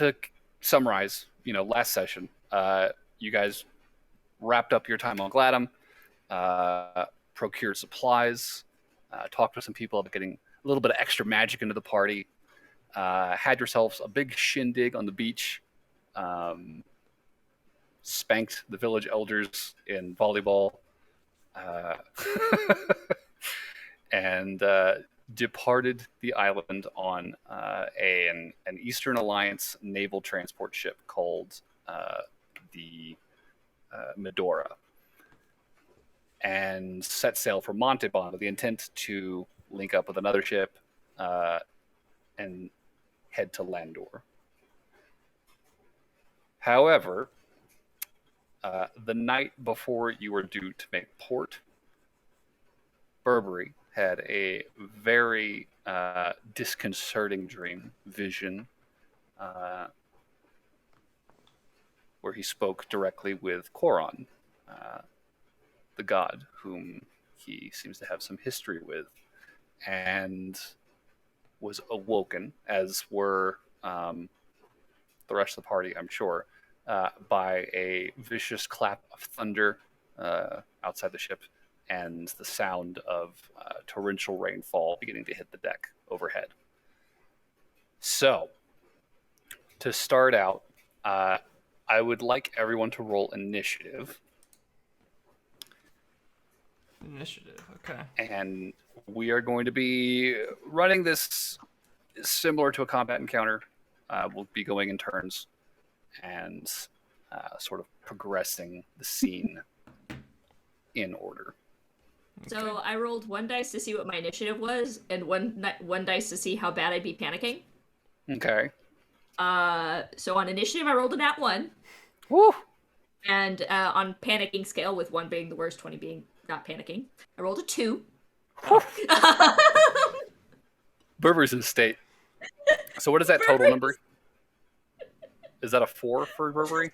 to summarize, last session, you guys wrapped up your time on Gladham, procured supplies, talked to some people about getting a little bit of extra magic into the party, had yourselves a big shindig on the beach, spanked the village elders in volleyball, and departed the island on an Eastern Alliance naval transport ship called the Medora, and set sail for Montauban with the intent to link up with another ship and head to Landor. However, the night before you were due to make port, Burberry had a very disconcerting vision, where he spoke directly with Koron, the god whom he seems to have some history with, and was awoken, as were the rest of the party, I'm sure, by a vicious clap of thunder outside the ship and the sound of torrential rainfall beginning to hit the deck overhead. So, to start out, I would like everyone to roll initiative. Initiative, okay. And we are going to be running this similar to a combat encounter. We'll be going in turns and sort of progressing the scene in order. So I rolled 1 dice to see what my initiative was, and one dice to see how bad I'd be panicking. Okay. So on initiative, I rolled a nat 1. Woo! And on panicking scale, with 1 being the worst, 20 being not panicking, I rolled a 2. Burberry's in state. So what is that total number? Is that a 4 for Burberry?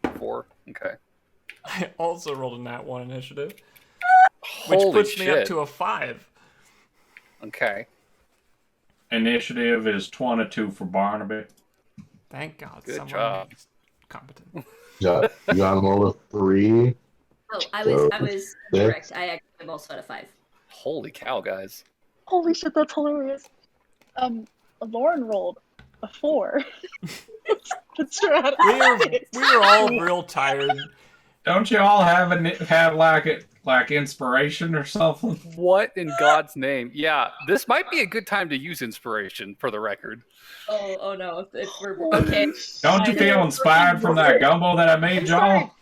4. 4? Okay. I also rolled a nat 1 initiative, Holy which puts shit. me up to a 5. Okay. Initiative is 22 for Barnaby. Thank God. Good someone job. is competent. You got him over 3. Oh, I was correct. I'm also at a 5. Holy cow, guys. Holy shit, that's hilarious. Lauren rolled a 4. That's right. We were all real tired. Don't you all have like inspiration or something? What in God's name? Yeah, this might be a good time to use inspiration, for the record. Oh no, we're okay. Don't you feel inspired from that gumbo that I made, y'all?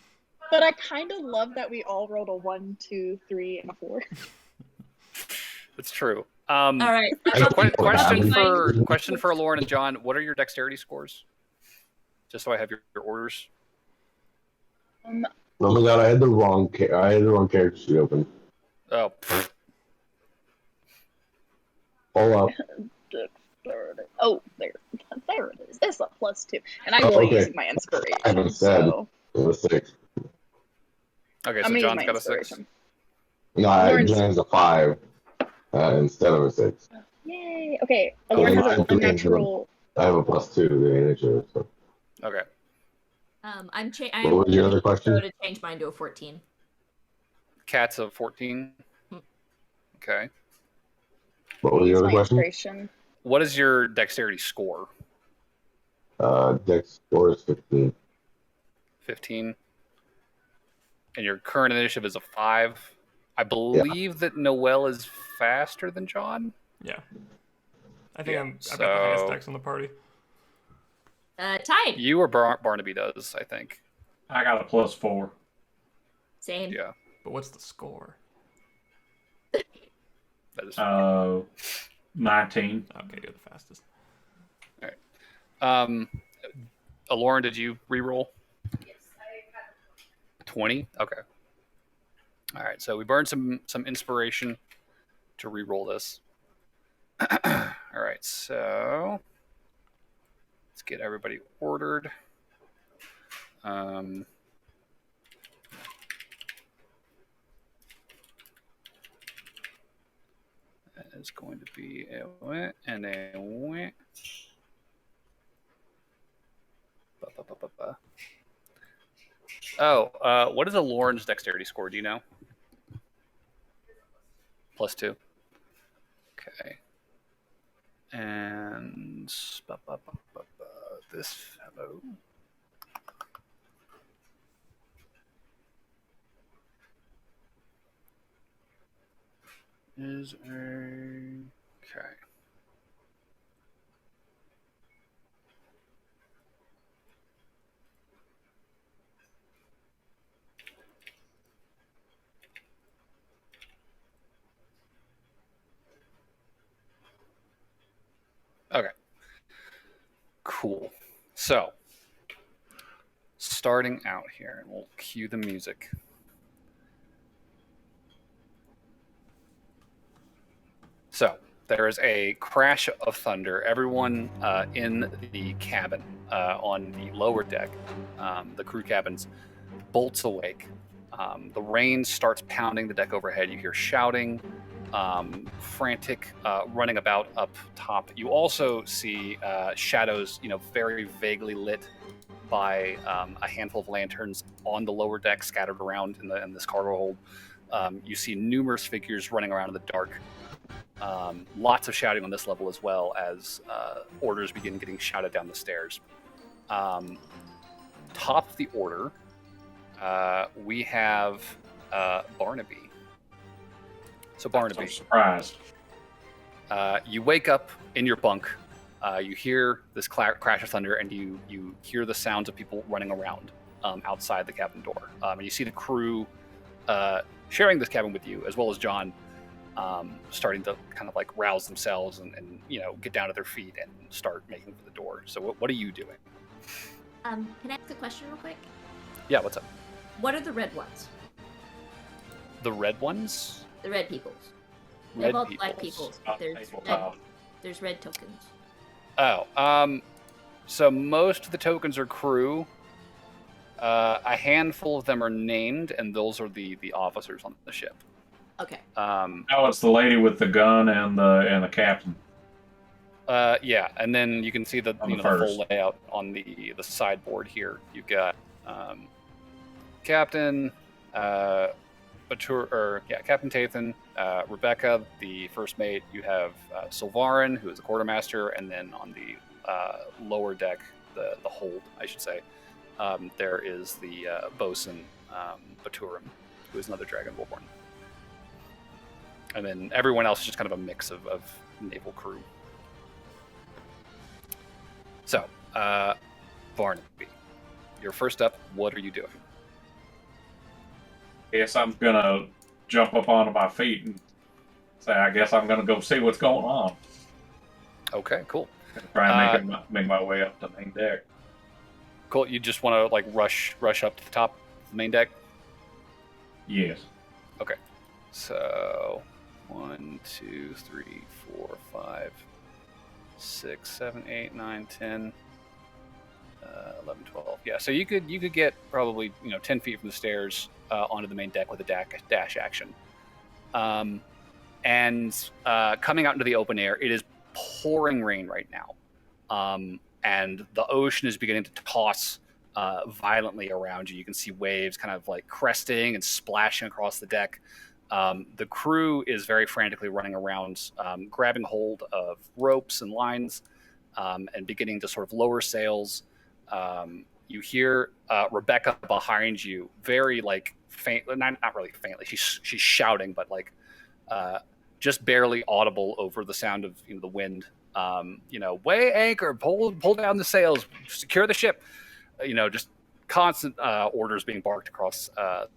But I kind of love that we all rolled a 1, 2, 3, and a 4. It's true. All right. Question for Lauren and John. What are your dexterity scores? Just so I have your orders. Oh my god, I had the wrong character sheet open. Oh. Hold up. Oh, there it is. It's a +2, and I'm really using my inspiration. I haven't said it was 6. Okay, so John's got a 6. No, John has a 5 instead of a 6. Yay! Okay, Lauren has a natural. I have a +2 to the initiative. So. Okay. I'm what was your other question? To change mine to a 14. Cat's a 14. Okay. What was your other question? What is your dexterity score? Dex score is 15. 15. And your current initiative is a 5. I believe that Noelle is faster than John. Yeah. I think I've got the highest dex on the party. Tied. You or Barnaby does, I think. I got a +4. Same. Yeah. But what's the score? That is 19. Okay, you're the fastest. All right. Lauren, did you re-roll? Yes, I got 20? Okay. All right, so we burned some inspiration to re-roll this. All right, so let's get everybody ordered. That is going to be a wet and a wet. Oh, what is a Lauren's dexterity score? Do you know? +2. Okay. And this fellow. Is a okay. Okay. Cool. So, starting out here, and we'll cue the music. So, there is a crash of thunder. Everyone in the cabin on the lower deck, the crew cabins, bolts awake. The rain starts pounding the deck overhead. You hear shouting, frantic running about up top. You also see shadows, very vaguely lit by a handful of lanterns on the lower deck scattered around in this cargo hold. You see numerous figures running around in the dark. Lots of shouting on this level as well as orders begin getting shouted down the stairs. Top of the order, we have Barnaby. So Barnaby, I'm surprised. you wake up in your bunk. You hear this crash of thunder, and you hear the sounds of people running around outside the cabin door. And you see the crew sharing this cabin with you, as well as John, starting to kind of like rouse themselves and get down to their feet and start making for the door. So what are you doing? Can I ask a question real quick? Yeah, what's up? What are the red ones? The red ones? The red peoples. Red They're both peoples. black peoples. There's red tokens. Oh, so most of the tokens are crew. A handful of them are named, and those are the officers on the ship. Okay. Oh, it's the lady with the gun and the captain. Yeah, and then you can see the the full layout on the sideboard here. You've got Captain Captain Tathan, Rebecca, the first mate. You have Sylvarin, who is the quartermaster, and then on the lower deck, the hold, I should say, there is the bosun, Baturum, who is another Dragonborn. And then everyone else is just kind of a mix of naval crew. So, Barnaby, you're first up. What are you doing? Guess I'm gonna jump up onto my feet and say, I guess I'm gonna go see what's going on. Okay, cool. Try and make my way up to the main deck. Cool. You just want to like rush up to the top of the main deck? Yes. Okay. So 1, 2, 3, 4, 5, 6, 7, 8, 9, 10, 11, 12. Yeah. So you could get probably 10 feet from the stairs onto the main deck with a dash action. And coming out into the open air, it is pouring rain right now. And the ocean is beginning to toss violently around you. You can see waves kind of like cresting and splashing across the deck. The crew is very frantically running around, grabbing hold of ropes and lines, and beginning to sort of lower sails. You hear Rebecca behind you, very like faint, not really faintly. She's shouting, but like just barely audible over the sound of the wind. Weigh anchor, pull down the sails, secure the ship. Just constant orders being barked across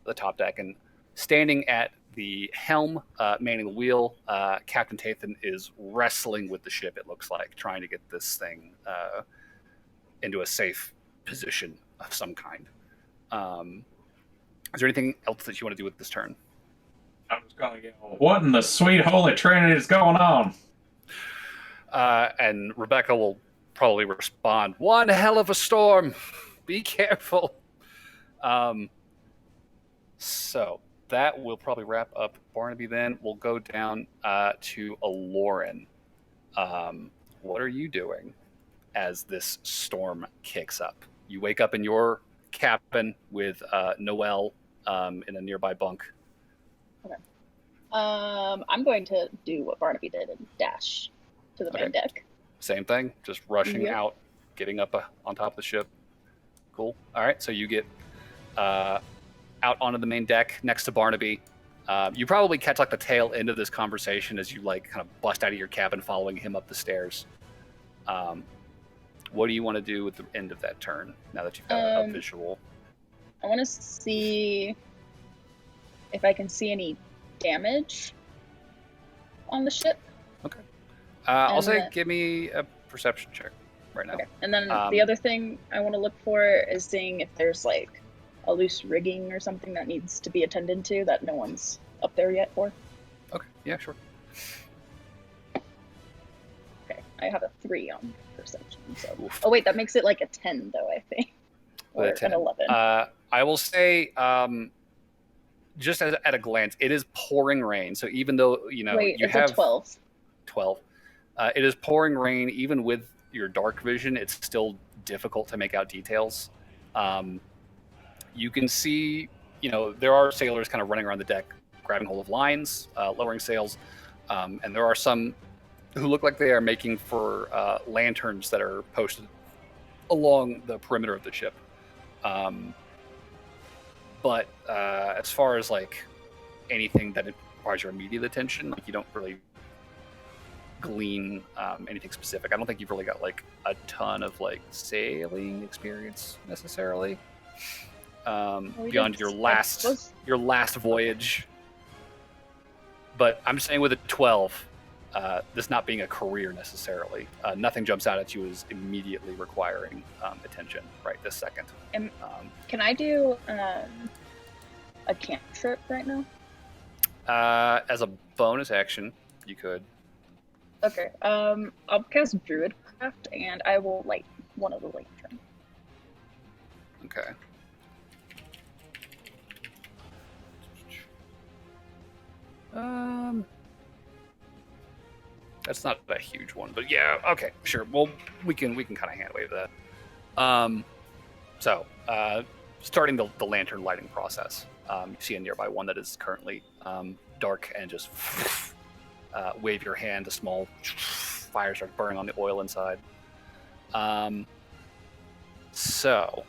the top deck. And standing at the helm, manning the wheel, Captain Tathan is wrestling with the ship, it looks like, trying to get this thing into a safe position of some kind. Is there anything else that you want to do with this turn? I'm just going to yell, what in the sweet holy trinity is going on? And Rebecca will probably respond, one hell of a storm. Be careful. So that will probably wrap up Barnaby then. We'll go down to Aloran. What are you doing as this storm kicks up? You wake up in your cabin with Noelle in a nearby bunk. Okay. I'm going to do what Barnaby did and dash to the main deck. Same thing, just rushing out, getting up on top of the ship. Cool. All right, so you get out onto the main deck next to Barnaby. You probably catch like the tail end of this conversation as you like kind of bust out of your cabin following him up the stairs. What do you want to do with the end of that turn now that you've got a visual? I want to see if I can see any damage on the ship. Okay. I'll say give me a perception check right now. Okay. And then the other thing I want to look for is seeing if there's like a loose rigging or something that needs to be attended to that no one's up there yet for. Okay. Yeah, sure. Okay. I have a 3 on perception. So. Oh wait, that makes it like a 10 though, I think. Or an 11. I will say, just at a glance, it is pouring rain. So even though you have 12. 12, it is pouring rain. Even with your dark vision, it's still difficult to make out details. You can see, there are sailors kind of running around the deck, grabbing hold of lines, lowering sails, and there are some who look like they are making for lanterns that are posted along the perimeter of the ship. But as far as like anything that requires your immediate attention, like you don't really glean anything specific. I don't think you've really got like a ton of like sailing experience necessarily beyond your last voyage. But I'm saying with a 12, this not being a career necessarily, nothing jumps out at you as immediately requiring attention right this second. Can I do a cantrip right now? As a bonus action, you could. Okay. I'll cast Druidcraft and I will light one of the lanterns. Okay. That's not a huge one, but yeah, okay, sure. Well, we can kind of hand wave that. So, starting the lantern lighting process, you see a nearby one that is currently dark, and just wave your hand. A small fire starts burning on the oil inside. So,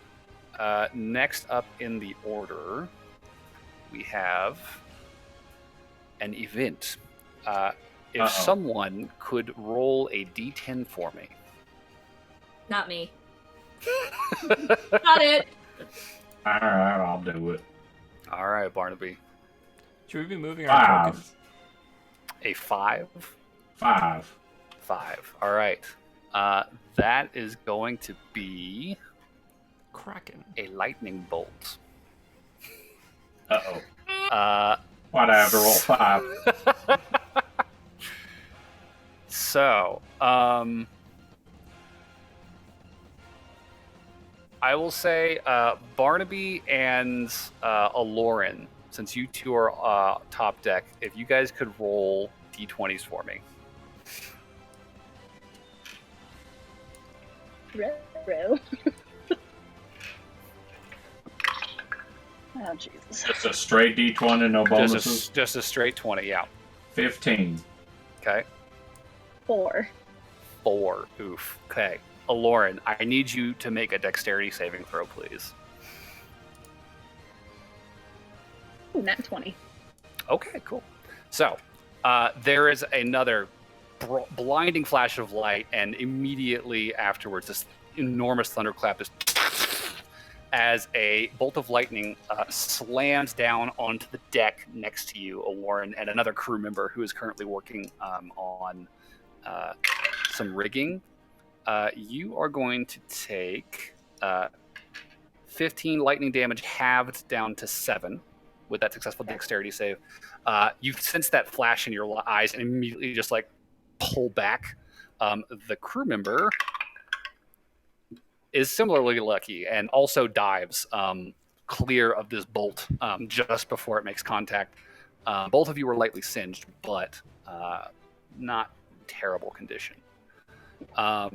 next up in the order, we have an event. If someone could roll a d10 for me. Not me. Not it. All right, I'll do it. All right, Barnaby. Should we be moving our focus? A 5? 5. 5. All right. That is going to be Kraken. a lightning bolt. Uh-oh. Why'd I have to roll 5? So, I will say Barnaby and Aloran, since you two are top deck, if you guys could roll d20s for me. Bro. Oh, Jesus. Just a straight D20 and no bonuses? Just a straight 20, yeah. 15. Okay. 4. 4. Oof. Okay. Aloran, I need you to make a dexterity saving throw, please. Ooh, nat 20. Okay, cool. So, there is another blinding flash of light, and immediately afterwards, this enormous thunderclap is as a bolt of lightning slams down onto the deck next to you, Aloran, and another crew member who is currently working on some rigging. You are going to take 15 lightning damage halved down to 7 with that successful dexterity save. You sense that flash in your eyes and immediately just like pull back. The crew member is similarly lucky and also dives clear of this bolt just before it makes contact. Both of you were lightly singed, but not terrible condition. That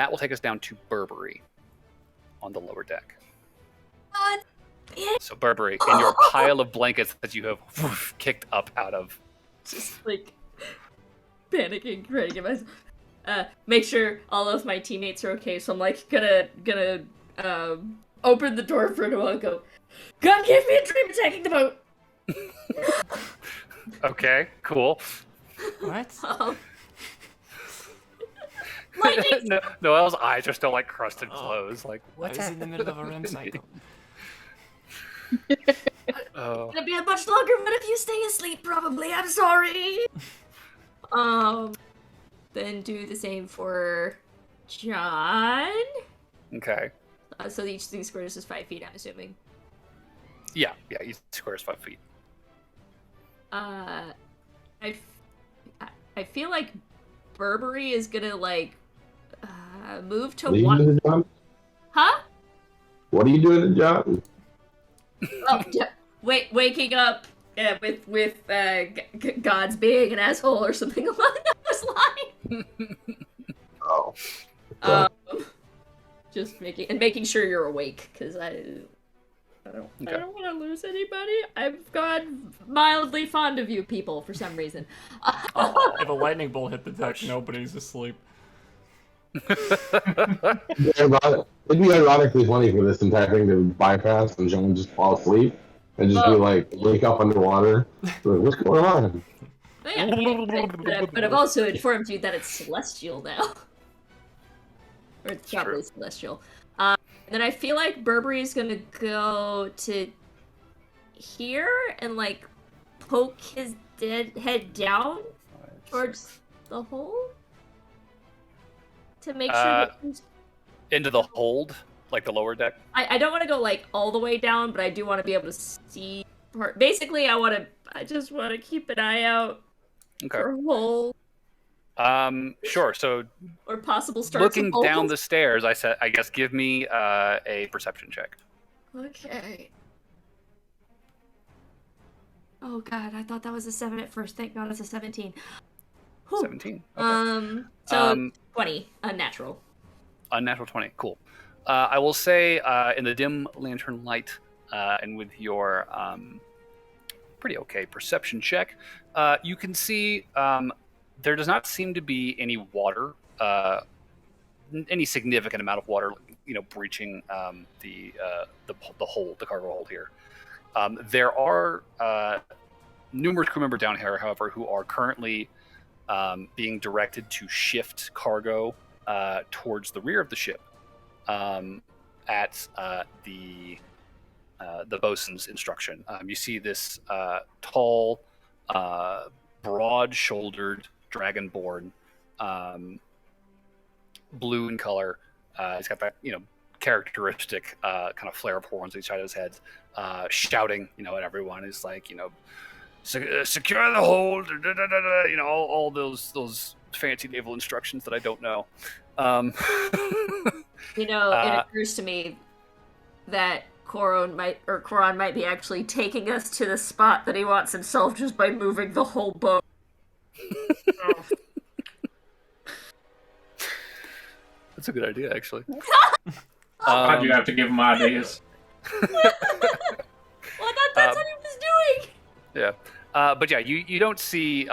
will take us down to Burberry. on the lower deck. God. So Burberry, in your pile of blankets that you have kicked up out of. Just like panicking, trying to get myself. Make sure all of my teammates are okay. So I'm like gonna open the door for Noel and go, God gave me a dream attacking the boat. Okay, cool. What? Lightning. Noelle's eyes are still like crusted closed. Like, I what's was in the middle of a REM cycle. Oh. It's gonna be a much longer one if you stay asleep, probably. I'm sorry. Then do the same for John. Okay. So each of these squares is 5 feet, I'm assuming. Yeah, each square is 5 feet. I feel like Burberry is gonna like move to What are you one. doing to John? Huh? What are you doing to John? Oh, waking up with God's being an asshole or something along those lines. Oh. Just making sure you're awake, because I don't want to lose anybody. I've gotten mildly fond of you people for some reason. If a lightning bolt hit the deck, nobody's asleep. It'd be ironically funny for this entire thing to bypass and John just fall asleep and just be like, wake up underwater. Like, what's going on? But I've also informed you that it's celestial now. Or it's probably celestial. And then I feel like Burberry's gonna go to here and like poke his dead head down towards the hole to make sure that he's... Into the hold, like the lower deck. I don't want to go like all the way down, but I do want to be able to see part. Basically, I just want to keep an eye out for a hole. Sure. So, or possible starts looking down the stairs, I guess give me a perception check. Okay. Oh God, I thought that was a 7 at first. Thank God it's a 17. Whew. 17. Okay. So 20, unnatural. Unnatural 20. Cool. I will say in the dim lantern light and with your pretty okay perception check, you can see there does not seem to be any water, any significant amount of water, breaching the hold, the cargo hold here. There are numerous crew members down here, however, who are currently being directed to shift cargo towards the rear of the ship at the bosun's instruction. You see this tall, broad-shouldered dragonborn, blue in color. He's got that characteristic kind of flare of horns on each side of his head, shouting at everyone. He's like, secure the hold, all those fancy naval instructions that I don't know. It occurs to me that Koron might be actually taking us to the spot that he wants himself just by moving the whole boat. That's a good idea, actually. Why'd you have to give him ideas? Well, that's what he was doing. Yeah, but yeah, you don't see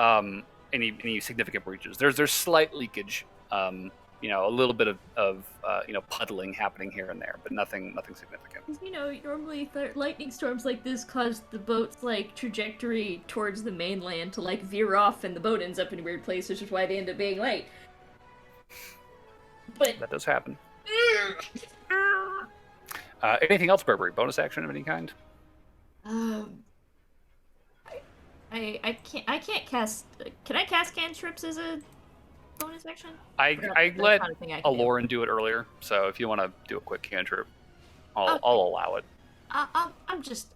any significant breaches. There's slight leakage. A little bit of puddling happening here and there, but nothing significant. Normally lightning storms like this cause the boat's trajectory towards the mainland to veer off, and the boat ends up in a weird place, which is why they end up being late. But that does happen. Anything else, Burberry? Bonus action of any kind? I can't cast. Can I cast cantrips as a bonus action? I let Aloran do it earlier, so if you want to do a quick cantrip, I'll allow it. I'm just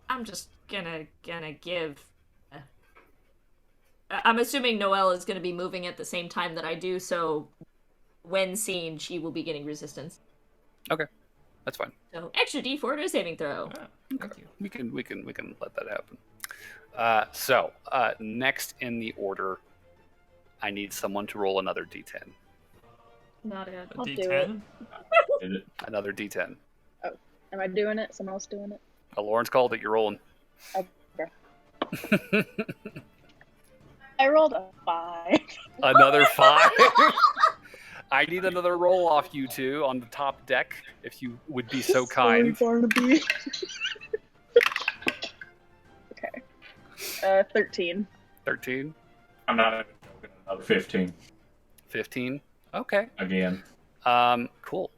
gonna give. I'm assuming Noelle is gonna be moving at the same time that I do, so when seen, she will be getting resistance. Okay, that's fine. So extra D4 to a saving throw. Thank you. We can let that happen. So next in the order, I need someone to roll another D10. Not a A I'll do D10? it. Another D10. Oh, am I doing it? Someone else doing it? Lauren's called it. You're rolling. Okay. I rolled a 5. Another 5. I need another roll off you two on the top deck, if you would be so kind. Sorry, Barnaby. Okay. 13. 13. I'm not even joking. Another 15. 15. Okay. Again. Cool.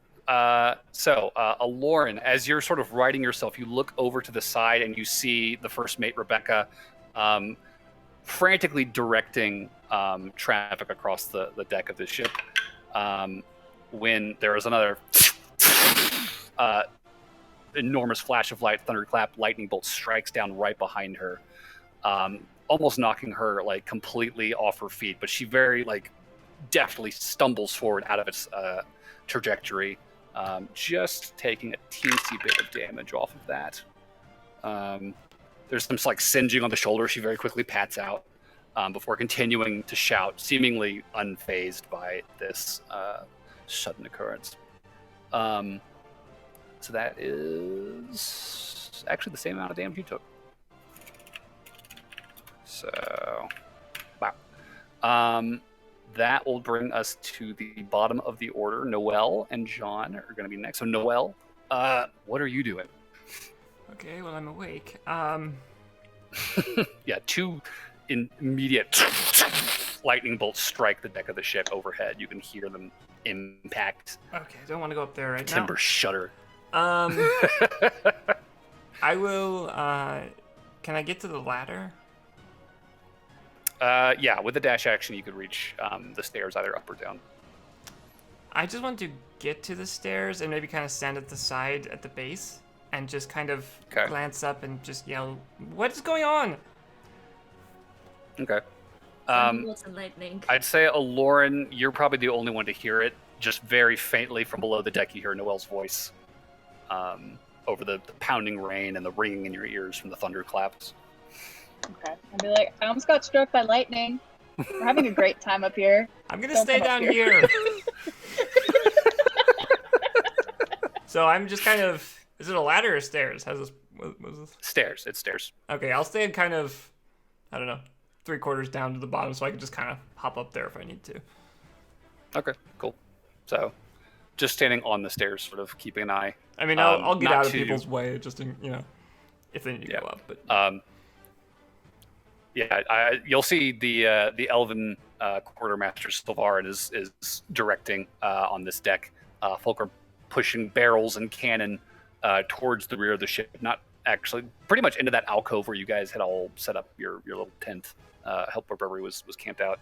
So, Lauren, as you're sort of righting yourself, you look over to the side and you see the first mate, Rebecca, frantically directing traffic across the deck of the ship. When there is another enormous flash of light, thunderclap, lightning bolt strikes down right behind her, almost knocking her like completely off her feet. But she very like deftly stumbles forward out of its trajectory, just taking a teensy bit of damage off of that. There's some like singeing on the shoulder. She very quickly pats out before continuing to shout, seemingly unfazed by this sudden occurrence. So that is actually the same amount of damage you took. So, wow. That will bring us to the bottom of the order. Noelle and John are going to be next. So, Noelle, what are you doing? Okay, well, I'm awake. Yeah, 2 immediate lightning bolts strike the deck of the ship overhead. You can hear them impact. Okay, I don't want to go up there right Timber shudder. now. I will, can I get to the ladder? Yeah, with the dash action, you could reach the stairs either up or down. I just want to get to the stairs and maybe kind of stand at the side at the base and just kind of glance up and just yell, "What is going on?" Okay. Lightning. I'd say, Lauren, you're probably the only one to hear it. Just very faintly from below the deck, you hear Noelle's voice over the pounding rain and the ringing in your ears from the thunderclaps. Okay. I'll be like, I almost got struck by lightning. We're having a great time up here. I'm gonna stay down here. So I'm just kind of... Is it a ladder or stairs? How's this? What is this? Stairs. It's stairs. Okay, I'll stay kind of, I don't know, 3/4 down to the bottom so I can just kind of hop up there if I need to. Okay, cool. So, just standing on the stairs, sort of keeping an eye. I mean, I'll get out of people's way, just in, if they need to go up. But you'll see the elven quartermaster Sylvarin is directing on this deck. Folk are pushing barrels and cannon towards the rear of the ship, not actually, pretty much into that alcove where you guys had all set up your little tent, help where Burberry was camped out.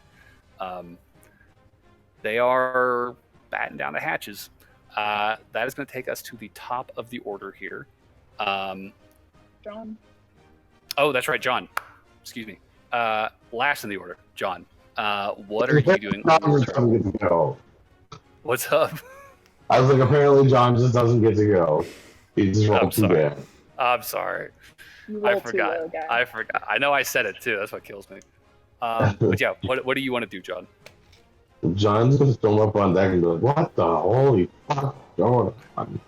They are batten down the hatches. That is going to take us to the top of the order here. John. Oh, that's right, John. Excuse me. Last in the order, John. What are you doing? What's up? I was like, apparently John just doesn't get to go. He just rolled too bad. I'm sorry. I forgot. I know I said it too. That's what kills me. But yeah, what do you want to do, John? John's gonna storm up on deck and be like, "What the holy fuck going on?"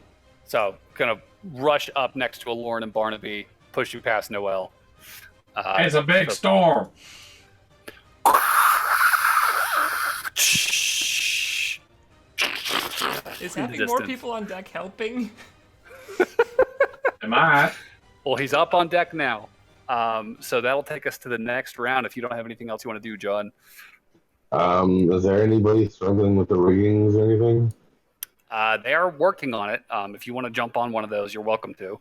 So, gonna rush up next to Lauren and Barnaby, push you past Noelle. It's a big storm. Is having more people on deck helping? Am I? Well, he's up on deck now. So that'll take us to the next round if you don't have anything else you want to do, John. Is there anybody struggling with the riggings or anything? They are working on it. If you want to jump on one of those, you're welcome to.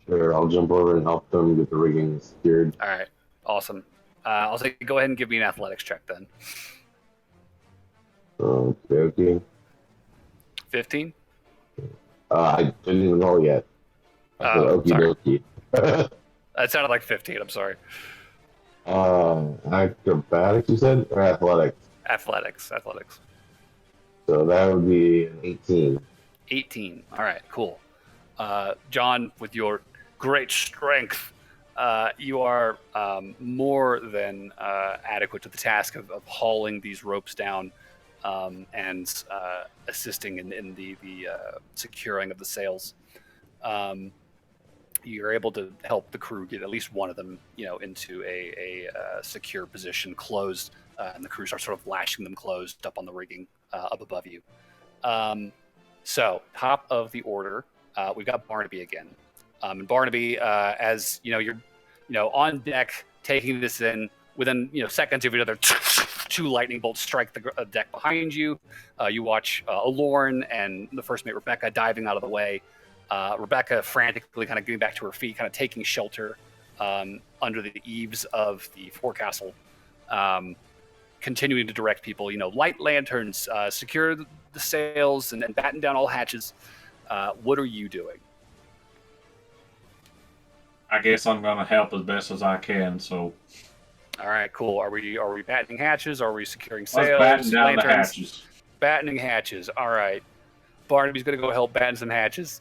Sure, I'll jump over and help them get the rigging secured. All right, awesome. I'll say go ahead and give me an athletics check then. Okay. 15? I didn't even roll yet. Okie dokie. That sounded like 15, I'm sorry. Acrobatics, you said? Or athletics? Athletics. So that would be an 18. 18. All right, cool. John, with your great strength, you are more than adequate to the task of hauling these ropes down and assisting in the securing of the sails. You're able to help the crew get at least one of them, into a secure position, closed, and the crew starts sort of lashing them closed up on the rigging up above you. So, top of the order, we've got Barnaby again. And Barnaby, as you're, on deck, taking this in. Within seconds of each other, 2 lightning bolts strike the deck behind you. You watch Alorn and the first mate Rebecca diving out of the way. Rebecca frantically kind of getting back to her feet, kind of taking shelter under the eaves of the forecastle, continuing to direct people. Light lanterns, secure the sails, and batten down all hatches. What are you doing? I guess I'm gonna help as best as I can. So. All right, cool. Are we battening hatches? Are we securing sails? Let's batten down lanterns? the hatches. Battening hatches. All right. Barnaby's going to go help batten some hatches.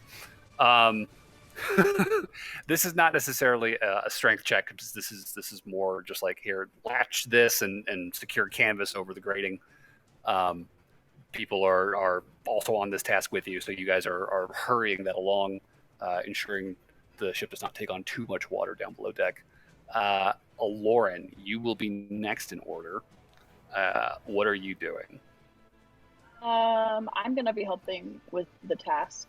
This is not necessarily a strength check, because this is more just like, here, latch this and secure canvas over the grating. People are also on this task with you, so you guys are hurrying that along, ensuring the ship does not take on too much water down below deck. Lauren, you will be next in order. What are you doing? I'm gonna be helping with the task.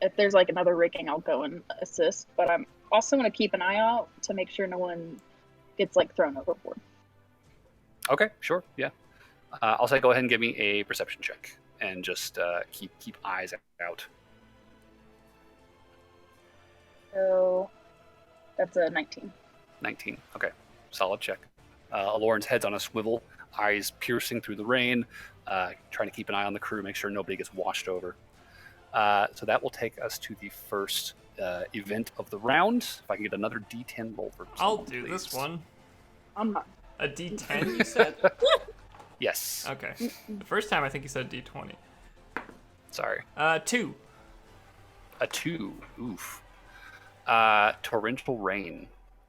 If there's like another rigging, I'll go and assist. But I'm also gonna keep an eye out to make sure no one gets like thrown overboard. Okay, sure, yeah. I'll say go ahead and give me a perception check, and just keep eyes out. So that's a 19. 19. Okay, solid check. Lauren's head's on a swivel, eyes piercing through the rain, trying to keep an eye on the crew, make sure nobody gets washed over. So that will take us to the first event of the round. If I can get another D10 roll for someone, I'll do please. this one. I'm not. A D10, you said? Yes. Okay. The first time I think you said D20. Sorry. 2. A 2. Oof. Torrential rain.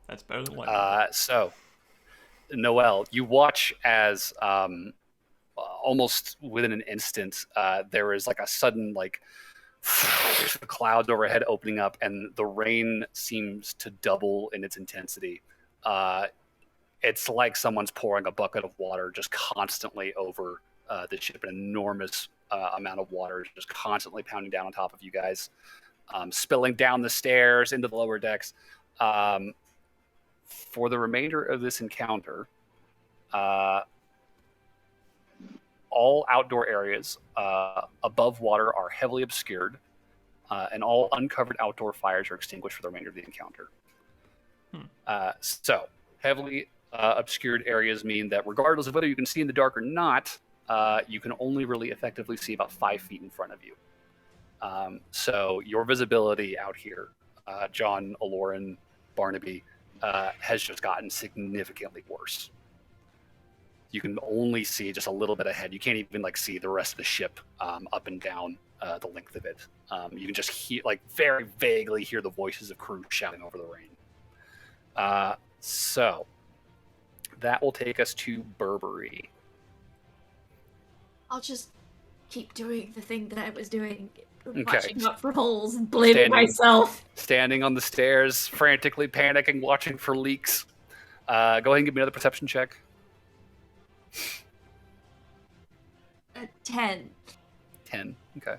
That's better than lightning. So, Noelle, you watch as almost within an instant, there is like a sudden clouds overhead opening up, and the rain seems to double in its intensity. It's like someone's pouring a bucket of water just constantly over the ship. An enormous amount of water is just constantly pounding down on top of you guys, spilling down the stairs into the lower decks. For the remainder of this encounter, all outdoor areas above water are heavily obscured, and all uncovered outdoor fires are extinguished for the remainder of the encounter. So, heavily obscured areas mean that regardless of whether you can see in the dark or not, you can only really effectively see about 5 feet in front of you. So your visibility out here, John, Aloran, Barnaby, has just gotten significantly worse. You can only see just a little bit ahead. You can't even see the rest of the ship up and down the length of it. You can just hear, very vaguely hear the voices of crew shouting over the rain. So that will take us to Burberry. I'll just keep doing the thing that I was doing. Okay. Watching out for holes and blaming myself. Standing on the stairs, frantically panicking, watching for leaks. Go ahead and give me another perception check. A 10. 10, okay.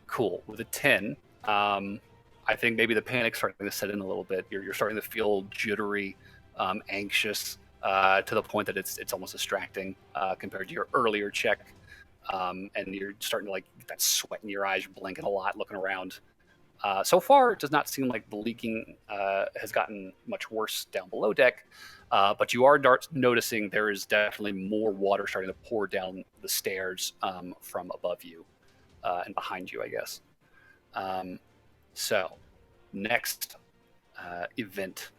Cool. With a 10, I think maybe the panic's starting to set in a little bit. You're starting to feel jittery, anxious, to the point that it's almost distracting compared to your earlier check. And you're starting to get that sweat in your eyes, you're blinking a lot, looking around. So far, it does not seem like the leaking has gotten much worse down below deck, but you are noticing there is definitely more water starting to pour down the stairs from above you and behind you, I guess. So, next event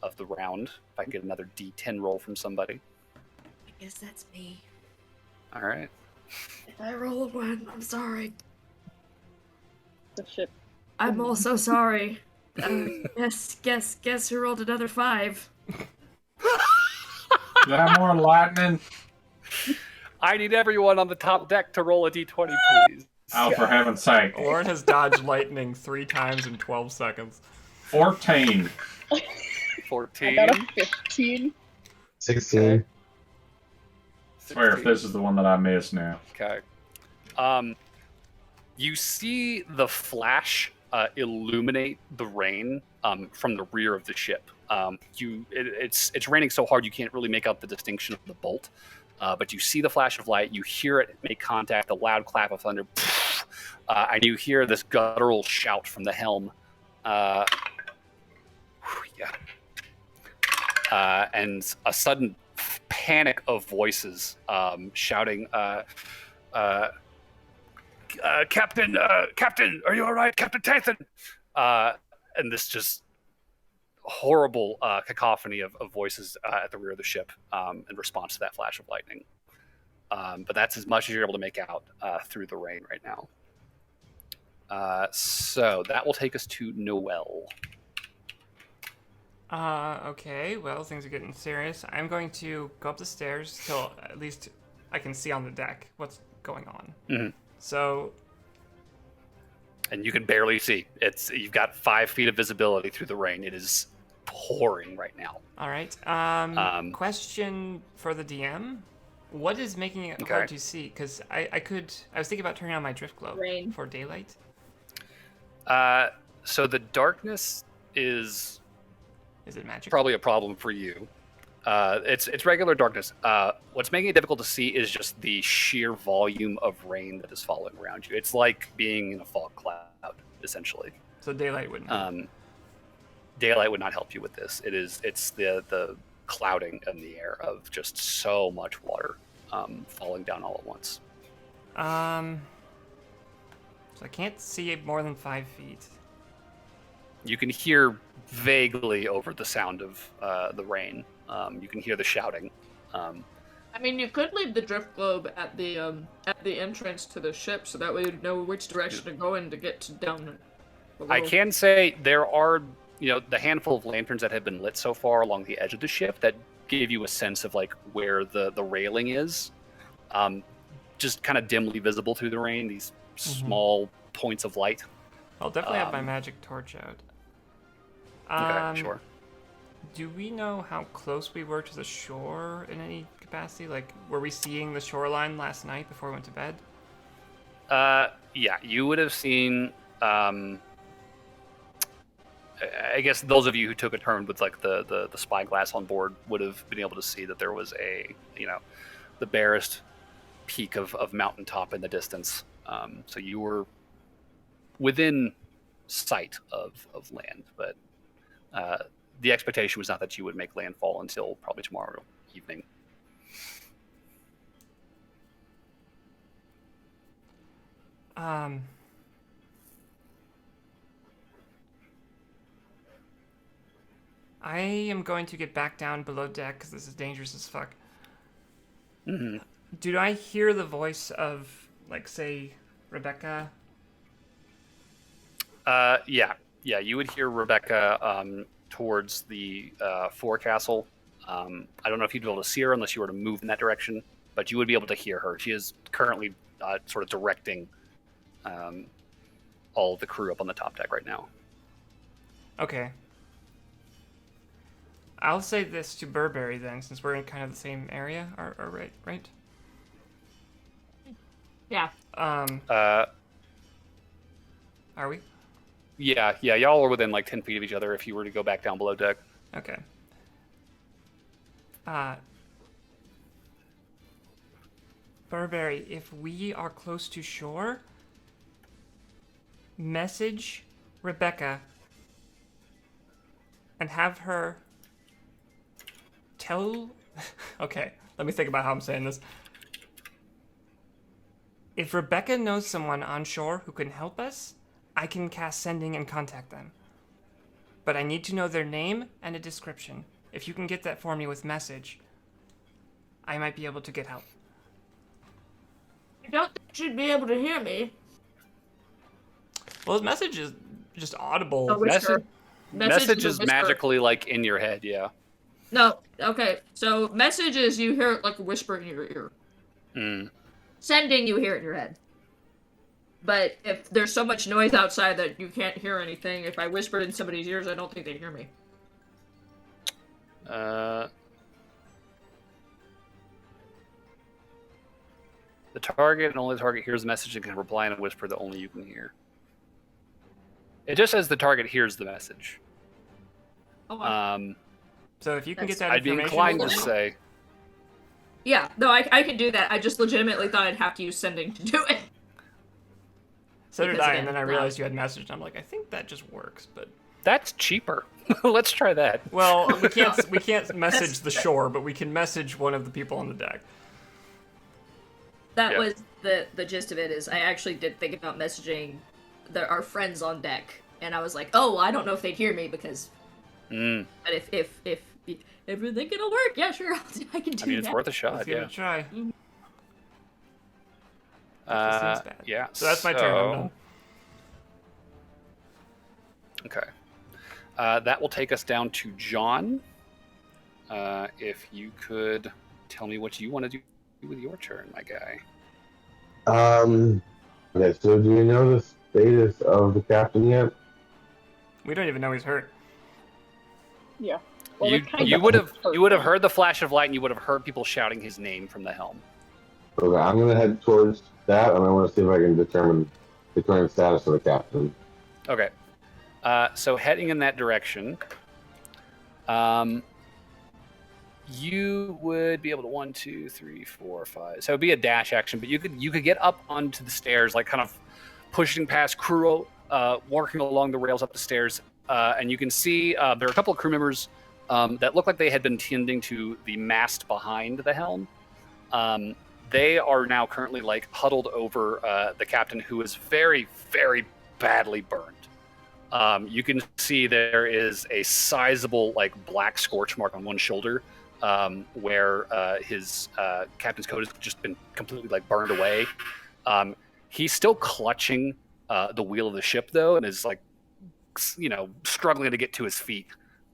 of the round, if I can get another D10 roll from somebody. I guess that's me. All right. If I roll a 1, I'm sorry. The ship. I'm also sorry. Guess who rolled another 5? Is that more lightning? I need everyone on the top deck to roll a d20, please. Oh, for heaven's sake. Lauren has dodged lightning 3 times in 12 seconds. 14. 14. I got a 15. 16. Okay. Swear if this is the one that I missed now. Okay. You see the flash illuminate the rain from the rear of the ship. It's raining so hard you can't really make out the distinction of the bolt, but you see the flash of light. You hear it make contact, a loud clap of thunder, and you hear this guttural shout from the helm. And a sudden panic of voices shouting, Captain, are you all right? Captain Tathan! And this just horrible cacophony of voices at the rear of the ship in response to that flash of lightning. But that's as much as you're able to make out through the rain right now. So that will take us to Noelle. Okay, well, things are getting serious. I'm going to go up the stairs till at least I can see on the deck what's going on. Mm-hmm. So... And you can barely see. You've got 5 feet of visibility through the rain. It is pouring right now. All right. Question for the DM. What is making it hard to see? Because I was thinking about turning on my drift globe for daylight. So the darkness is... Is it magic? Probably a problem for you. It's regular darkness. What's making it difficult to see is just the sheer volume of rain that is falling around you. It's like being in a fog cloud, essentially. So daylight wouldn't help. Daylight would not help you with this. It's the clouding in the air of just so much water falling down all at once. So I can't see more than 5 feet. You can hear vaguely over the sound of the rain. You can hear the shouting. I mean, you could leave the drift globe at the entrance to the ship, so that way you'd know which direction to go in to get to down below. I can say there are, the handful of lanterns that have been lit so far along the edge of the ship that give you a sense of like where the railing is. Just kind of dimly visible through the rain. These small points of light. I'll definitely have my magic torch out. Okay, sure. Do we know how close we were to the shore in any capacity? Like, were we seeing the shoreline last night before we went to bed? Yeah, you would have seen. I guess those of you who took a turn with like the spyglass on board would have been able to see that there was the barest peak of mountaintop in the distance. So you were within sight of land, but. The expectation was not that you would make landfall until probably tomorrow evening. I am going to get back down below deck because this is dangerous as fuck. Mm-hmm. Do I hear the voice of, like, say, Rebecca? Yeah, you would hear Rebecca towards the forecastle. I don't know if you'd be able to see her unless you were to move in that direction, but you would be able to hear her. She is currently sort of directing all of the crew up on the top deck right now. Okay. I'll say this to Burberry then, since we're in kind of the same area, right? Yeah. Are we? Yeah, y'all are within like 10 feet of each other if you were to go back down below deck. Okay. Burberry, if we are close to shore, message Rebecca and have her tell... Okay, let me think about how I'm saying this. If Rebecca knows someone on shore who can help us, I can cast sending and contact them. But I need to know their name and a description. If you can get that for me with message, I might be able to get help. I don't think she'd be able to hear me. Well, his message is just audible. Message is magically like in your head, yeah. No, okay. So message is you hear it like a whisper in your ear. Sending, you hear it in your head. But if there's so much noise outside that you can't hear anything, if I whispered in somebody's ears, I don't think they'd hear me. The target and only the target hears the message and can reply in a whisper that only you can hear. It just says the target hears the message. Oh, wow. So if you can get that I'd be information, inclined to we'll- say. Yeah, no, I can do that. I just legitimately thought I'd have to use sending to do it. So did Because, I, again, and then I no. realized you had message, and I'm like, I think that just works, but... That's cheaper. Let's try that. Well, we can't message the shore, but we can message one of the people on the deck. That Yeah. was the gist of it. Is I actually did think about messaging our friends on deck, and I was like, oh, I don't know if they'd hear me because. But if you're thinking it'll work, yeah, sure, I can do I mean, it's that. worth a shot. Let's give Yeah. it a try. Seems bad. Yeah. So that's my turn. I'm done. Okay. That will take us down to John. If you could tell me what you want to do with your turn, my guy. Okay, so do you know the status of the captain yet? We don't even know he's hurt. Yeah. Well, You would have heard the flash of light, and you would have heard people shouting his name from the helm. Okay, I'm gonna head towards that, and I want to see if I can determine the current status of the captain. Okay. So heading in that direction, you would be able to 1, 2, 3, 4, 5. So it'd be a dash action, but you could get up onto the stairs, like kind of pushing past crew, walking along the rails up the stairs, and you can see there are a couple of crew members that look like they had been tending to the mast behind the helm. They are now currently like huddled over the captain, who is very, very badly burned. You can see there is a sizable like black scorch mark on one shoulder, where his captain's coat has just been completely like burned away. He's still clutching the wheel of the ship though, and is like, struggling to get to his feet.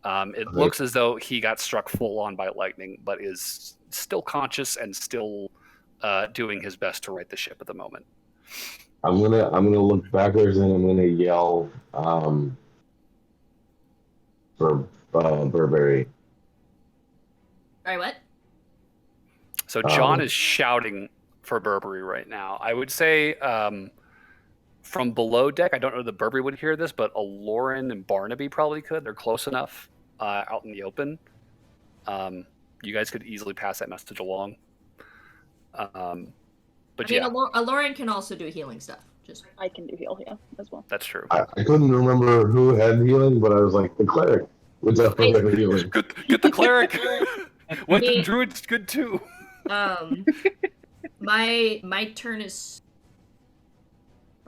It looks as though he got struck full on by lightning, but is still conscious and still doing his best to right the ship at the moment. I'm gonna look backwards and I'm gonna yell for Burberry. Sorry, what? So John is shouting for Burberry right now. I would say from below deck, I don't know that Burberry would hear this, but Lauren and Barnaby probably could. They're close enough out in the open. You guys could easily pass that message along. But I mean, Lauren can also do healing stuff. I can do heal, yeah, as well. That's true. I couldn't remember who had healing, but I was like, the cleric would definitely have healing. Get the cleric. What the druid's good too. My turn is.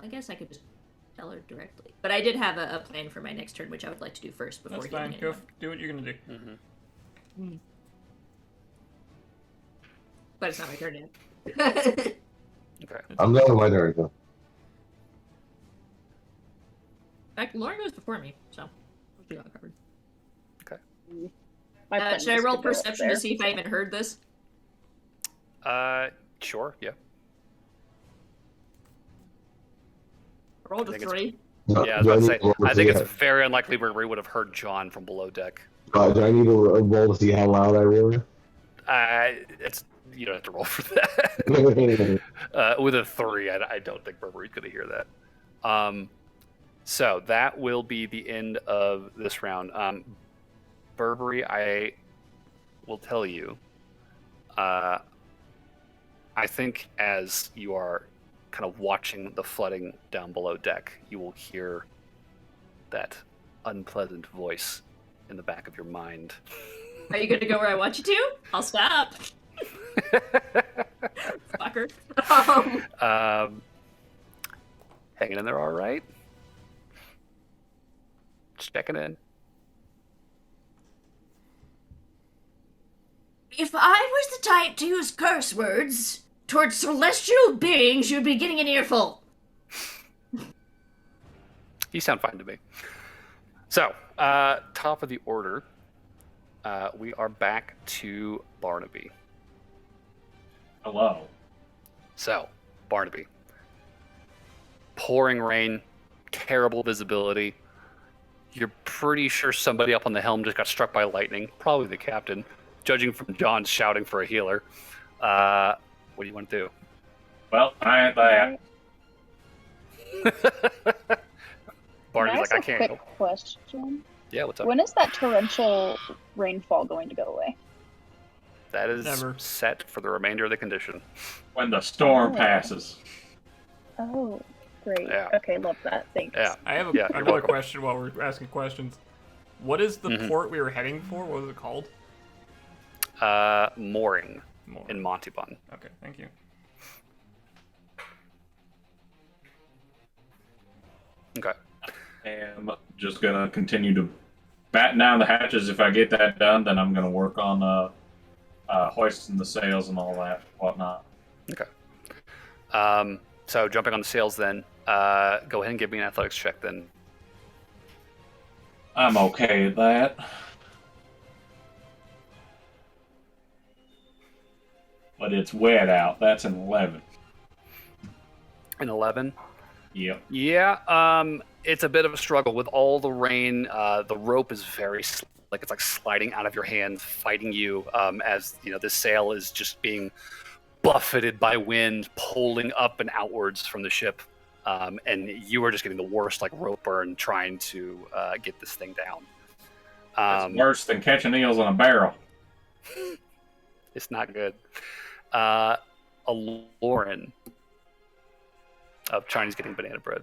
I guess I could just tell her directly, but I did have a plan for my next turn, which I would like to do first before That's fine. healing Go anyone. do what you're gonna do. Mm-hmm. But it's not my turn yet. Okay. I'm done with my turn. So. In fact, Lauren goes before me, so she got covered. My plan Should I was roll to go up perception there. to see if I even heard this? Sure. Yeah. I rolled a think it's- 3. Yeah, I was about to say. I think it's very unlikely Burberry would have heard John from below deck. Do I need to roll to see how loud I roar? You don't have to roll for that. With a 3, I don't think Burberry's going to hear that. So that will be the end of this round. Burberry, I will tell you, I think as you are kind of watching the flooding down below deck, you will hear that unpleasant voice in the back of your mind. Are you going to go where I want you to? I'll stop. Fucker. Hanging in there all right? Just checking in. If I was the type to use curse words towards celestial beings, you'd be getting an earful. You sound fine to me. So, top of the order, we are back to Barnaby. Hello. So, Barnaby. Pouring rain, terrible visibility. You're pretty sure somebody up on the helm just got struck by lightning, probably the captain, judging from John shouting for a healer. What do you want to do? Well, I ain't that. Barnaby's like, I Can I ask a can't quick help. question? Yeah, what's up? When is that torrential rainfall going to go away? That is Never. set for the remainder of the condition. When the storm Oh. passes. Oh, great. Yeah. Okay, love that. Thanks. Yeah. I have Yeah, you're another welcome. question while we're asking questions. What is the Mhm. port we were heading for? What was it called? Mooring More. in Montebon. Okay, thank you. Okay. I'm just gonna continue to batten down the hatches. If I get that done, then I'm gonna work on hoisting the sails and all that whatnot. Okay. So jumping on the sails then, go ahead and give me an athletics check then. I'm okay at that. But it's wet out. That's an 11. An 11? Yep. Yeah, it's a bit of a struggle with all the rain. The rope is very like it's like sliding out of your hands, fighting you as you know this sail is just being buffeted by wind, pulling up and outwards from the ship, and you are just getting the worst like rope burn trying to get this thing down. It's worse than catching eels in a barrel. It's not good. A Lauren of Chinese getting banana bread.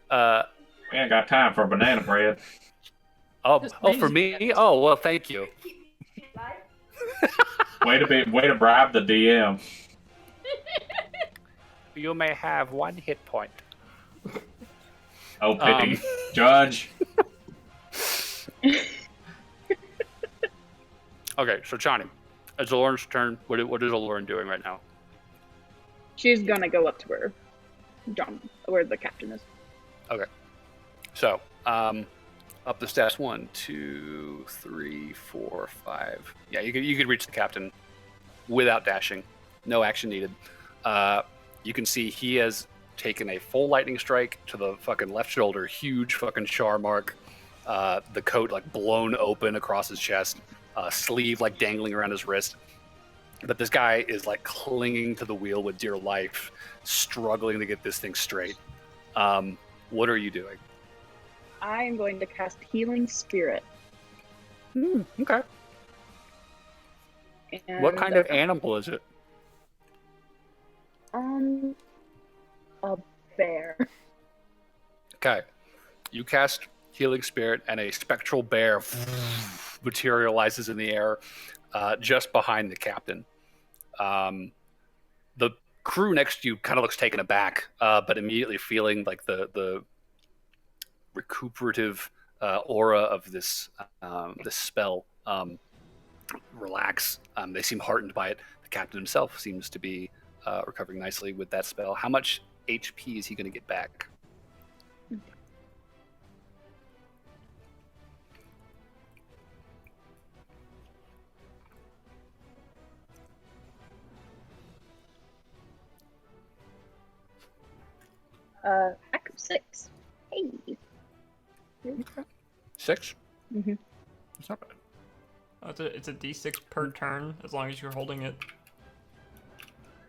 We ain't got time for banana bread. Oh, for me? Oh, well, thank you. Way to bribe the DM. You may have 1 hit point. Oh, pity. Judge. Okay, so Johnny, it's Lauren's turn. What is Lauren doing right now? She's gonna go up to where the captain is. Okay, so up the stats 1, 2, 3, 4, 5. Yeah, you could reach the captain without dashing. No action needed. You can see he has taken a full lightning strike to the fucking left shoulder, huge fucking char mark. The coat like blown open across his chest, sleeve like dangling around his wrist. But this guy is like clinging to the wheel with dear life, struggling to get this thing straight. What are you doing? I am going to cast Healing Spirit. Okay. And, What kind of animal is it? a bear. Okay. You cast Healing Spirit, and a spectral bear materializes in the air just behind the captain. The crew next to you kind of looks taken aback, but immediately feeling like the recuperative aura of this spell relax. They seem heartened by it. The captain himself seems to be recovering nicely with that spell. How much HP is he going to get back? Back 6. Hey. 6? Mm-hmm. It's not bad. Oh, it's a D6 per turn as long as you're holding it.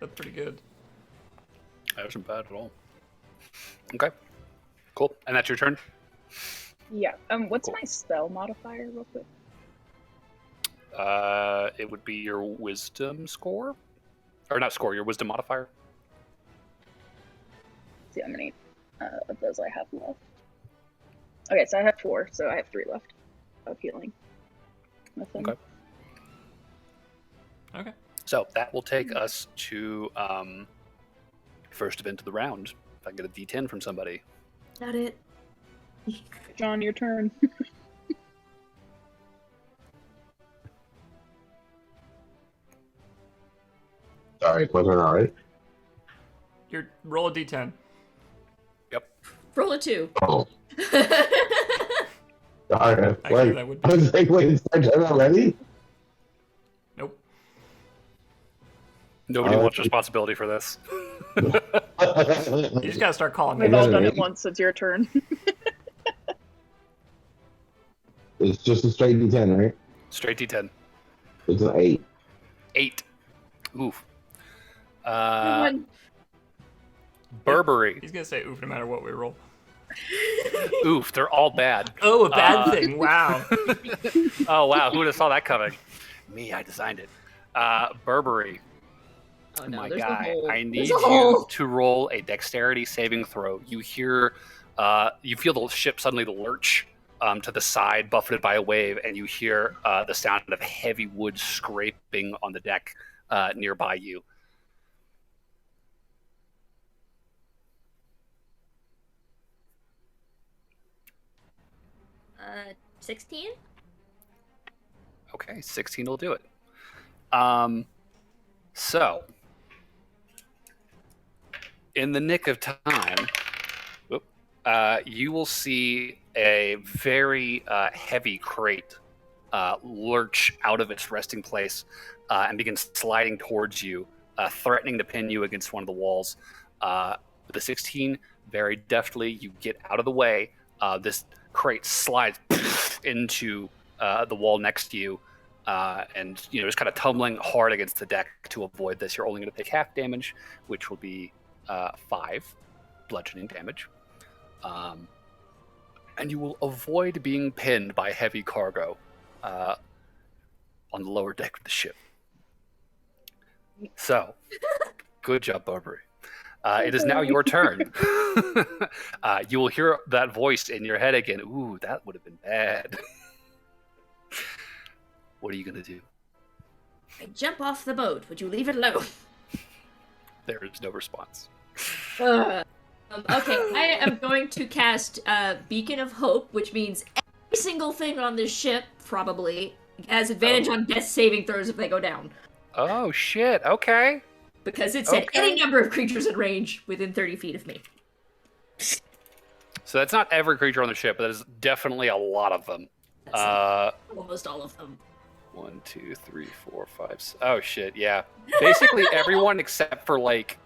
That's pretty good. That wasn't bad at all. Okay. Cool. And that's your turn? Yeah. What's Cool. my spell modifier, real quick? It would be your wisdom score? Or not score, your wisdom modifier? Let's see how many of those I have left. Okay, so I have 4, so I have 3 left of healing. Nothing. Okay. Okay. So that will take us to first event of the round. If I can get a D10 from somebody. Got it. John, your turn. Sorry, my turn, alright? Roll a D10. Roll a 2. Oh, alright. Actually, Like, that would I was like, wait, it's my turn already? Nope. Nobody wants responsibility for this. You just gotta start calling We've names. all done it once. It's your turn. It's just a straight D10, right? Straight D10. It's an 8. 8. Oof. Everyone- Burberry. He's gonna say oof no matter what we roll. Oof, they're all bad. Oh, a bad thing. Wow. Oh, wow. Who would have saw that coming? Me, I designed it. Burberry. Oh no, My there's guy, a hole. I need There's a you hole. to roll a dexterity saving throw. You hear, you feel the ship suddenly lurch to the side, buffeted by a wave, and you hear the sound of heavy wood scraping on the deck nearby you. 16? Okay, 16 will do it. So, in the nick of time, you will see a very heavy crate lurch out of its resting place and begin sliding towards you, threatening to pin you against one of the walls. With a 16, very deftly, you get out of the way. This crate slides into the wall next to you, and just kind of tumbling hard against the deck to avoid this. You're only going to take half damage, which will be 5 bludgeoning damage. And you will avoid being pinned by heavy cargo on the lower deck of the ship. So, good job, Burberry. It is now your turn. You will hear that voice in your head again. Ooh, that would have been bad. What are you going to do? I jump off the boat. Would you leave it alone? There is no response. Okay, I am going to cast Beacon of Hope, which means every single thing on this ship probably has advantage on death saving throws if they go down. Oh, shit. Okay. Because it said any number of creatures in range within 30 feet of me. So that's not every creature on the ship, but that is definitely a lot of them. Almost all of them. 1, 2, 3, 4, 5. Oh, shit. Yeah. Basically everyone except for, like,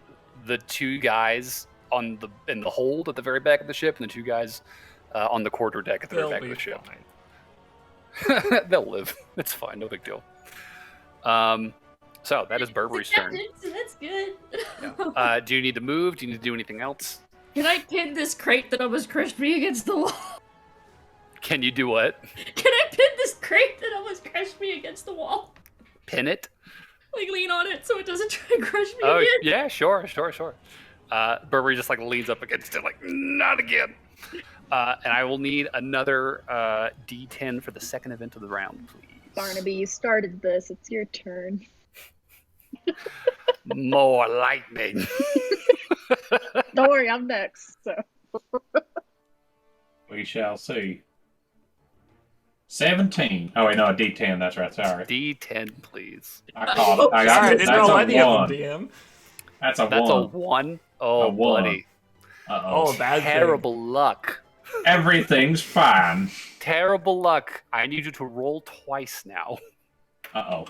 the 2 guys in the hold at the very back of the ship and the 2 guys on the quarter deck at the very back of the ship. They'll live. It's fine. No big deal. So that is Burberry's turn. So that's good. Yeah. Do you need to move? Do you need to do anything else? Can I pin this crate that almost crushed me against the wall? Can you do what? Can I pin this crate that almost crushed me against the wall? Pin it? Like lean on it so it doesn't try and crush me Oh, again? yeah, sure. Burberry just leans up against it not again. And I will need another D10 for the second event of the round, please. Barnaby, you started this. It's your turn. More lightning. Don't worry, I'm next. So. We shall see. 17. Oh wait, no, a D10. That's right. Sorry. D10, please. I called it. I got Sorry, I it. didn't That's roll a any of 1. them, DM. That's a That's 1. a 1? Oh, A 1. buddy. Oh, bad Terrible luck. Everything's fine. Terrible luck. I need you to roll twice now. Uh-oh.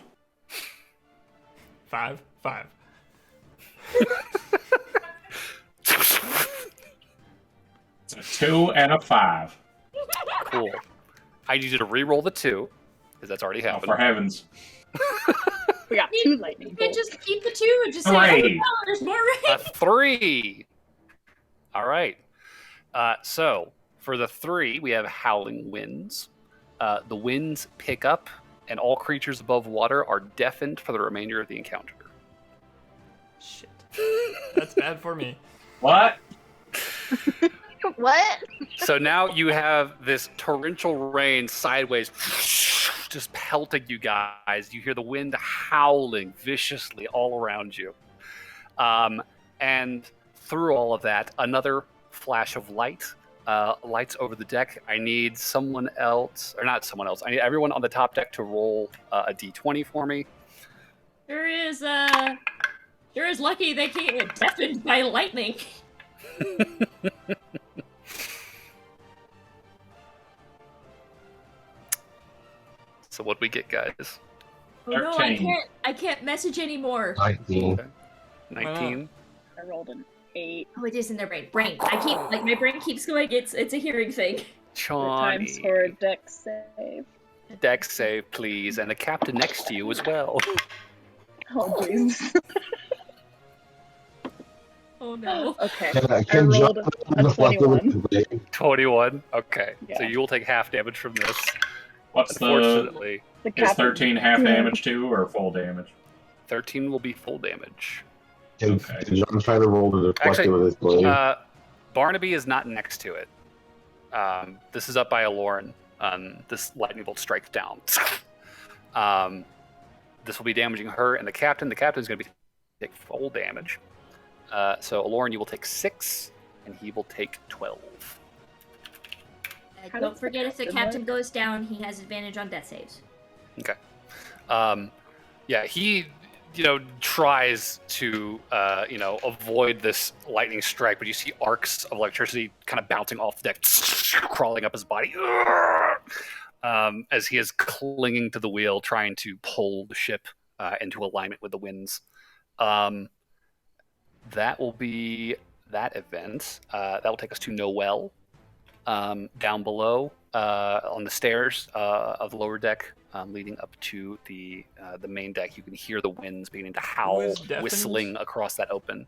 thing. 5. It's a 2 and a 5. Cool. I need you to re-roll the 2, because that's already Oh, happened. for heavens. We got 2 lightning You can bolts. just keep the 2 and just say, Hooray. oh no, there's more A range. 3. All right. So for the 3, we have howling winds. The winds pick up, and all creatures above water are deafened for the remainder of the encounter. Shit. That's bad for me. What? What? So now you have this torrential rain sideways, just pelting you guys. You hear the wind howling viciously all around you. And through all of that, another flash of light lights over the deck. I need someone else, or not someone else. I need everyone on the top deck to roll a d20 for me. Sure is lucky they can't get deafened by lightning. So what we get, guys? Oh no, 13. I can't message anymore. 19. Okay. 19. I rolled an 8. Oh, it is in their brain. I keep my brain keeps going. It's a hearing thing. The times for a dex save. Dex save, please, and the captain next to you as well. Oh, Jesus. Oh no. Okay. Can I John rolled a reflect 21. 21. Okay, so Yeah. you will take half damage from this. What's the... Unfortunately, The Is captain. 13 half damage too, or full damage? 13 will be full damage. Can John try to roll to deflect Actually, it with his blade? Barnaby is not next to it. This is up by Aloran. This lightning bolt strikes down. This will be damaging her and the captain. The captain is going to take full damage. So Aloran, you will take 6, and he will take 12. How Don't does forget, the if the captain captain look? goes down, he has advantage on death saves. Okay. Yeah, he, tries to, avoid this lightning strike, but you see arcs of electricity kind of bouncing off the deck, crawling up his body, as he is clinging to the wheel, trying to pull the ship into alignment with the winds. That will be that event. That will take us to Noel. Down below on the stairs of the lower deck, leading up to the main deck, you can hear the winds beginning to howl, is deafened? whistling across that open.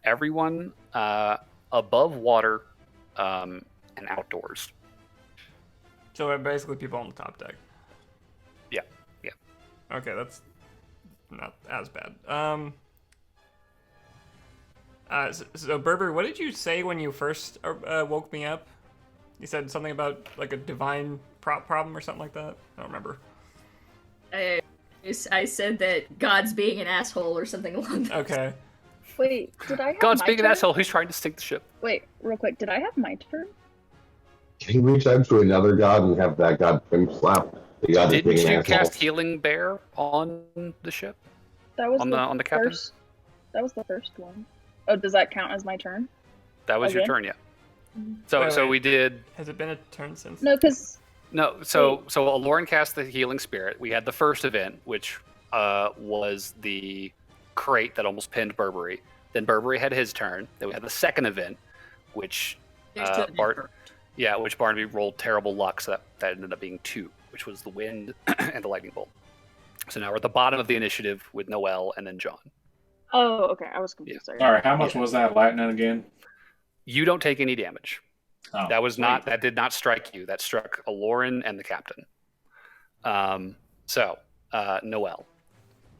Everyone above water and outdoors. So basically people on the top deck. Yeah. Okay, that's not as bad. So Berber, what did you say when you first woke me up? You said something about like a divine problem or something like that. I don't remember. I said that God's being an asshole or something along those. Okay. Wait, did I have God's my being an turn? asshole. Who's trying to sink the ship? Wait, real quick, did I have my turn? Can you reach out to another god and have that god pimp slap the god that's being Didn't an you asshole? cast Healing Bear on the ship? That was On the captain? first. That was the first one. Oh, does that count as my turn? That was your Again? turn, yeah. So Wait. we did. Has it been a turn since? No, because No, so Aloran cast the Healing Spirit. We had the first event, which was the crate that almost pinned Burberry. Then Burberry had his turn. Then we had the second event, which There's two of them. which Barnaby rolled terrible luck, so that ended up being 2, which was the wind and the lightning bolt. So now we're at the bottom of the initiative with Noel and then John. oh, okay, I was confused. Sorry. Sorry, how much was that lightning again? You don't take any damage. Oh, That did not strike you. That struck Aloran and the captain. Noel,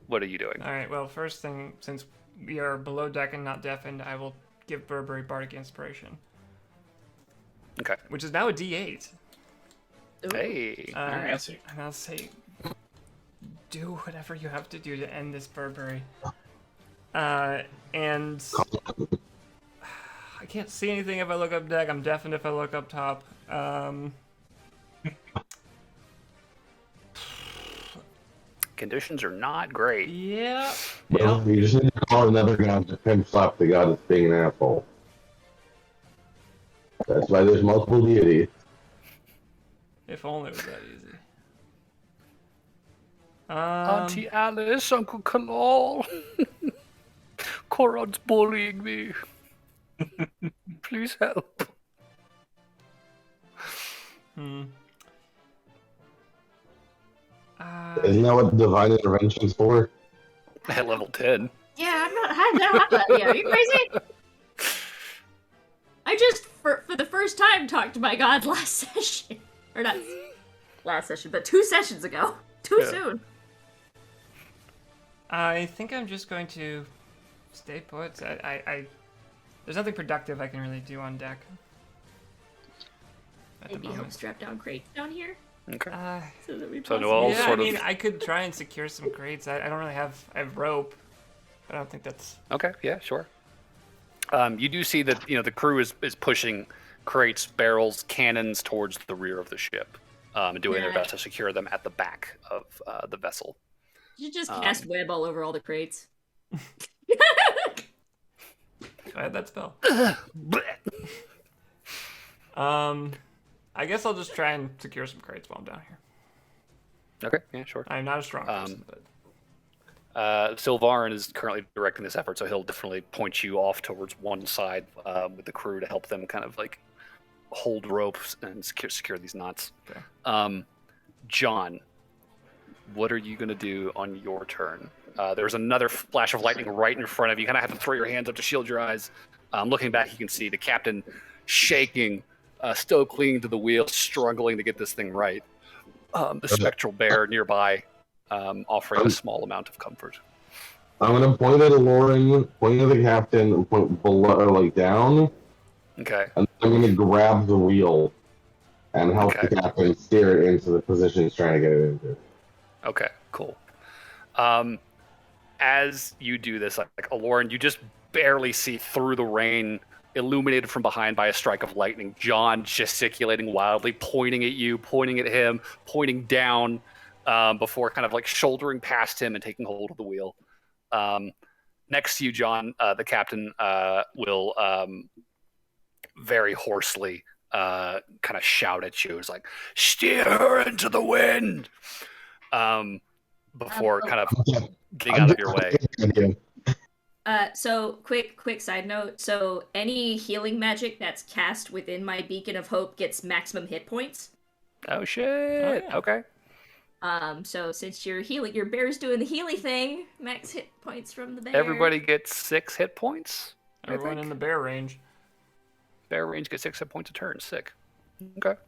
what are you doing? All right. Well, first thing, since we are below deck and not deafened, I will give Burberry Bardic Inspiration, Okay. which is now a D8. Hey. fancy. And I'll say, do whatever you have to do to end this Burberry. And I can't see anything if I look up deck. I'm deafened if I look up top. Conditions are not great. Yeah. Well, you just need to call another god to pimp slap the god that's being an asshole. That's why there's multiple deities. If only it was that easy. Auntie Alice, Uncle Kalal. Koron's bullying me. Please help. Isn't that what divine intervention's for? At level 10. Yeah, I'm not. Yeah, are you crazy? I just, for the first time, talked to my god last session. Or not last session, but 2 sessions ago. Too soon. I think I'm just going to stay put. There's nothing productive I can really do on deck. At the Maybe help moment. strap down crates down here. Okay. So that we So possibly- Noel Yeah, sort I of. mean, I could try and secure some crates. I don't really have. I have rope, but I don't think that's. Okay, yeah, sure. You do see that the crew is pushing crates, barrels, cannons towards the rear of the ship, doing their Yeah. best to secure them at the back of the vessel. You just cast web all over all the crates. I had that spell. I guess I'll just try and secure some crates while I'm down here. Okay, yeah, sure. I'm not a strong person, but Sylvarin is currently directing this effort, so he'll definitely point you off towards one side with the crew to help them kind of like hold ropes and secure these knots. Okay. John, what are you going to do on your turn? There's another flash of lightning right in front of you. You kind of have to throw your hands up to shield your eyes. Looking back, you can see the captain shaking, still clinging to the wheel, struggling to get this thing right. The spectral bear nearby, offering a small amount of comfort. I'm gonna point at Lauren, point at the captain, and point below, like down. Okay. And I'm gonna grab the wheel and help Okay. the captain steer it into the position he's trying to get it into. Okay, cool. As you do this, like Aloran, you just barely see through the rain, illuminated from behind by a strike of lightning. John gesticulating wildly, pointing at you, pointing at him, pointing down, before kind of like shouldering past him and taking hold of the wheel. Next to you, John, the captain will very hoarsely kind of shout at you. It's like, steer her into the wind! Before kind of getting out of your way. So quick side note. So any healing magic that's cast within my beacon of hope gets maximum hit points. Oh shit! Oh, yeah. Okay. So since you're healing, your bear's doing the healy thing. Max hit points from the bear. Everybody gets 6 hit points. everyone in the bear range. Bear range gets 6 hit points a turn. Sick. Okay.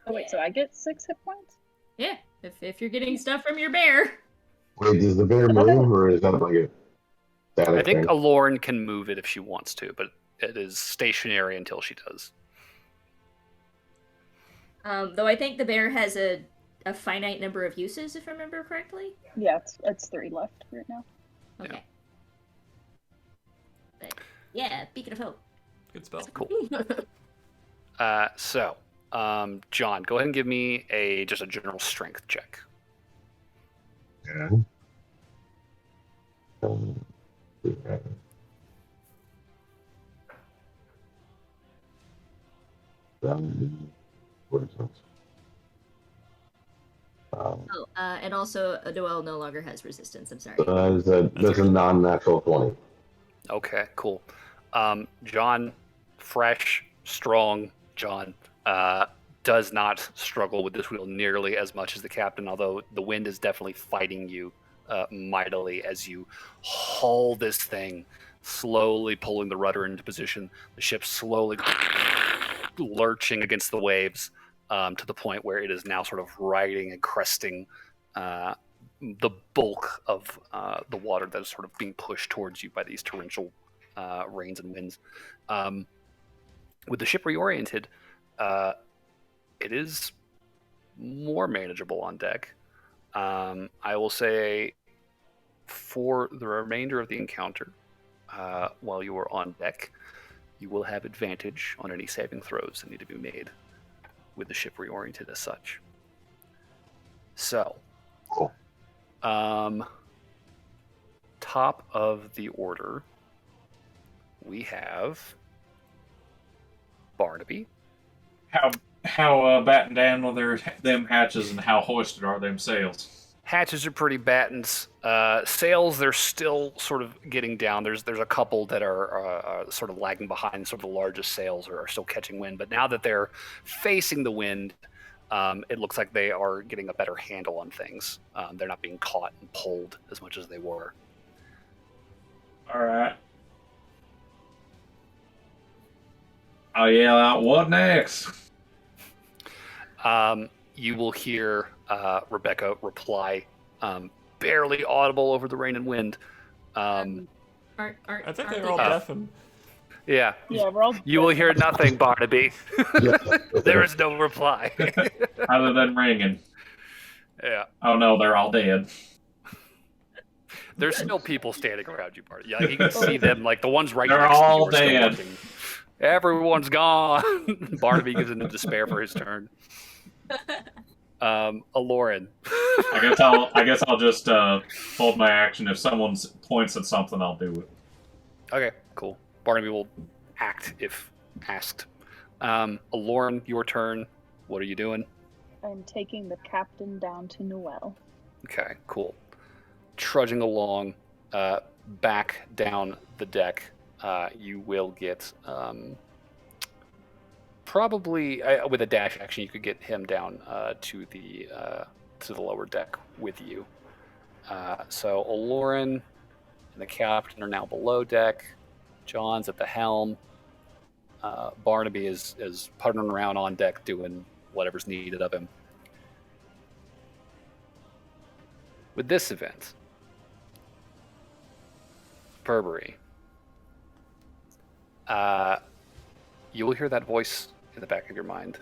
Oh wait, so I get 6 hit points? Yeah, if you're getting stuff from your bear. Wait, does the bear move, or is that like a static I think thing? Aloran can move it if she wants to, but it is stationary until she does. Though I think the bear has a finite number of uses, if I remember correctly. Yeah, it's 3 left right now. Okay. But yeah, beacon of hope. Good spell. Cool. So, John, go ahead and give me just a general strength check. Yeah. And also, Noel no longer has resistance. I'm sorry. That's a non-natural 20. Okay, cool. John, fresh, strong John, does not struggle with this wheel nearly as much as the captain, although the wind is definitely fighting you mightily as you haul this thing, slowly pulling the rudder into position, the ship slowly lurching against the waves to the point where it is now sort of riding and cresting the bulk of the water that is sort of being pushed towards you by these torrential rains and winds. With the ship reoriented, it is more manageable on deck. I will say for the remainder of the encounter, while you are on deck, you will have advantage on any saving throws that need to be made with the ship reoriented as such. So, Cool. Top of the order, we have Barnaby. How battened down are them hatches, and how hoisted are them sails? Hatches are pretty battened. Sails, they're still sort of getting down. There's a couple that are sort of lagging behind. Sort of the largest sails are still catching wind. But now that they're facing the wind, it looks like they are getting a better handle on things. They're not being caught and pulled as much as they were. All right. I'll yell out, "What next?" You will hear Rebecca reply, barely audible over the rain and wind. I think they were all deafened. Yeah. Yeah, we're all. You will hear nothing, Barnaby. There is no reply. Other than ringing. Yeah. Oh no, they're all dead. There's still people standing around you, Barnaby. Yeah, you can see them, like the ones right They're next to you all are still dead. working. Everyone's gone. Barnaby goes into despair for his turn. Aloran. I guess I'll just hold my action. If someone points at something, I'll do it. Okay, cool. Barnaby will act if asked. Aloran, your turn. What are you doing? I'm taking the captain down to Noel. Okay, cool. Trudging along, back down the deck, you will get probably with a dash action. You could get him down to the lower deck with you. So Aloran and the captain are now below deck. John's at the helm. Barnaby is puttering around on deck doing whatever's needed of him. With this event, Burberry, you will hear that voice in the back of your mind.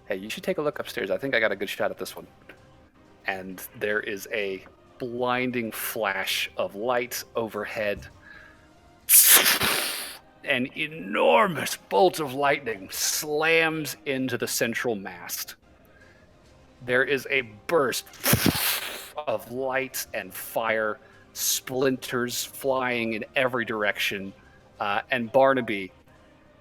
Hey, you should take a look upstairs. I think I got a good shot at this one. And there is a blinding flash of light overhead. An enormous bolt of lightning slams into the central mast. There is a burst of light and fire, splinters flying in every direction, and Barnaby,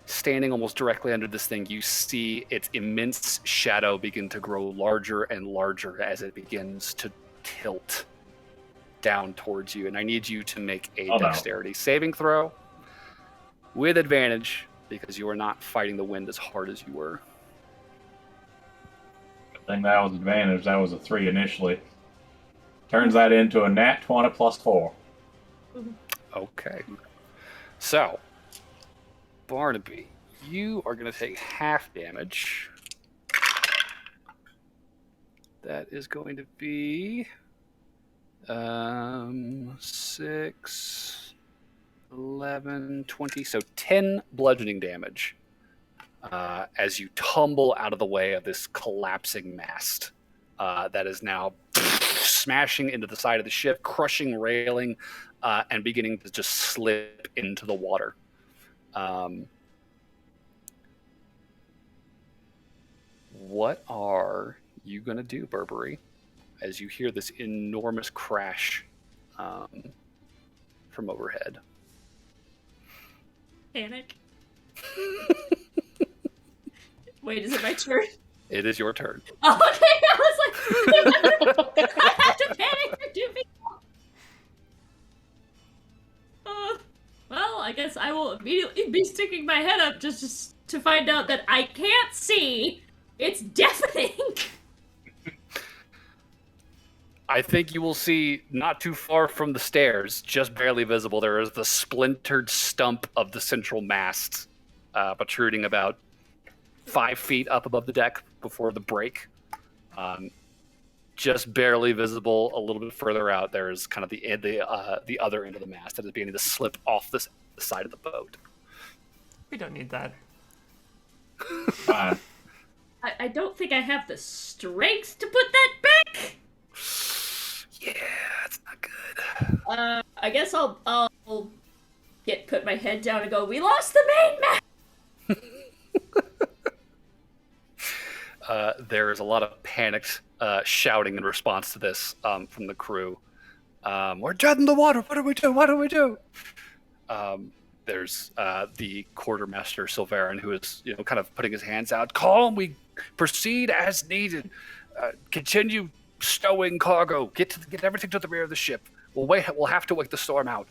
standing almost directly under this thing, you see its immense shadow begin to grow larger and larger as it begins to tilt down towards you. And I need you to make a dexterity saving throw with advantage, because you are not fighting the wind as hard as you were. I think that was advantage. That was a 3 initially. Turns that into a nat 20 plus 4. Okay. So, Barnaby, you are going to take half damage. That is going to be 6, 11, 20, so 10 bludgeoning damage as you tumble out of the way of this collapsing mast that is now smashing into the side of the ship, crushing railing, and beginning to just slip into the water. What are you going to do, Burberry, as you hear this enormous crash from overhead? Panic. Wait, is it my turn? It is your turn. Oh, okay, I was like, I have to panic for 2 people. Well, I guess I will immediately be sticking my head up just to find out that I can't see. It's deafening. I think you will see not too far from the stairs, just barely visible, there is the splintered stump of the central mast protruding about 5 feet up above the deck before the break. Just barely visible a little bit further out, there's kind of the other end of the mast that is beginning to slip off the side of the boat. We don't need that. Fine. I don't think I have the strength to put that back. Yeah, that's not good. I guess I'll put my head down and go, we lost the main mast! There is a lot of panicked shouting in response to this from the crew. We're dead in the water. What do we do? What do we do? There's the quartermaster Silverin, who is kind of putting his hands out. Calm. We proceed as needed. Continue stowing cargo. Get everything to the rear of the ship. We'll have to wait the storm out.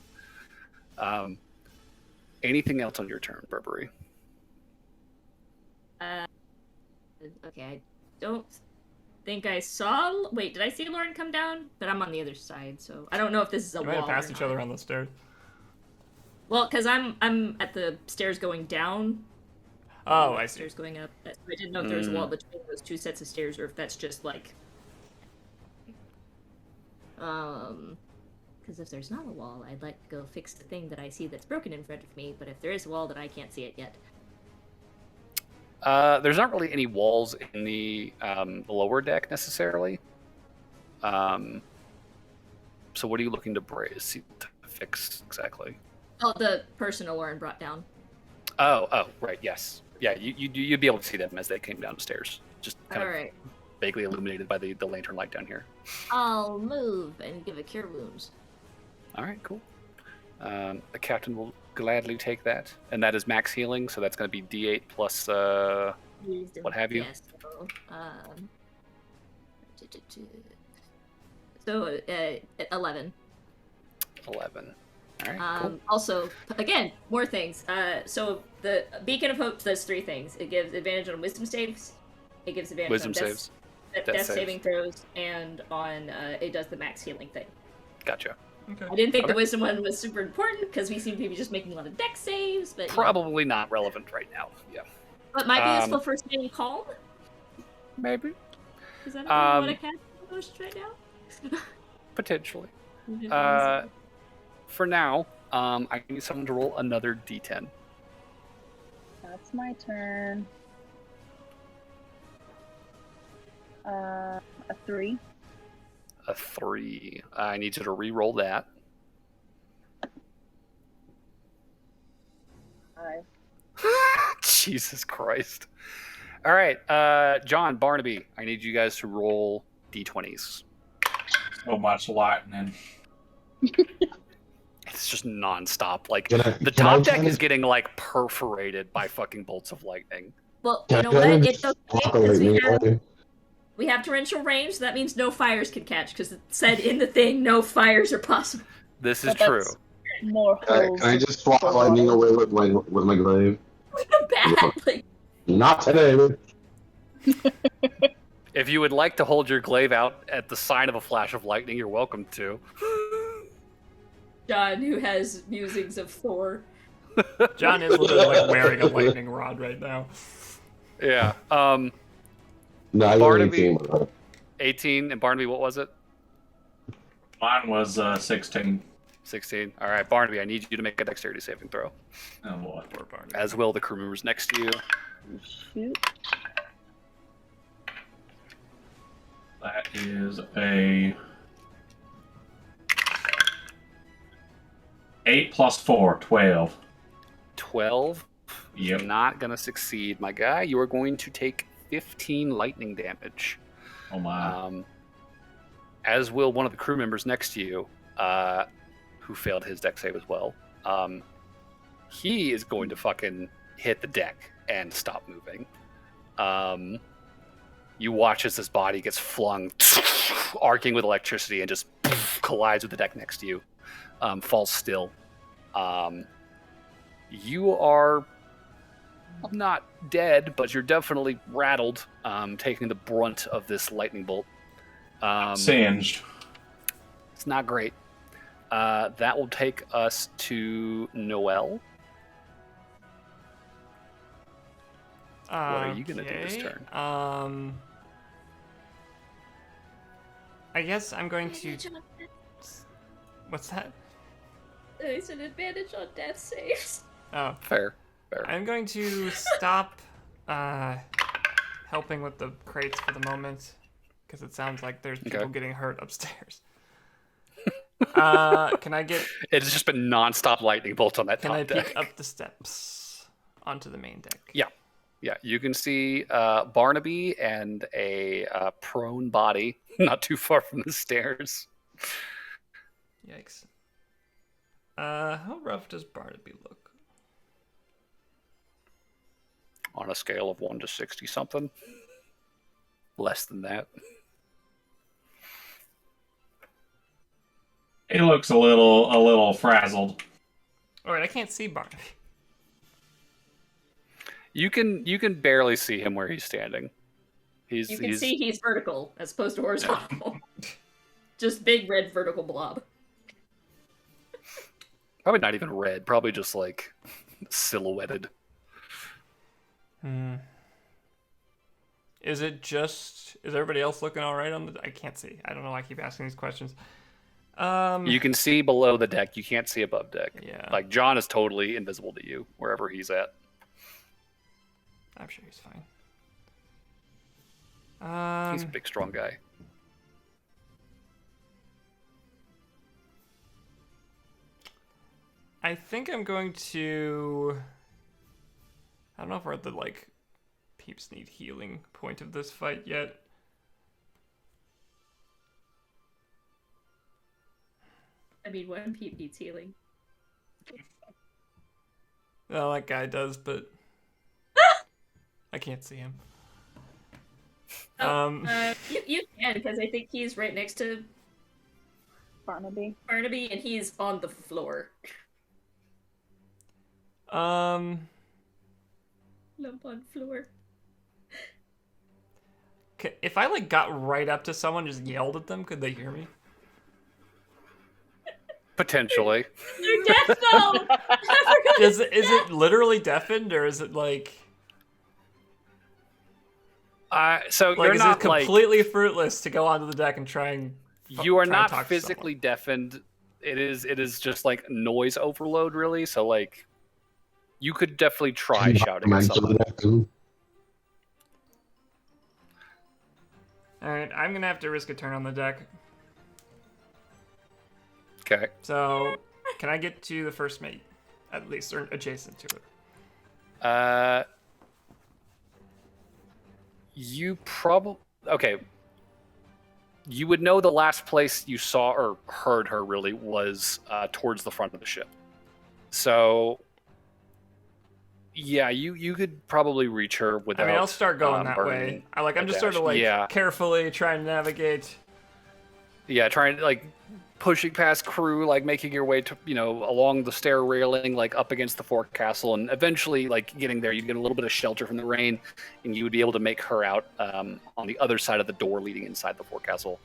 Anything else on your turn, Burberry? Okay, I don't think I saw. Wait, did I see Lauren come down? But I'm on the other side, so I don't know if this is a We wall. might have passed or each not. other on the stairs. Well, because I'm at the stairs going down. Oh, I see. Stairs going up. I didn't know if there was a wall between those 2 sets of stairs, or if that's just like. Because if there's not a wall, I'd like to go fix the thing that I see that's broken in front of me. But if there is a wall, then I can't see it yet. There's not really any walls in the lower deck necessarily. So what are you looking to fix exactly? Oh, the person Lauren brought down. Oh, right, yes. Yeah, you'd be able to see them as they came down the stairs. Just kind of Alright. vaguely illuminated by the lantern light down here. I'll move and give a cure wounds. All right, cool. The captain will gladly take that. And that is max healing, so that's going to be D8 plus Wisdom. what have you. Yes. So, 11. 11. All right, cool. Also, again, more things. So the Beacon of Hope does 3 things. It gives advantage on wisdom saves. It gives advantage Wisdom on saves. death saving throws, and on it does the max healing thing. Gotcha. Okay. I didn't think Okay. the wisdom one was super important because we seem to be just making a lot of dex saves, but Probably not relevant right now. Yeah. But might be useful for staying calm. Maybe. Is that what I can emotions right now? Potentially. For now, I need someone to roll another d10. That's my turn. A 3. A 3. I need you to re-roll that. 5. Jesus Christ. All right, John, Barnaby, I need you guys to roll d20s. So much lightning. It's just nonstop. Like, Can I- the can I top deck kinda- is getting, like, perforated by fucking bolts of lightning. Well, Can you I know kinda what? just It's okay swap the because lightning away? we have torrential range, so that means no fires can catch, because it said in the thing, no fires are possible. This is But that's true. More holes. Can I just swap the lightning away with my glaive? Bad, like, Not today. If you would like to hold your glaive out at the sign of a flash of lightning, you're welcome to. John, who has musings of Thor. John is literally like wearing a lightning rod right now. Yeah. No, I got Barnaby- 18. 18, and Barnaby, what was it? Mine was 16. 16. All right, Barnaby, I need you to make a dexterity saving throw. Oh boy. Poor Barnaby. As will the crew members next to you. Shoot. That is a 8 plus 4, 12. 12. Yep. Not going to succeed, my guy. You are going to take 15 lightning damage. Oh my. As will one of the crew members next to you, who failed his deck save as well. He is going to fucking hit the deck and stop moving. You watch as his body gets flung, arcing with electricity, and just collides with the deck next to you. Falls still. You are not dead, but you're definitely rattled, taking the brunt of this lightning bolt. Singed. It's not great. That will take us to Noel. What are you gonna do this turn? I guess I'm going to. What's that? It's an advantage on death saves. Oh, Fair. I'm going to stop helping with the crates for the moment because it sounds like there's people getting hurt upstairs. Can I get? It's just been non-stop lightning bolts on that Can top I deck. peek up the steps onto the main deck? Yeah, you can see Barnaby and a prone body not too far from the stairs. Yikes. How rough does Barnaby look? On a scale of 1 to 60 something. Less than that. He looks a little frazzled. All right, I can't see Barnaby. You can barely see him where he's standing. You can see he's vertical as opposed to horizontal. Just big red vertical blob. Probably not even red. Probably just like silhouetted. Is everybody else looking all right on the? I can't see. I don't know why I keep asking these questions. You can see below the deck. You can't see above deck. Yeah. Like John is totally invisible to you wherever he's at. I'm sure he's fine. He's a big, strong guy. I think I'm going to. I don't know if we're at the peeps need healing point of this fight yet. I mean, one peep needs healing. Well, that guy does, but I can't see him. You can, because I think he's right next to Barnaby. Barnaby, and he's on the floor. Um, Lump on floor. if I like got right up to someone, just yelled at them, could they hear me? Potentially. They're deaf though. Is it literally deafened, or is it like So like you're is not it completely fruitless to go onto the deck and try and you are try and not talk to physically someone? deafened. It is just like noise overload, really. So like, you could definitely try shouting at Mentally someone. deafened. All right, I'm gonna have to risk a turn on the deck. Okay. So, can I get to the first mate, at least, or adjacent to it? You probably okay. You would know the last place you saw or heard her really was towards the front of the ship. So, yeah, you could probably reach her without. I mean, I'll start going that way. burning I'm a just sort of dash. like Yeah. carefully trying to navigate. Yeah, trying to like pushing past crew, like making your way to along the stair railing, like up against the forecastle, and eventually like getting there. You'd get a little bit of shelter from the rain, and you would be able to make her out on the other side of the door leading inside the forecastle.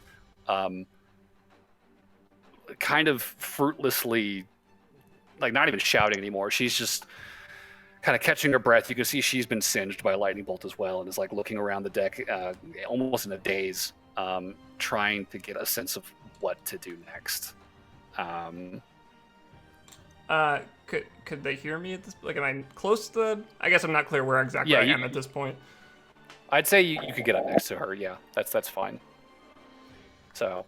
Kind of fruitlessly, like not even shouting anymore. She's just kind of catching her breath. You can see she's been singed by a lightning bolt as well, and is like looking around the deck, almost in a daze, trying to get a sense of what to do next. Could they hear me at this? Like, am I close to the? I guess I'm not clear where exactly Yeah, I you- am at this point. I'd say you could get up next to her. Yeah, that's fine. So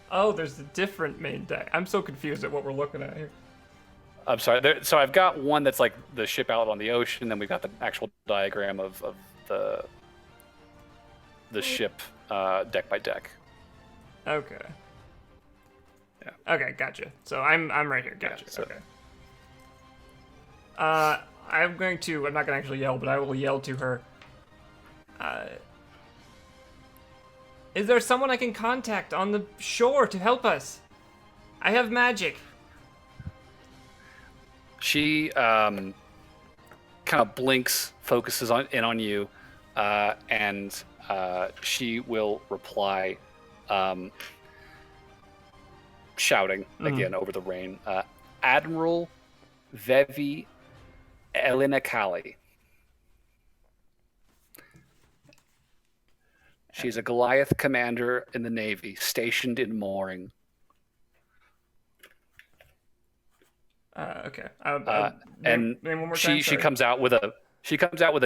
Oh, there's a different main deck. I'm so confused at what we're looking at here. I'm sorry. So I've got one that's like the ship out on the ocean, then we've got the actual diagram of the ship deck by deck. Okay. Yeah. Okay, gotcha. So I'm right here. Gotcha. Yeah, so- Okay. I'm not gonna actually yell, but I will yell to her. Is there someone I can contact on the shore to help us? I have magic. She kind of blinks, focuses in on you, and she will reply, shouting again over the rain. Admiral Vevi Elinakali. She's a Goliath commander in the Navy, stationed in mooring. Okay. And name one more she time, she sorry. comes out with a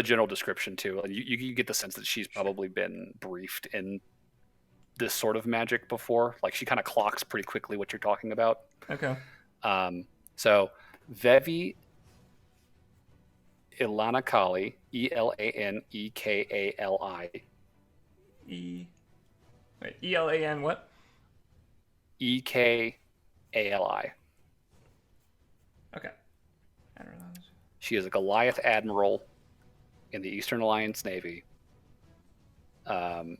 general description too. And you get the sense that she's probably been briefed in this sort of magic before. Like she kind of clocks pretty quickly what you're talking about. Okay. So Vevi Ilanakali, Elanekali, ELAN what? Ekali. Okay. I don't know. She is a Goliath admiral in the Eastern Alliance Navy. Okay.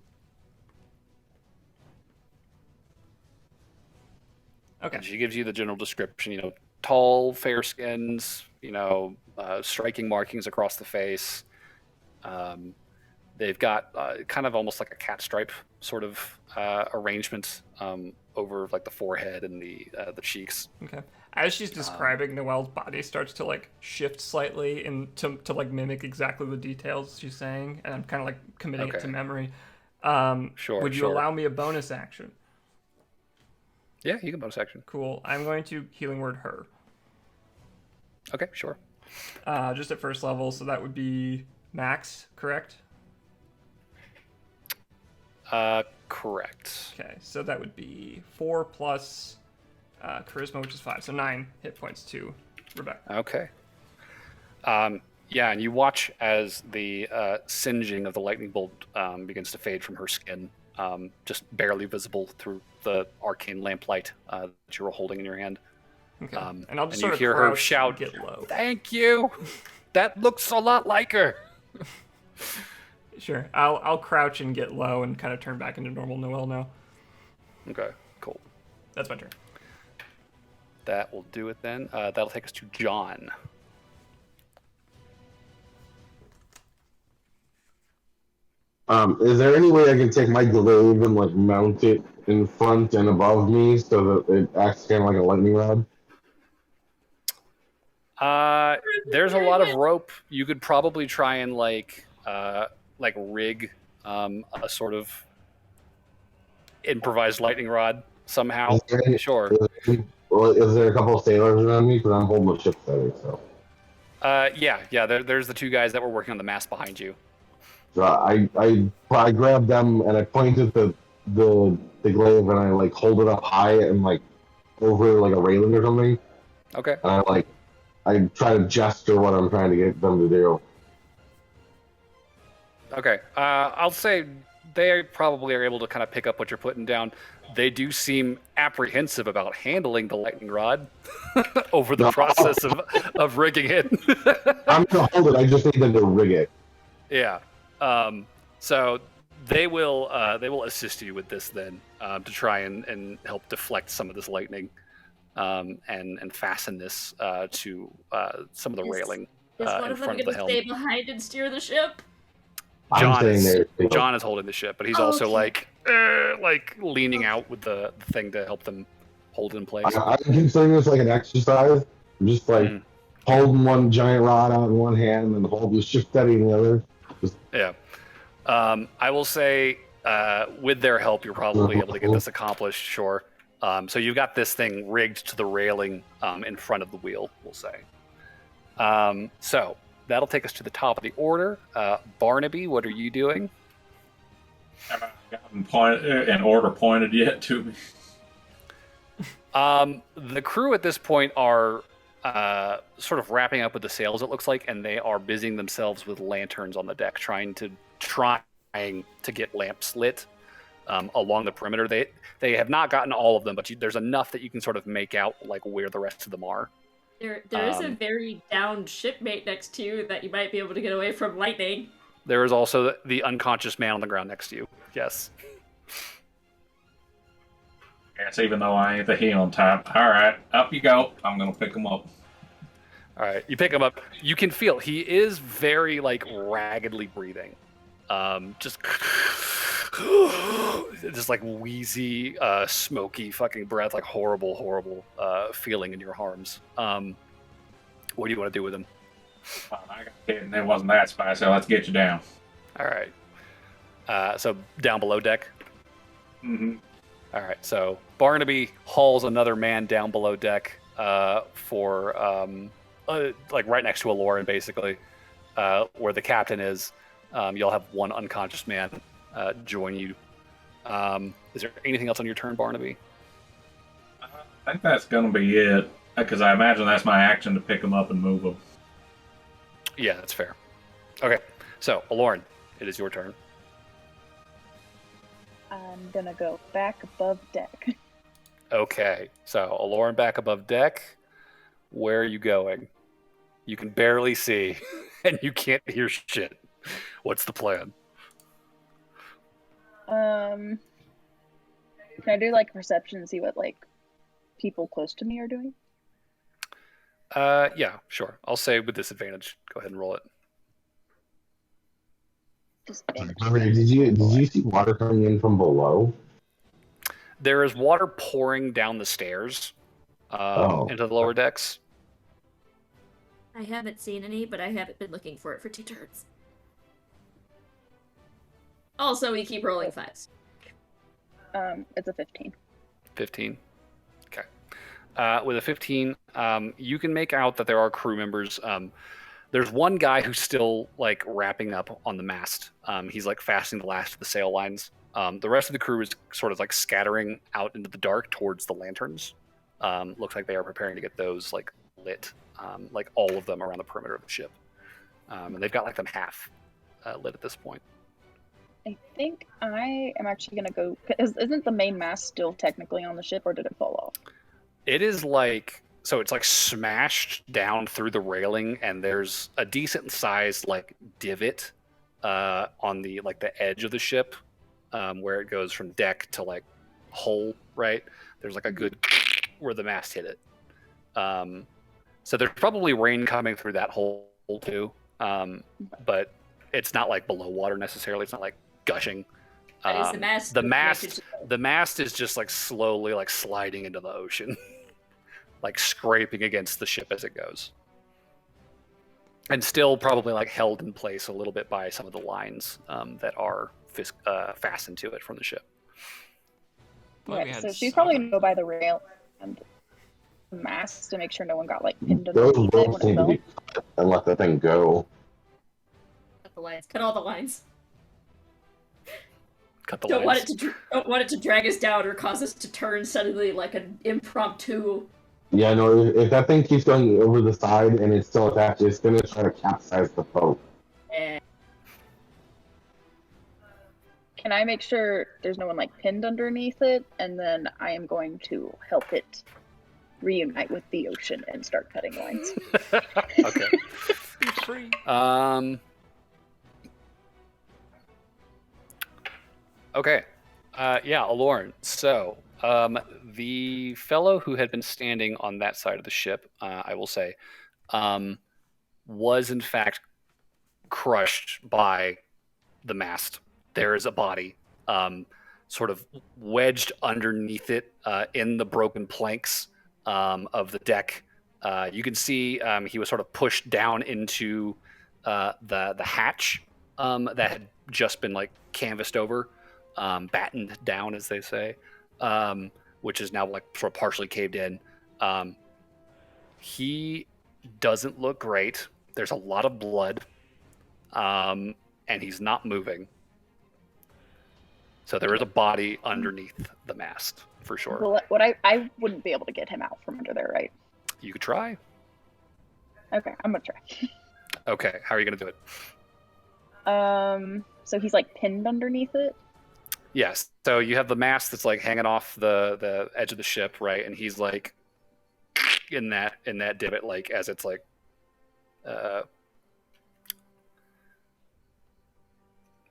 And she gives you the general description. Tall, fair skins. Striking markings across the face. They've got kind of almost like a cat stripe sort of arrangement over like the forehead and the cheeks. Okay. As she's describing, Noelle's body starts to like shift slightly and to like mimic exactly the details she's saying, and I'm kind of like committing it to memory. Sure. Would you allow me a bonus action? Yeah, you can bonus action. Cool. I'm going to healing word her. Okay, sure. Just at first level, so that would be max, correct? Correct. Okay, so that would be 4 plus charisma, which is 5, so 9 hit points to Rebecca. Okay. Yeah, and you watch as the singeing of the lightning bolt begins to fade from her skin, just barely visible through the arcane lamplight that you were holding in your hand. Okay. And I'll just and sort you of hear her crouch shout, and get low. "Thank you! That looks a lot like her!" Sure. I'll crouch and get low and kind of turn back into normal Noel now. Okay, cool. That's my turn. That will do it then. That'll take us to John. Is there any way I can take my glaive and like mount it in front and above me so that it acts kind of like a lightning rod? There's a lot of rope. You could probably try and like rig a sort of improvised lightning rod somehow. Sure. Is there a couple of sailors around me? Because I'm holding the ship steady, so. Yeah. There's the two guys that were working on the mast behind you. So I grabbed them and I pointed the glaive and I like hold it up high and like over like a railing or something. Okay. And I try to gesture what I'm trying to get them to do. Okay. I'll say they probably are able to kind of pick up what you're putting down. They do seem apprehensive about handling the lightning rod over the process of rigging it. I'm gonna hold it. I just need them to rig it. Yeah. So they will assist you with this then to try and help deflect some of this lightning and fasten this to some of the railing Is one in of them front of the going to helm. stay behind and steer the ship? John I'm staying there. John is holding the ship, but he's also like leaning out with the thing to help them hold it in place. I'm considering this like an exercise. I'm just like holding one giant rod out in one hand and holding the ship steady in the other. Yeah. I will say, with their help, you're probably able to get this accomplished, sure. So you've got this thing rigged to the railing in front of the wheel, we'll say. So that'll take us to the top of the order. Barnaby, what are you doing? Have I gotten an order pointed yet to me? The crew at this point are sort of wrapping up with the sails, it looks like, and they are busying themselves with lanterns on the deck, trying to get lamps lit along the perimeter. They have not gotten all of them, but there's enough that you can sort of make out like where the rest of them are. There is a very downed shipmate next to you that you might be able to get away from lightning. There is also the unconscious man on the ground next to you. Yes. Yes, even though I ain't the healing type. All right, up you go. I'm gonna pick him up. All right, you pick him up. You can feel he is very like raggedly breathing, just like wheezy, smoky fucking breath, like horrible feeling in your arms. What do you want to do with him? I got hit and it wasn't that spicy. So let's get you down. All right. So down below deck. Mm-hmm. All right. So Barnaby hauls another man down below deck for like right next to Aloran, basically, where the captain is. You'll have one unconscious man join you. Is there anything else on your turn, Barnaby? I think that's gonna be it, because I imagine that's my action to pick him up and move him. Yeah, that's fair. Okay, so Aloran, it is your turn. I'm gonna go back above deck. Okay, so Aloran back above deck. Where are you going? You can barely see, and you can't hear shit. What's the plan? Can I do like perception and see what like people close to me are doing? Yeah, sure. I'll say with disadvantage. Go ahead and roll it. Did you see water coming in from below? There is water pouring down the stairs into the lower decks. I haven't seen any, but I haven't been looking for it for 2 turns. Also, we keep rolling 5s. It's a 15. 15. Okay. With a 15, you can make out that there are crew members. There's one guy who's still like wrapping up on the mast. He's like fastening the last of the sail lines. The rest of the crew is sort of like scattering out into the dark towards the lanterns. Looks like they are preparing to get those like lit, like all of them around the perimeter of the ship. And they've got like them half lit at this point. I think I am actually gonna go. Isn't the main mast still technically on the ship, or did it fall off? It is like, so it's like smashed down through the railing, and there's a decent sized like divot on the edge of the ship, where it goes from deck to like hull. Right, there's like a good where the mast hit it. So there's probably rain coming through that hole too, but it's not like below water necessarily. It's not like gushing. Is the mast The mast is just like slowly like sliding into the ocean, like scraping against the ship as it goes, and still probably like held in place a little bit by some of the lines that are fastened to it from the ship. Yeah, so she's probably gonna go by the rail and the mast to make sure no one got like pinned Those underneath it ropes when need it to be fell. cut and let the thing go. Cut the lines. Cut all the lines. Cut the Don't lines. don't want it to drag us down or cause us to turn suddenly like an impromptu. Yeah, no, if that thing keeps going over the side and it's still attached, it's gonna try to capsize the boat. Can I make sure there's no one like pinned underneath it, and then I am going to help it reunite with the ocean and start cutting lines. Okay. It's free. Okay. Yeah, Alorn. So, the fellow who had been standing on that side of the ship, I will say, was in fact crushed by the mast. There is a body sort of wedged underneath it in the broken planks of the deck. You can see he was sort of pushed down into the hatch that had just been like canvassed over, battened down, as they say, which is now like sort of partially caved in. He doesn't look great. There's a lot of blood, and he's not moving. So there is a body underneath the mast, for sure. Well, what I wouldn't be able to get him out from under there, right? You could try. Okay, I'm gonna try. Okay, how are you gonna do it? So he's like pinned underneath it. Yes. So you have the mast that's like hanging off the edge of the ship, right? And he's like in that divot, like as it's like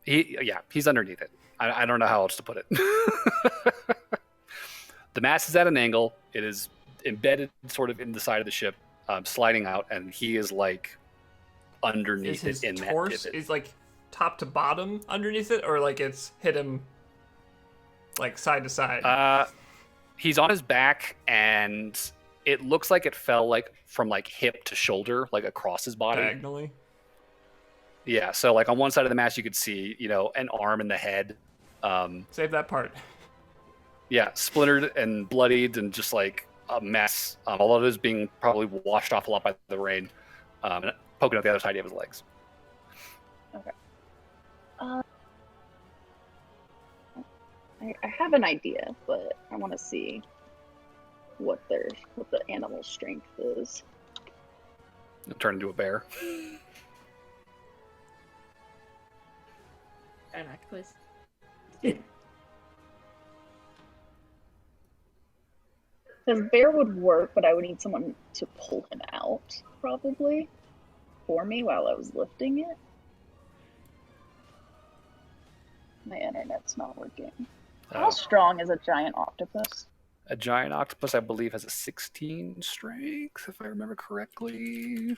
he's underneath it. I don't know how else to put it. The mast is at an angle. It is embedded sort of in the side of the ship, sliding out, and he is like underneath Is his it in torso that divot. is like top to bottom underneath it, or like it's hit him like side to side? He's on his back, and it looks like it fell like from like hip to shoulder, like across his body. Diagonally. Yeah, so like on one side of the mast, you could see, an arm and the head. Save that part. Yeah, splintered and bloodied and just like a mess. All of it is being probably washed off a lot by the rain, and poking out the other side of his legs. Okay. I have an idea, but I want to see what the animal strength is. Turn into a bear. An octopus. Because bear would work, but I would need someone to pull him out, probably, for me while I was lifting it. My internet's not working. How strong is a giant octopus? A giant octopus, I believe, has a 16 strength, if I remember correctly.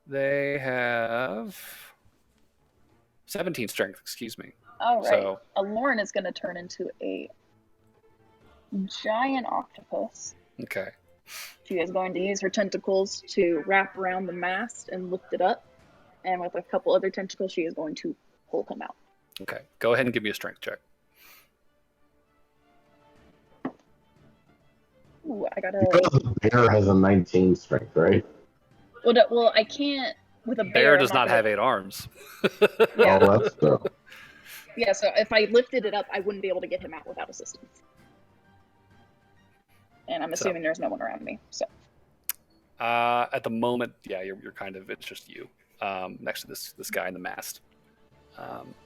They have 17 strength, excuse me. All right. So, Alorn is going to turn into a giant octopus. okay. She is going to use her tentacles to wrap around the mast and lift it up. And with a couple other tentacles, she is going to pull him out. Okay. Go ahead and give me a strength check. Ooh, I got Because the bear has a 19 strength, right? Well, I can't with a bear. Bear does I'm not have gonna- 8 arms. Yeah. Oh, that's so. Yeah, so if I lifted it up, I wouldn't be able to get him out without assistance. And I'm assuming there's no one around me. So At the moment, yeah, you're kind of, it's just you next to this guy in the mast.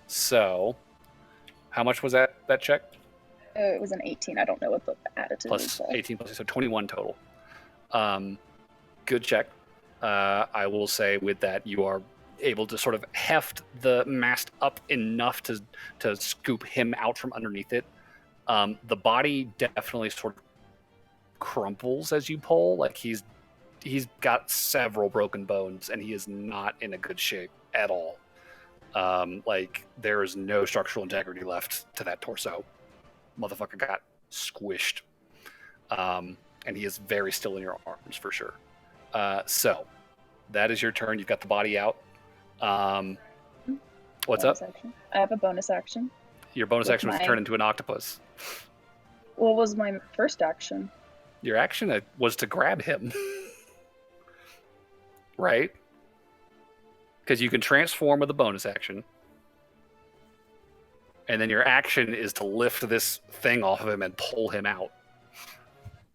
So, how much was that check? it was an 18. I don't know what the additive Plus is. 18 plus, so 21 total. Good check. I will say with that, you are able to sort of heft the mast up enough to scoop him out from underneath it. The body definitely sort of crumples as you pull. Like he's got several broken bones, and he is not in a good shape at all. Like there is no structural integrity left to that torso. Motherfucker got squished. And he is very still in your arms for sure. So that is your turn. You've got the body out. What's bonus up? Action. I have a bonus action. Your bonus With action was to my- turn into an octopus. What was my first action? Your action was to grab him. Right? Because you can transform with a bonus action. And then your action is to lift this thing off of him and pull him out.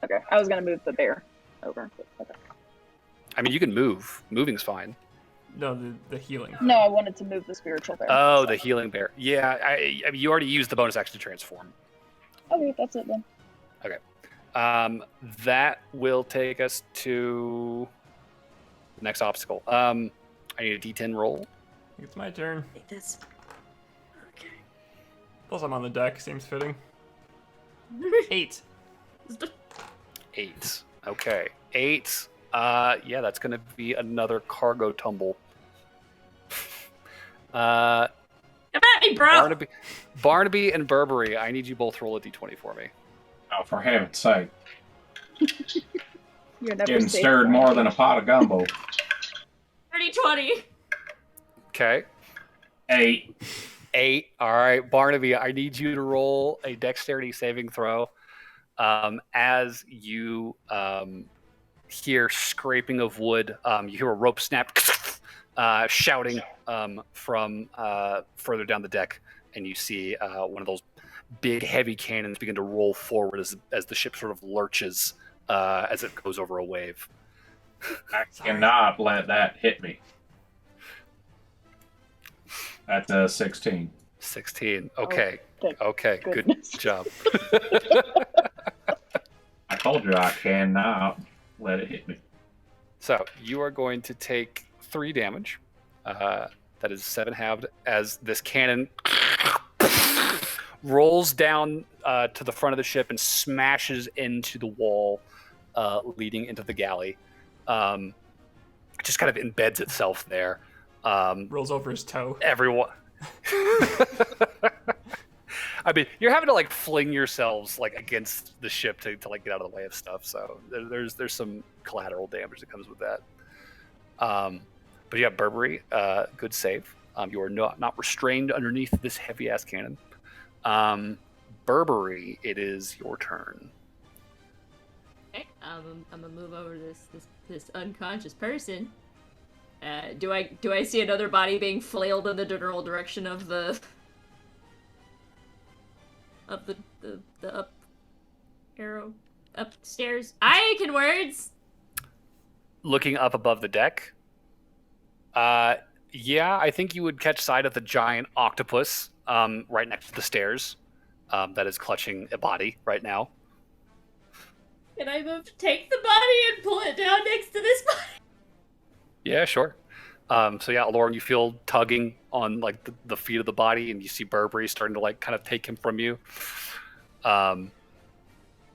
Okay, I was gonna move the bear over. Okay. I mean, you can move. Moving's fine. No, the healing. No, I wanted to move the spiritual bear. Oh, so. the healing bear. Yeah, I mean, you already used the bonus action to transform. Okay, that's it then. Okay. That will take us to the next obstacle. I need a D10 roll. It's my turn. This. Okay. Plus, I'm on the deck. Seems fitting. 8. 8. Okay. 8. Yeah, that's going to be another cargo tumble. Come at me, bro! Barnaby and Burberry, I need you both roll a D20 for me. Oh, for heaven's sake. You're never Getting safe stirred around more here. than a pot of gumbo. 30-20. Okay. 8. 8. All right, Barnaby, I need you to roll a dexterity saving throw. As you hear scraping of wood, you hear a rope snap, shouting from further down the deck, and you see one of those big, heavy cannons begin to roll forward as the ship sort of lurches as it goes over a wave. I cannot let that hit me. At 16. 16. Okay. thank Okay. goodness. Good job. I told you I cannot let it hit me. So you are going to take 3 damage. That is 7 halved as this cannon rolls down to the front of the ship and smashes into the wall leading into the galley. It just kind of embeds itself there. Rolls over his toe. Everyone. I mean, you're having to like fling yourselves like against the ship to like get out of the way of stuff. So there's some collateral damage that comes with that. But yeah, Burberry, good save. You are not restrained underneath this heavy ass cannon. Burberry, it is your turn. Okay, I'm gonna move over this unconscious person. Do I see another body being flailed in the general direction of the up arrow upstairs? I can words. Looking up above the deck. Yeah, I think you would catch sight of the giant octopus right next to the stairs that is clutching a body right now. Can I move to take the body and pull it down next to this body? Yeah, sure. So yeah, Lauren, you feel tugging on like the feet of the body, and you see Burberry starting to like kind of take him from you.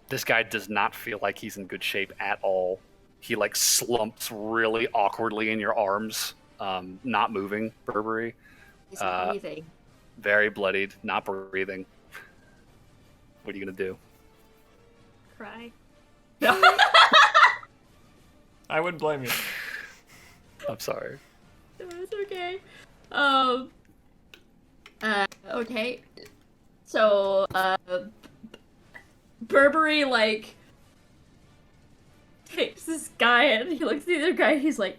This guy does not feel like he's in good shape at all. He like slumps really awkwardly in your arms, not moving. Burberry, He's not breathing. very bloodied, not breathing. What are you gonna do? Cry. I wouldn't blame you. I'm sorry. No, it's okay. Okay. So, Burberry, like, takes this guy and he looks at the other guy and he's like,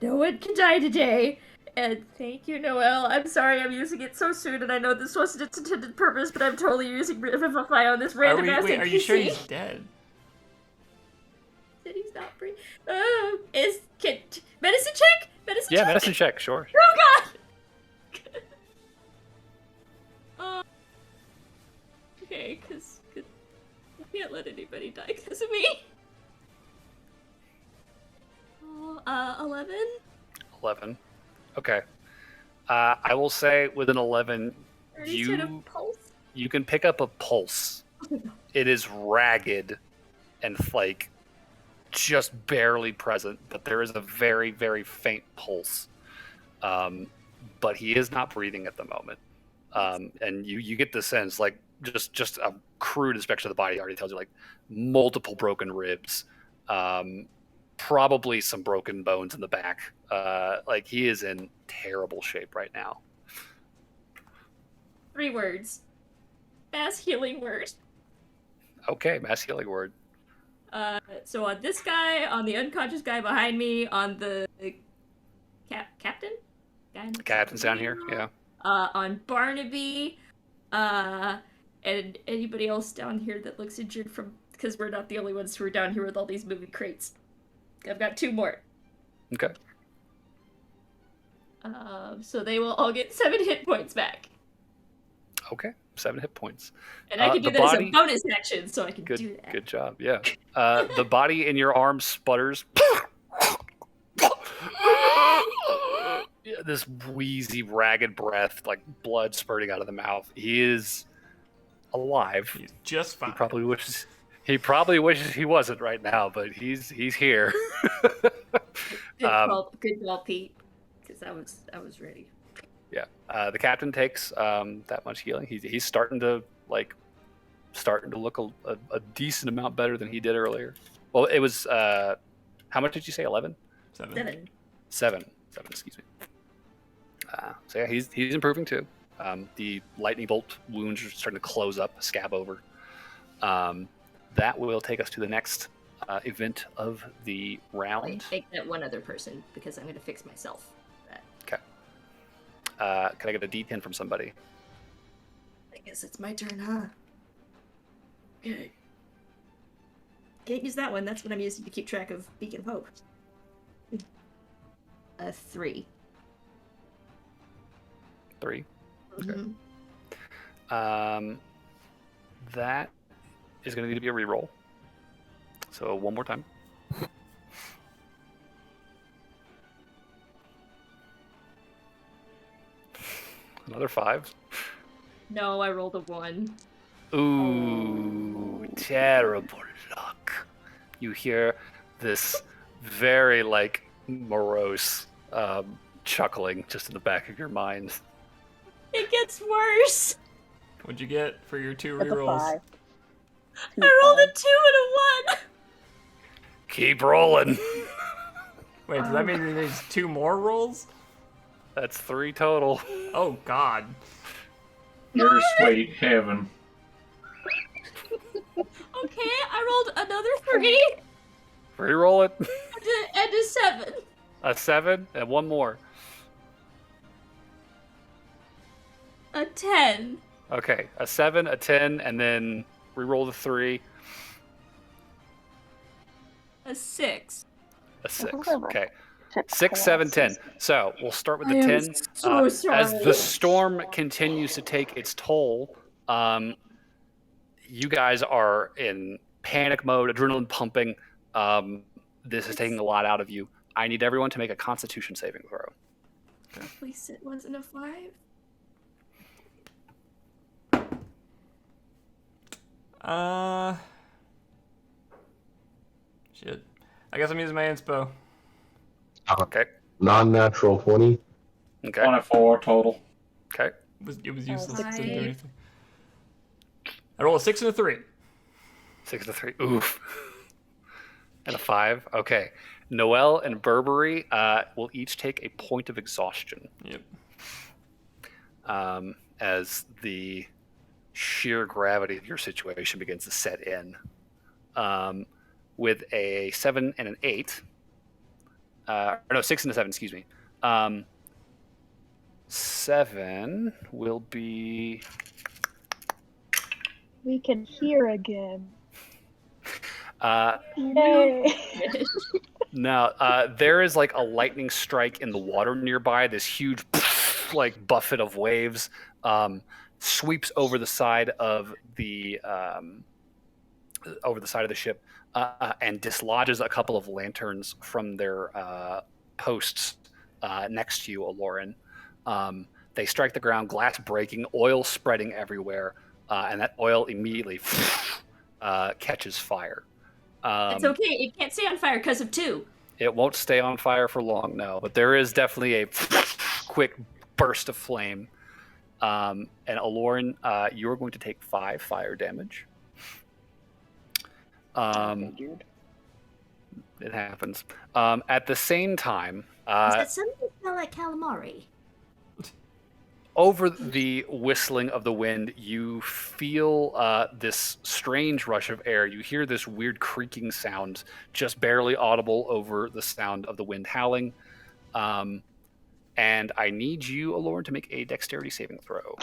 no one can die today. And thank you, Noelle. I'm sorry I'm using it so soon, and I know this wasn't its intended purpose, but I'm totally using Revivify on this random ass Are you sure NPC. he's dead? Said he's not free. Medicine check? Medicine Yeah, check? medicine check, sure. Oh god! Okay, because I can't let anybody die because of me. 11? 11. Okay. I will say with an 11, you can pick up a pulse. It is ragged and like just barely present, but there is a very, very faint pulse. But he is not breathing at the moment. And you get the sense, like just a crude inspection of the body already tells you like multiple broken ribs, probably some broken bones in the back. Like he is in terrible shape right now. 3 words. Mass healing word. Okay, mass healing word. So on this guy, on the unconscious guy behind me, on the captain? Captain's down here, yeah. On Barnaby, and anybody else down here that looks injured from, because we're not the only ones who are down here with all these moving crates. I've got 2 more. Okay. So they will all get 7 hit points back. Okay, 7 hit points. And I can do that as a bonus action, so I can do that. Good job, yeah. The body in your arm sputters. This wheezy, ragged breath, like blood spurting out of the mouth. He is alive. He's just fine. He probably wishes he wasn't right now, but he's here. Good call, Pete. Because I was ready. Yeah, the captain takes that much healing. He's starting to look a decent amount better than he did earlier. Well, it was how much did you say? 11? 7. Excuse me. So yeah, he's improving too. The lightning bolt wounds are starting to close up, scab over. That will take us to the next event of the round. Take that one other person because I'm going to fix myself. Okay. Can I get a D10 from somebody? I guess it's my turn, huh? Okay. Can't use that one. That's what I'm using to keep track of Beacon of Hope. 3. 3. Okay. Mm-hmm. That is going to need to be a reroll. So one more time. Another 5. No, I rolled a 1. Ooh, terrible luck. You hear this very morose chuckling just in the back of your mind. It gets worse. What'd you get for your 2 That's a rerolls? 5. I rolled a 2 and a 1. Keep rolling. Wait, does that mean there's 2 more rolls? That's 3 total. Oh God. Your sweet heaven. Okay, I rolled another 3. Reroll it. And a 7. A 7 and one more. A 10. Okay, a 7, a 10, and then reroll the 3. A 6. A 6. Okay. 6, 7, 10. So we'll start with the 10. So sorry. As the storm continues to take its toll, you guys are in panic mode, adrenaline pumping. This is taking a lot out of you. I need everyone to make a Constitution saving throw. Please, it wasn't a 5. Shit. I guess I'm using my inspo. Okay. Non-natural 20. Okay. 24 total. Okay. It was useless. Five. Didn't do anything. I roll a 6 and a 3. 6 to 3. Oof. And a 5. Okay. Noelle and Burberry will each take a point of exhaustion. Yep. As the sheer gravity of your situation begins to set in. With a 7 and an 8. 6 and a 7, excuse me. 7 will be... We can hear again. Yay. Now, there is a lightning strike in the water nearby. This huge buffet of waves sweeps over the side of the ship and dislodges a couple of lanterns from their posts next to you, Aloran. They strike the ground, glass breaking, oil spreading everywhere, and that oil immediately catches fire. It's okay. It can't stay on fire because of 2. It won't stay on fire for long, no. But there is definitely a quick burst of flame. And Aloran, you're going to take 5 fire damage. It happens. At the same time, Does that suddenly smell like calamari? over the whistling of the wind, you feel this strange rush of air. You hear this weird creaking sound, just barely audible over the sound of the wind howling. And I need you, Aloran, to make a dexterity saving throw.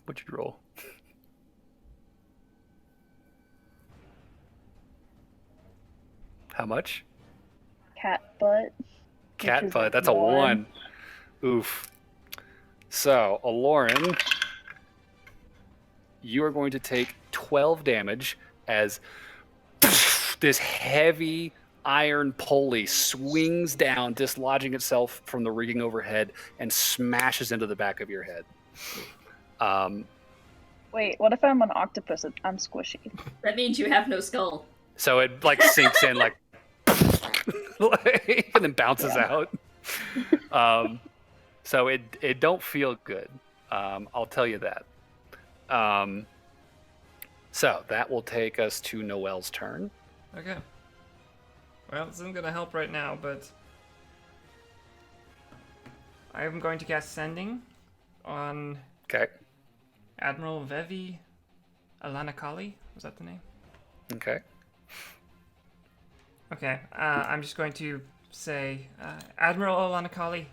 What'd you roll? How much? Cat butt. Cat butt. That's a 1. Oof. So, Aloran, you are going to take 12 damage as this heavy iron pulley swings down, dislodging itself from the rigging overhead and smashes into the back of your head. Wait, what if I'm an octopus? I'm squishy. That means you have no skull. So it like sinks in like and then bounces out. So it don't feel good. I'll tell you that. So that will take us to Noelle's turn. Okay. Well, this isn't gonna help right now, but I'm going to cast Sending on Okay. Admiral Vevi Alanakali. Was that the name? Okay. Okay, I'm just going to say, Admiral Alanakali,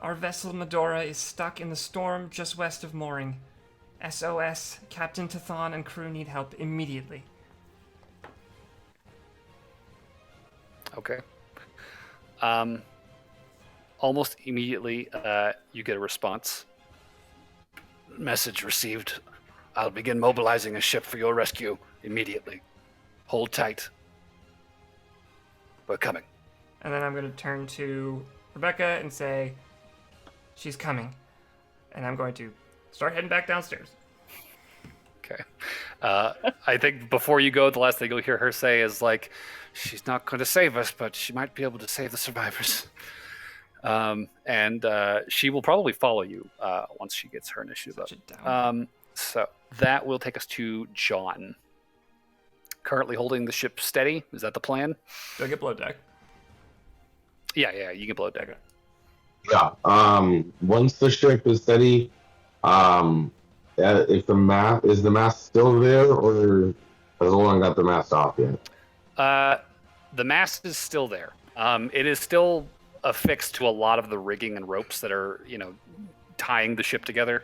our vessel Medora is stuck in the storm just west of mooring. SOS, Captain Tathon and crew need help immediately. Okay. Almost immediately, you get a response. Message received. I'll begin mobilizing a ship for your rescue immediately. Hold tight. We're coming. And then I'm going to turn to Rebecca and say, she's coming. And I'm going to start heading back downstairs. Okay. I think before you go, the last thing you'll hear her say is like, she's not going to save us, but she might be able to save the survivors. And she will probably follow you once she gets her initiative up. So that will take us to John. Currently holding the ship steady. Is that the plan? Do I get below deck? Yeah, you can blow deck. Yeah. Once the ship is steady, if the mast still there, or has Lauren got the mast off yet? The mast is still there. It is still affixed to a lot of the rigging and ropes that are, tying the ship together,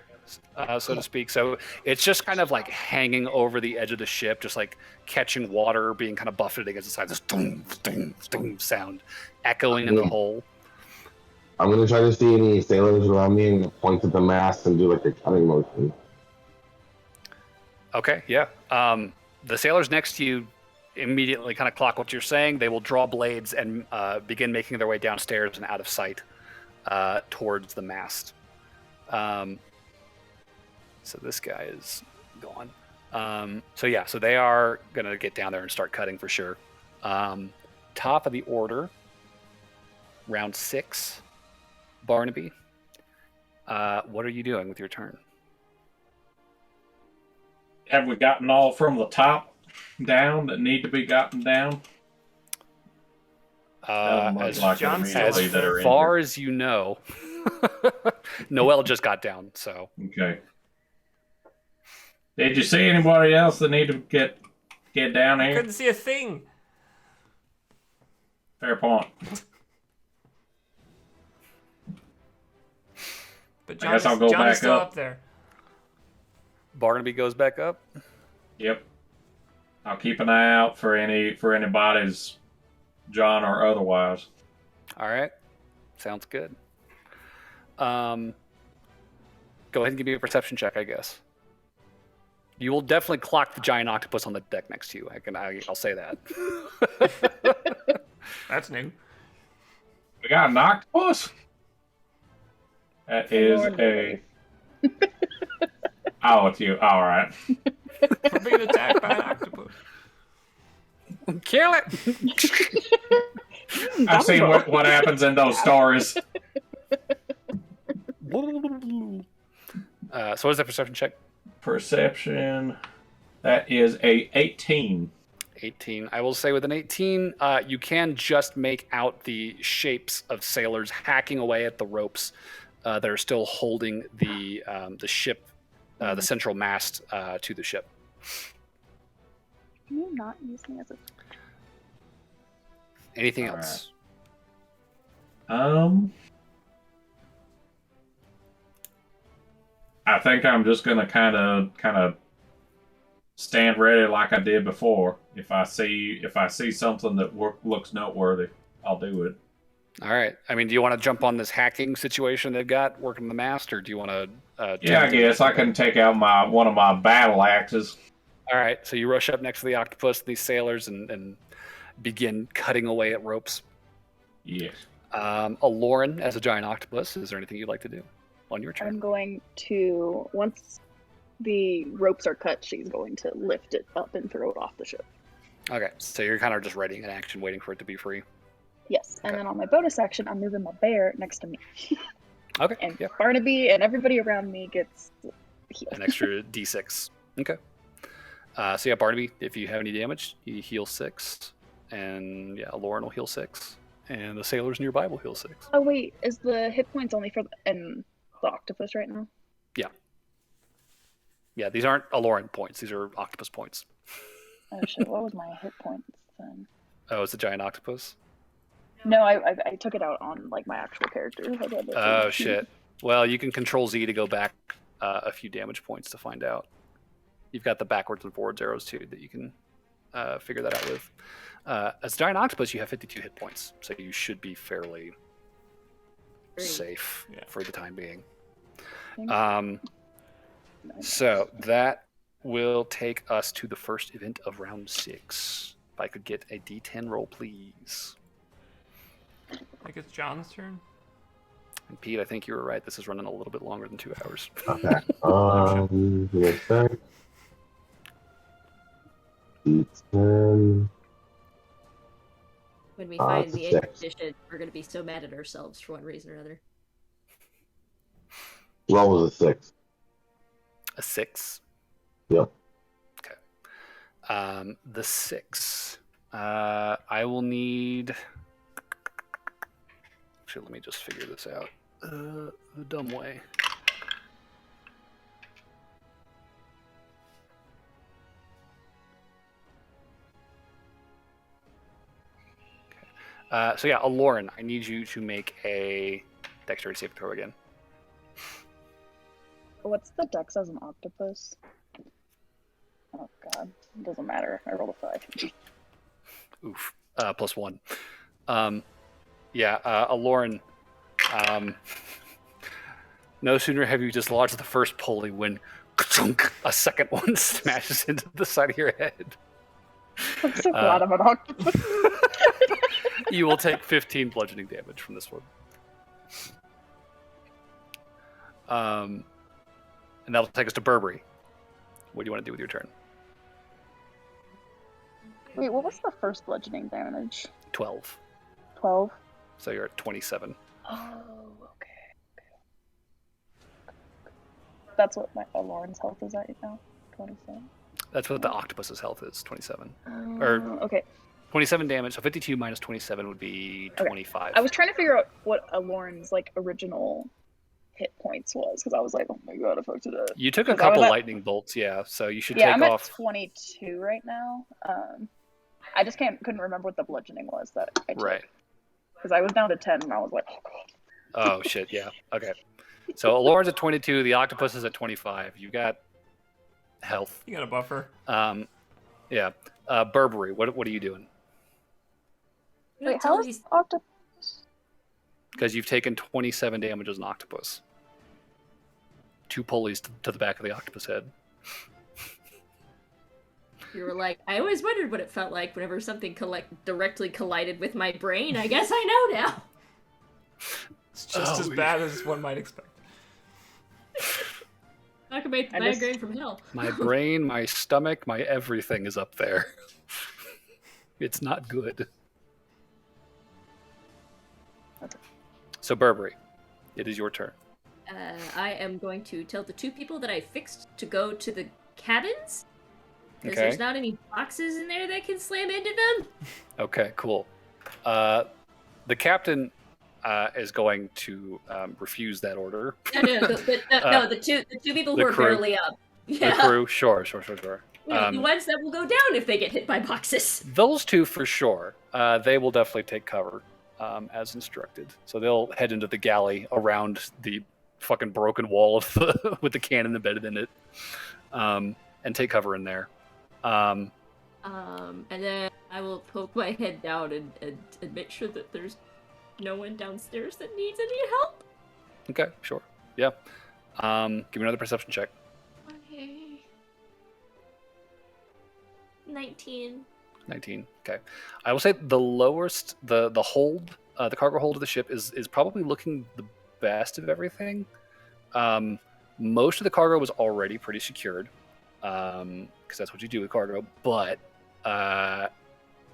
so to speak. So it's just kind of like hanging over the edge of the ship, just like catching water, being kind of buffeted against the side. This doom, doom, doom sound echoing in the hole. I'm going to try to see any sailors around me and point at the mast and do like a cutting motion. Okay, yeah. The sailors next to you immediately kind of clock what you're saying. They will draw blades and begin making their way downstairs and out of sight towards the mast. So this guy is gone. So they are going to get down there and start cutting for sure. Top of the order, round 6, Barnaby. What are you doing with your turn? Have we gotten all from the top down that need to be gotten down? As that are far injured. as you know, Noelle just got down, so. Okay. Did you see anybody else that need to get down I here? couldn't see a thing. Fair point. But I guess I'll go John back is still up. there. Barnaby goes back up. Yep. I'll keep an eye out for anybody's, John or otherwise. All right. Sounds good. Go ahead and give me a perception check, I guess. You will definitely clock the giant octopus on the deck next to you. I'll say that. That's new. We got an octopus. That is a. Oh, it's you. All right. We're being attacked by an octopus. Kill it. I've seen what happens in those stories. So what is that perception check? Perception. That is a 18. 18. I will say with an 18, you can just make out the shapes of sailors hacking away at the ropes that are still holding the ship, the central mast to the ship. Can you not use me as a... Anything else? Right. I think I'm just gonna kind of stand ready like I did before. If I see something that looks noteworthy, I'll do it. All right. I mean, do you want to jump on this hacking situation they've got working the mast, or do you want to? Yeah, I guess I can take out one of my battle axes. All right. So you rush up next to the octopus, these sailors, and begin cutting away at ropes. Yes. Lauren, as a giant octopus, is there anything you'd like to do on your turn? I'm going to, once the ropes are cut, she's going to lift it up and throw it off the ship. Okay, so you're kind of just readying an action, waiting for it to be free. Yes, and then on my bonus action, I'm moving my bear next to me. Okay. And yeah. Barnaby and everybody around me gets healed. An extra d6. Okay. So yeah, Barnaby, if you have any damage, you heal 6. And yeah, Lauren will heal 6. And the sailors nearby will heal 6. Oh wait, is the hit points only for the octopus right now? Yeah. Yeah, these aren't Aloran points. These are octopus points. Oh shit, what was my hit points then? Oh, it's a giant octopus? No, I took it out on like my actual character. Oh shit. Well, you can control Z to go back a few damage points to find out. You've got the backwards and forwards arrows too that you can figure that out with. As a giant octopus, you have 52 hit points, so you should be fairly safe for the time being. So that will take us to the first event of round 6. If I could get a D10 roll, please. I think it's John's turn. And Pete, I think you were right. This is running a little bit longer than 2 hours. Okay. Give me a sec. D10. When we find the Six. edition, we're going to be so mad at ourselves for one reason or another. What was a 6? A 6? Yep. Okay. The 6. I will need... Actually, let me just figure this out. The dumb way. So yeah, Aloran, I need you to make a dexterity saving throw again. What's the dex as an octopus? Oh god, it doesn't matter. I rolled a 5. Oof. +1. Aloran, no sooner have you dislodged the first pulley when a second one smashes into the side of your head. I'm so glad I'm an octopus. You will take 15 bludgeoning damage from this one. And that'll take us to Burberry. What do you want to do with your turn? Wait, what was the first bludgeoning damage? 12. 12? So you're at 27. Oh, okay. That's what my Lauren's health is at now? 27? That's what the octopus's health is, 27. Okay. 27 damage, so 52 minus 27 would be 25. I was trying to figure out what Lauren's like original hit points was, because I was like, oh my god, if I did it. You took a couple lightning bolts, yeah, so you should take I'm off... at 22 right now. I just couldn't remember what the bludgeoning was that I took. Right. Because I was down to 10 and I was like, oh god. Oh shit, yeah. Okay. So Lauren's at 22, the octopus is at 25. You got health. You got a buffer. Yeah. Burberry, what are you doing? Wait, how is octopus? Because you've taken 27 damage as an octopus. 2 pulleys to the back of the octopus head. You were like, I always wondered what it felt like whenever something directly collided with my brain. I guess I know now. It's just as bad as one might expect. Talk about the migraine from hell. My brain, my stomach, my everything is up there. It's not good. Okay. So Burberry, it is your turn. I am going to tell the 2 people that I fixed to go to the cabins. Because Okay. there's not any boxes in there that can slam into them. Okay, cool. The captain is going to refuse that order. No, the two people the who are crew. barely up. Yeah. The crew, sure. You know, the ones that will go down if they get hit by boxes. Those 2 for sure. They will definitely take cover as instructed. So they'll head into the galley around the fucking broken wall of with the cannon embedded in it, and take cover in there. And then I will poke my head down and make sure that there's no one downstairs that needs any help. Okay, sure. Yeah. Give me another perception check. Okay. 19. 19. Okay. I will say the lowest, the hold, the cargo hold of the ship is probably looking the best of everything. Most of the cargo was already pretty secured, because that's what you do with cargo. But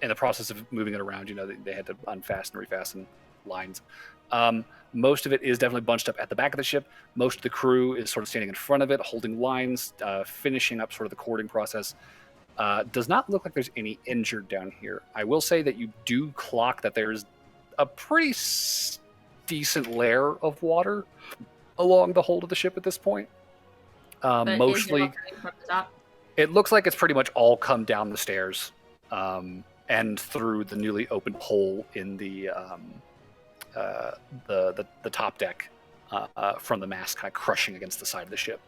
in the process of moving it around, you know, they had to unfasten, refasten lines. Most of it is definitely bunched up at the back of the ship. Most of the crew is sort of standing in front of it, holding lines, finishing up sort of the cording process. Does not look like there's any injured down here. I will say that you do clock that there's a pretty decent layer of water along the hold of the ship at this point. But Mostly, is it all coming from the top? it looks like it's pretty much all come down the stairs and through the newly opened hole in the top deck from the mast, kind of crushing against the side of the ship.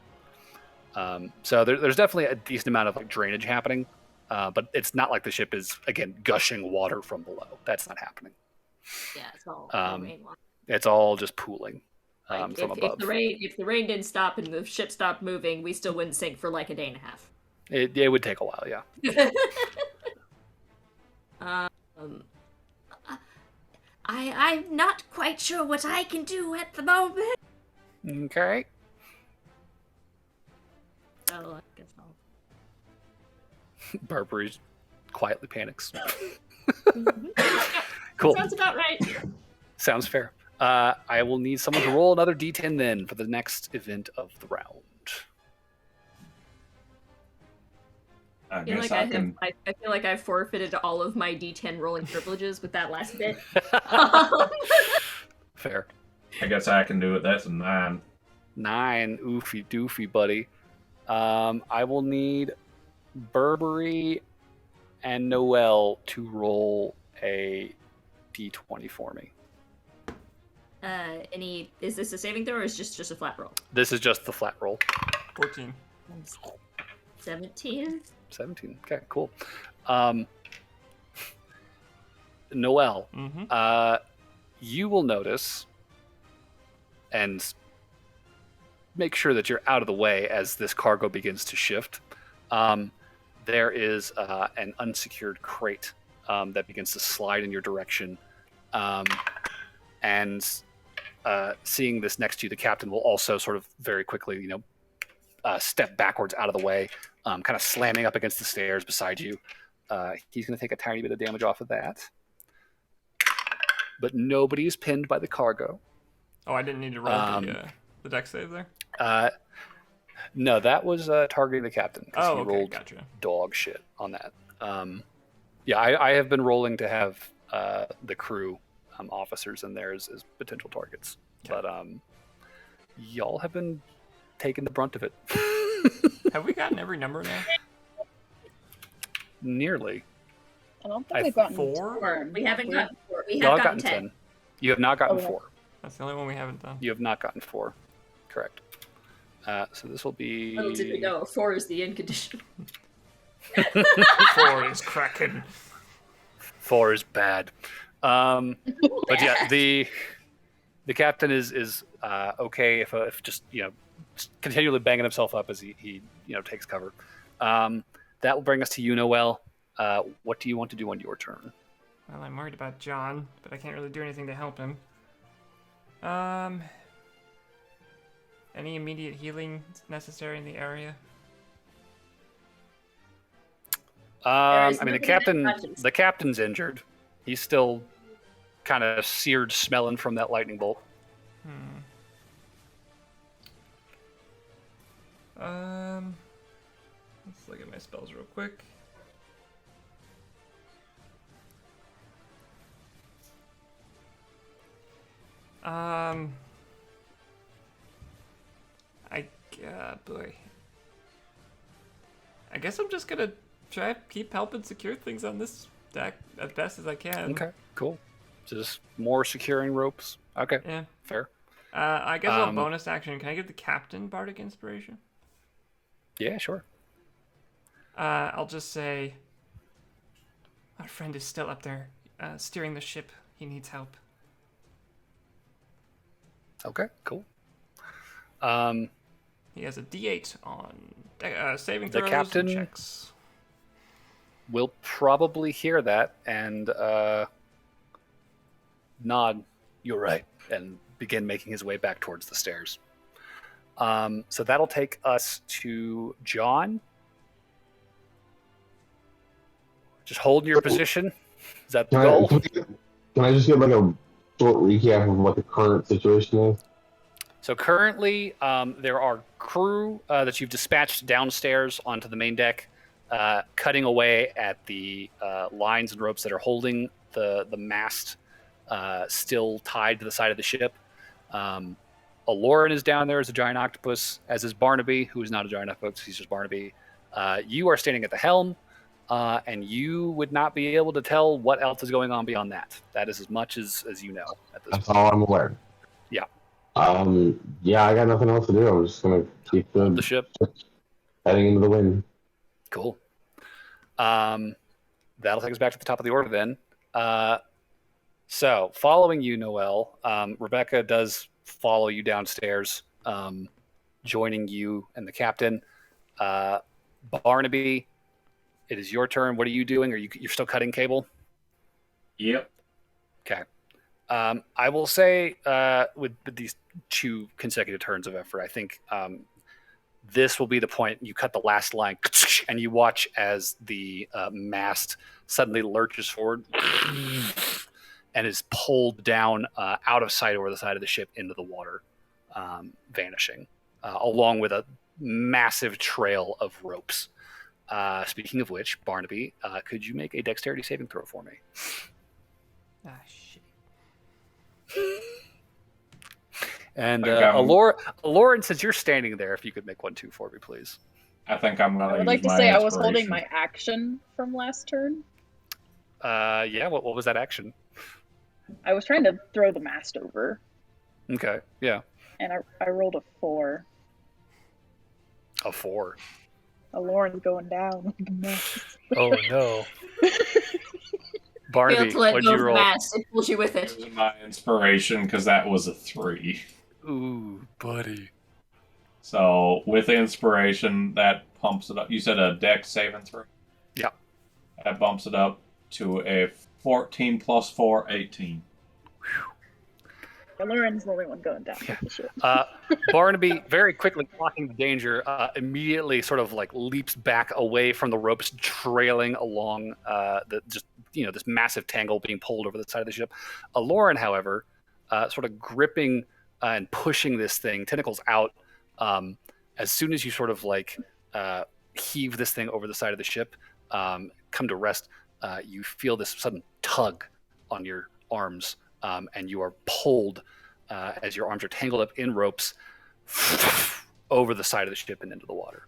So there's definitely a decent amount of like drainage happening, but it's not like the ship is again gushing water from below. That's not happening. Yeah, it's all rainwater. It's all just pooling Like, from above. If the rain didn't stop and the ship stopped moving, we still wouldn't sink for like a day and a half. It would take a while, yeah. I'm not quite sure what I can do at the moment. Okay. So I guess I'll. Burberry quietly panics. Yeah, Cool. sounds about right. Sounds fair. I will need someone to roll another d10 then for the next event of the round. I I feel guess like I can. I feel like I've forfeited all of my D10 rolling privileges with that last bit. Fair. I guess I can do it. That's a 9. 9, oofy doofy, buddy. I will need Burberry and Noel to roll a d20 for me. Is this a saving throw or is just a flat roll? This is just the flat roll. 14. 17. 17. Okay, cool. Noel, Mm-hmm. you will notice and make sure that you're out of the way as this cargo begins to shift. There is an unsecured crate that begins to slide in your direction. And seeing this next to you, the captain will also sort of very quickly, step backwards out of the way, kind of slamming up against the stairs beside you. He's going to take a tiny bit of damage off of that. But nobody is pinned by the cargo. Oh, I didn't need to roll the deck save there? No, that was targeting the captain. Because Oh, he okay, rolled gotcha. dog shit on that. Yeah, I have been rolling to have the crew officers in there as potential targets. Okay. But y'all have been taking the brunt of it. Have we gotten every number now? Nearly. I don't think we've gotten 4? 4. We haven't gotten 4. We Y'all have have gotten 10. You have not gotten Oh, yeah. 4. That's the only one we haven't done. You have not gotten 4. Correct. So this will be... Little did we know, 4 is the unconditional. 4 is cracking. 4 is bad. But yeah, the captain is okay if just continually banging himself up as he takes cover. The that will bring us to you, Noel. What do you want to do on your turn? Well, I'm worried about John, but I can't really do anything to help him. Any immediate healing necessary in the area? I is mean, nothing that touches. the captain's injured. He's still kind of seared, smelling from that lightning bolt. Let's look at my spells real quick. Boy. I guess I'm just gonna try to keep helping secure things on this deck as best as I can. Okay, cool. Just more securing ropes. Okay, Yeah. fair. I guess a bonus action. Can I give the captain bardic inspiration? Yeah, sure. I'll just say our friend is still up there, steering the ship. He needs help. Okay, cool. He has a D8 on saving The throws captain- and checks. We'll probably hear that and nod, "You're right," and begin making his way back towards the stairs. So that'll take us to John. Just holding your position. Is that the goal? Can I just get like a short recap of what the current situation is? So currently, there are crew that you've dispatched downstairs onto the main deck, cutting away at the lines and ropes that are holding the mast still tied to the side of the ship. Aloran is down there as a giant octopus, as is Barnaby, who is not a giant octopus, he's just Barnaby. You are standing at the helm, and you would not be able to tell what else is going on beyond that. That is as much as you know at this That's point. all I'm aware. Yeah. Yeah, I got nothing else to do. I'm just gonna keep Hold the ship. heading into the wind. Cool. That'll take us back to the top of the order then. So, following you, Noel, Rebecca does follow you downstairs, joining you and the captain. Barnaby, it is your turn. What are you doing? You're still cutting cable? Yep. Okay. I will say with these 2 consecutive turns of effort, I think this will be the point you cut the last line and you watch as the mast suddenly lurches forward and is pulled down out of sight over the side of the ship into the water, vanishing, along with a massive trail of ropes. Speaking of which, Barnaby, could you make a dexterity saving throw for me? Ah, shit. And Like, Lauren, since you're standing there, if you could make 1-2 for me, please. I think I'm gonna. I would use like to my say I was holding inspiration. my action from last turn. Yeah. What was that action? I was trying to throw the mast over, Okay. Yeah. and I rolled a 4. A 4. Lauren's going down with the mast. Oh no. Failed Barnaby, to let what'd go you of the roll? mast. It pulls you with it. Using my inspiration because that was a 3. Ooh, buddy. So with inspiration, that pumps it up. You said a dex saving throw. Yeah. That bumps it up to a 14 plus 4, 18. Lauren's the only one going down with the ship. Barnaby, very quickly clocking the danger, immediately sort of like leaps back away from the ropes trailing along this massive tangle being pulled over the side of the ship. Lauren, however, sort of gripping and pushing this thing, tentacles out. As soon as you sort of like heave this thing over the side of the ship, come to rest, you feel this sudden tug on your arms. And you are pulled as your arms are tangled up in ropes over the side of the ship and into the water.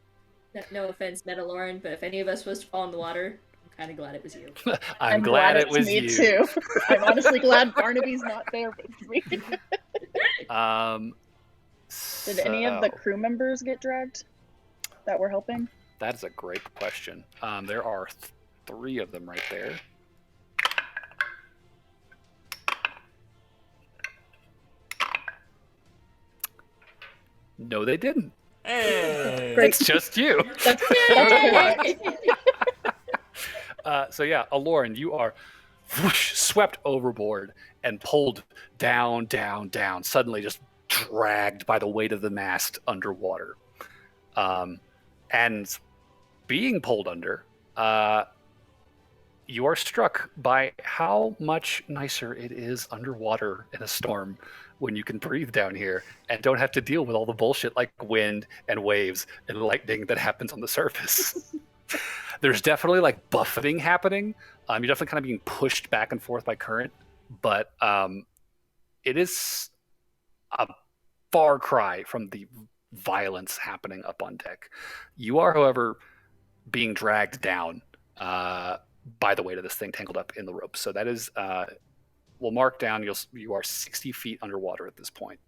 No offense, Metaloran, but if any of us was to fall in the water, I'm kind of glad it was you. I'm glad it it's was me you. too. I'm honestly glad Barnaby's not there with me. Did any of the crew members get dragged that were helping? That is a great question. There are 3 of them right there. No, they didn't. Hey. Great. It's just you. That's So yeah, Aloran, you are whoosh, swept overboard and pulled down, suddenly just dragged by the weight of the mast underwater. And being pulled under, you are struck by how much nicer it is underwater in a storm when you can breathe down here and don't have to deal with all the bullshit like wind and waves and lightning that happens on the surface. There's definitely like buffeting happening. You're definitely kind of being pushed back and forth by current, but it is a far cry from the violence happening up on deck. You are, however, being dragged down by the weight of this thing tangled up in the rope. So that is, we'll mark down, you are 60 feet underwater at this point.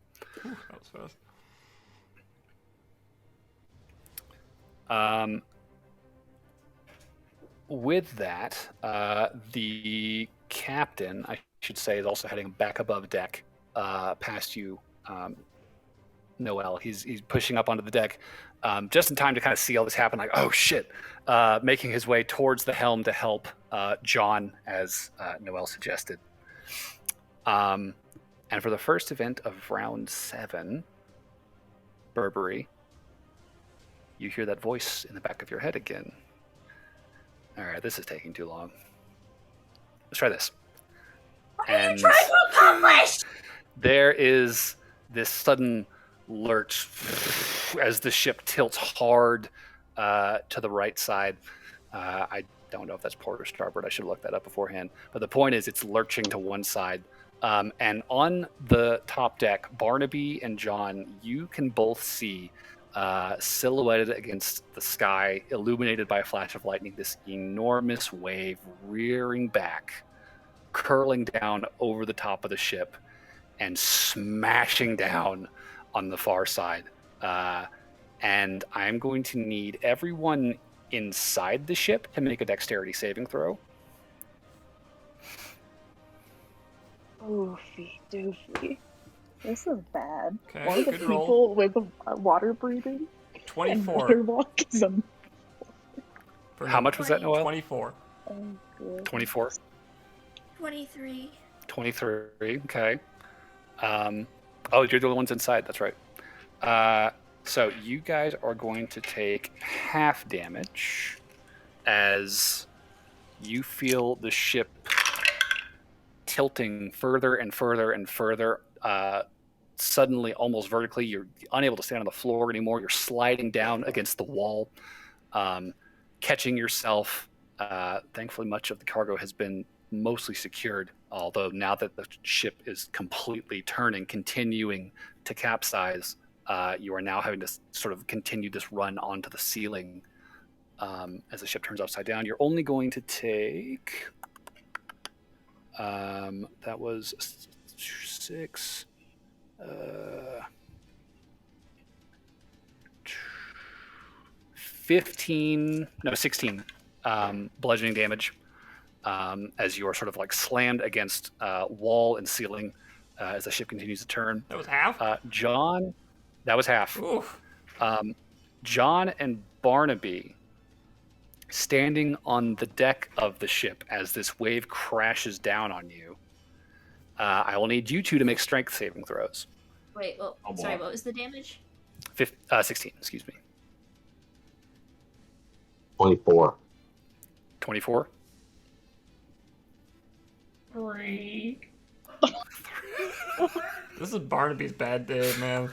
Ooh, that was fast. With that, the captain, I should say, is also heading back above deck past you, Noel. He's pushing up onto the deck just in time to kind of see all this happen, like, oh shit, making his way towards the helm to help John, as Noel suggested. And for the first event of round 7, Burberry, you hear that voice in the back of your head again. All right, this is taking too long. Let's try this. What are you trying to accomplish? There is this sudden lurch as the ship tilts hard to the right side. I don't know if that's port or starboard. I should have looked that up beforehand. But the point is, it's lurching to one side. And on the top deck, Barnaby and John, you can both see silhouetted against the sky, illuminated by a flash of lightning, this enormous wave rearing back, curling down over the top of the ship and smashing down on the far side. And I'm going to need everyone inside the ship to make a dexterity saving throw. Oofy doofy. This is bad. Okay, One of the good people with water breathing and 24. water walk is a... How much was that, Noel? 24. Oh, good. 24. 23. 23, okay. Oh, you're the only ones inside, that's right. So you guys are going to take half damage as you feel the ship tilting further and further and further. Suddenly, almost vertically, you're unable to stand on the floor anymore. You're sliding down against the wall, catching yourself. Thankfully, much of the cargo has been mostly secured, although now that the ship is completely turning, continuing to capsize, you are now having to sort of continue this run onto the ceiling as the ship turns upside down. You're only going to take... that was 6... 16 bludgeoning damage as you are sort of like slammed against wall and ceiling as the ship continues to turn. That was half? John, that was half. Oof. John and Barnaby standing on the deck of the ship as this wave crashes down on you. I will need you two to make strength saving throws. Wait, well, sorry, what was the damage? 16, excuse me. 24. 24? 3. This is Barnaby's bad day, man.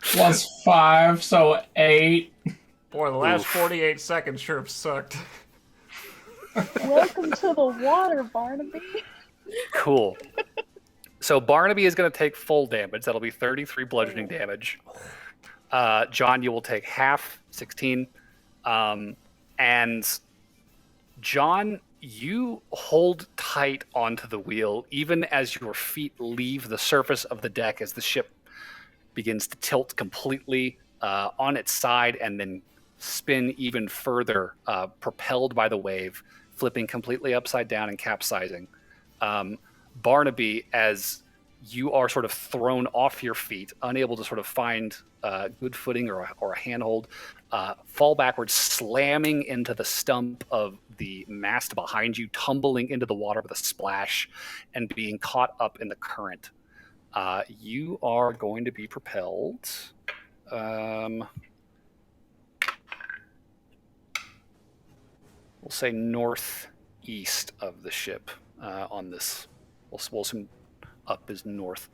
Plus 5, so 8. Boy, the last Oof. 48 seconds sure have sucked. Welcome to the water, Barnaby. Cool. So Barnaby is going to take full damage. That'll be 33 bludgeoning damage. John, you will take half, 16. And John, you hold tight onto the wheel even as your feet leave the surface of the deck as the ship begins to tilt completely on its side and then spin even further, propelled by the wave, flipping completely upside down and capsizing. Barnaby, as you are sort of thrown off your feet, unable to sort of find good footing or a handhold, fall backwards, slamming into the stump of the mast behind you, tumbling into the water with a splash, and being caught up in the current. You are going to be propelled. We'll say northeast of the ship on this. We'll assume up is north.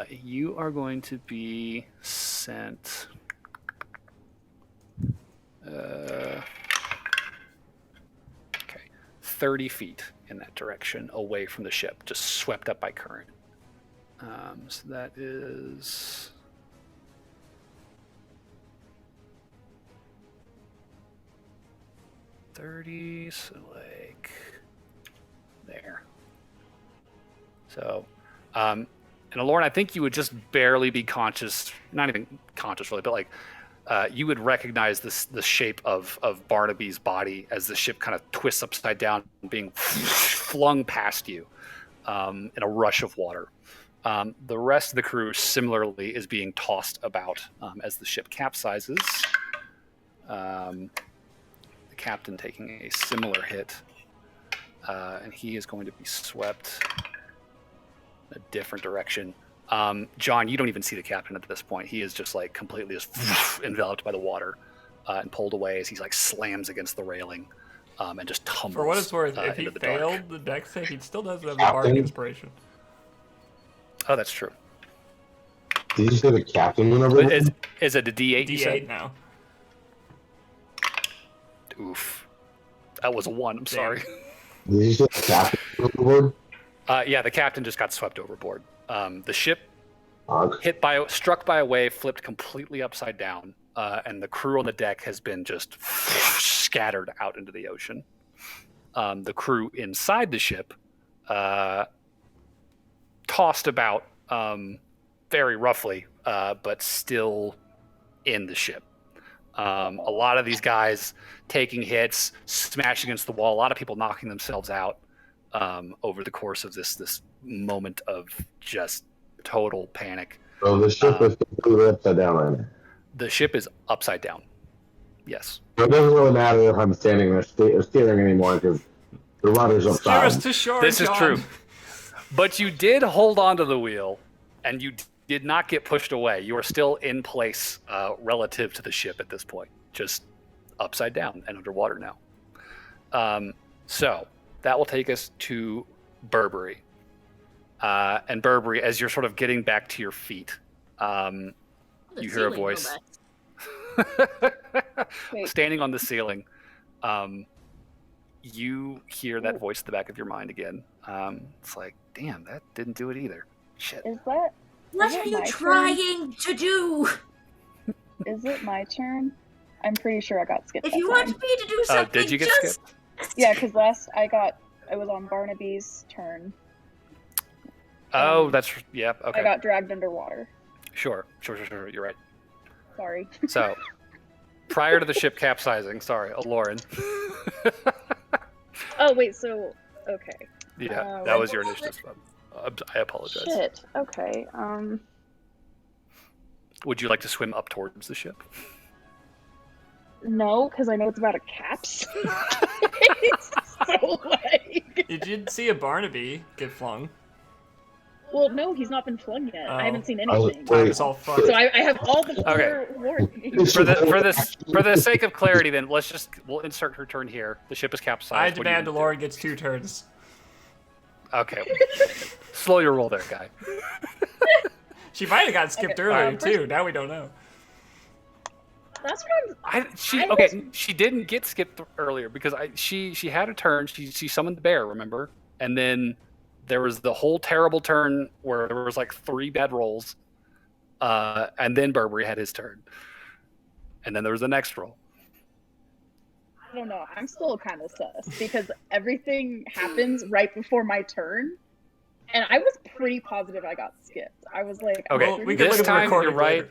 You are going to be sent. 30 feet in that direction, away from the ship, just swept up by current. So that is. $30, so like there. So, and Lauren, I think you would just barely be conscious, not even conscious really, but like you would recognize the shape of Barnaby's body as the ship kind of twists upside down, being flung past you in a rush of water. The rest of the crew similarly is being tossed about as the ship capsizes. Captain taking a similar hit, and he is going to be swept in a different direction. John, you don't even see the captain at this point. He is just like completely just enveloped by the water and pulled away as he like slams against the railing and just tumbles. For what it's worth, if he failed the dex save, he still does have the bardic inspiration. Oh, that's true. Did you say the captain went over? Is it a D8? D8 now. Oof. That was a 1, I'm sorry. Did you say the captain went overboard? Yeah, the captain just got swept overboard. The ship Okay. struck by a wave, flipped completely upside down, and the crew on the deck has been just scattered out into the ocean. The crew inside the ship tossed about very roughly, but still in the ship. A lot of these guys taking hits, smashing against the wall, a lot of people knocking themselves out over the course of this moment of just total panic. So the ship is completely upside down right now. The ship is upside down. Yes. So it doesn't really matter if I'm standing there steering anymore because the rudder's Steer upside. us to shore, This John. is true. But you did hold onto the wheel, and you did not get pushed away. You are still in place relative to the ship at this point, just upside down and underwater now. So that will take us to Burberry. And Burberry, as you're sort of getting back to your feet, you hear a voice standing on the ceiling. You hear that voice at the back of your mind again. It's like, damn, that didn't do it either. Shit. Is that? What is it are you my trying to do? Is it my turn? I'm pretty sure I got skipped. If that you time. want me to do something, Did you get just... skipped? Yeah, because last I was on Barnaby's turn. Oh, that's yeah. Okay. I got dragged underwater. Sure. You're right. Sorry. So, prior to the ship capsizing, Lauren. Oh wait, so okay. Yeah, that was your initiative. I apologize. Shit. Okay. Would you like to swim up towards the ship? No, because I know it's about a caps. So like. You did see a Barnaby get flung. Well, no, he's not been flung yet. I haven't seen anything. It's all fun. So I have all the warnings. For the sake of clarity, then we'll insert her turn here. The ship is capsized. I demand Lauren gets 2 turns. Okay. Slow your roll there, guy. She might have got skipped earlier too. Now we don't know. That's what She didn't get skipped earlier because she had a turn. She summoned the bear, remember? And then there was the whole terrible turn where there was like 3 bad rolls, and then Burberry had his turn, and then there was the next roll. I don't know. I'm still kind of sus because everything happens right before my turn, and I was pretty positive I got skipped. I was like, okay, well, we can this look at the time you're recording right. later.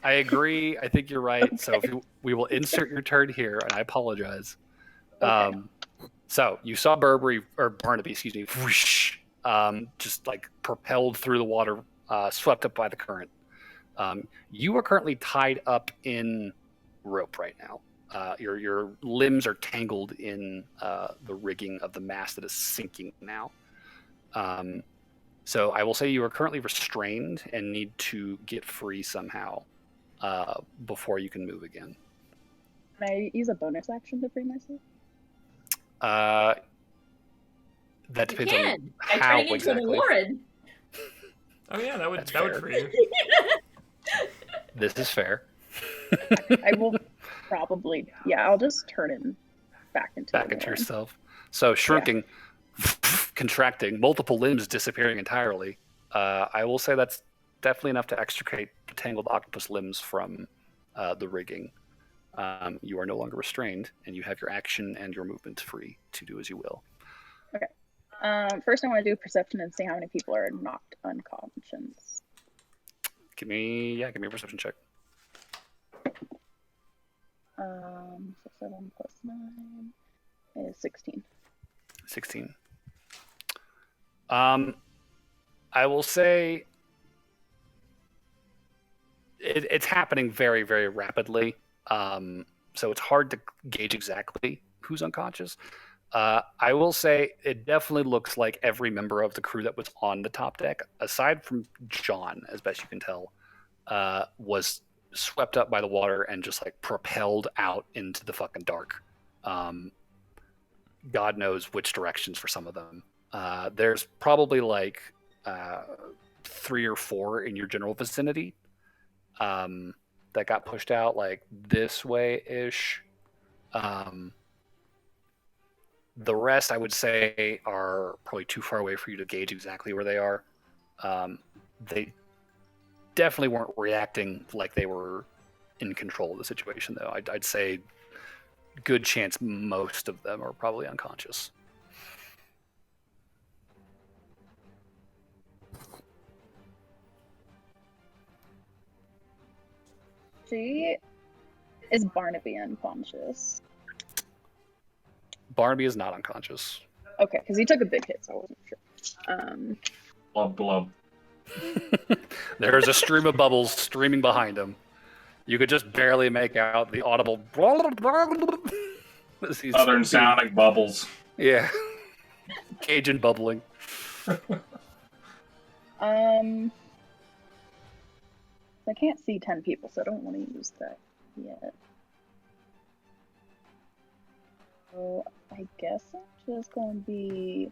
I agree. I think you're right. Okay. So we will insert your turn here, and I apologize. Okay. So you saw Barnaby, whoosh, just like propelled through the water, swept up by the current. You are currently tied up in rope right now. Your limbs are tangled in the rigging of the mast that is sinking now. So I will say you are currently restrained and need to get free somehow before you can move again. Can I use a bonus action to free myself? That You depends can. on By how turning into the exactly. Warren. Oh yeah, that would That's that would fair. free you. This is fair. I will probably, I'll just turn him back into yourself. So shrinking, contracting, multiple limbs disappearing entirely. I will say that's definitely enough to extricate the tangled octopus limbs from the rigging. You are no longer restrained, and you have your action and your movement free to do as you will. Okay. First, I want to do perception and see how many people are knocked unconscious. Give me a perception check. So 7 plus 9 is 16. 16. I will say it's happening very, very rapidly. So it's hard to gauge exactly who's unconscious. I will say it definitely looks like every member of the crew that was on the top deck, aside from John, as best you can tell, was swept up by the water and just like propelled out into the fucking dark. God knows which directions for some of them. There's probably like 3 or 4 in your general vicinity that got pushed out like this way ish. The rest, I would say, are probably too far away for you to gauge exactly where they are. They definitely weren't reacting like they were in control of the situation, though. I'd say good chance most of them are probably unconscious. Is Barnaby unconscious? Barnaby is not unconscious. Okay, because he took a big hit, so I wasn't sure. Blub blub. There is a stream of bubbles streaming behind him. You could just barely make out the audible Southern sounding bubbles. Yeah. Cajun bubbling. I can't see 10 people, so I don't want to use that yet. So I guess I'm just going to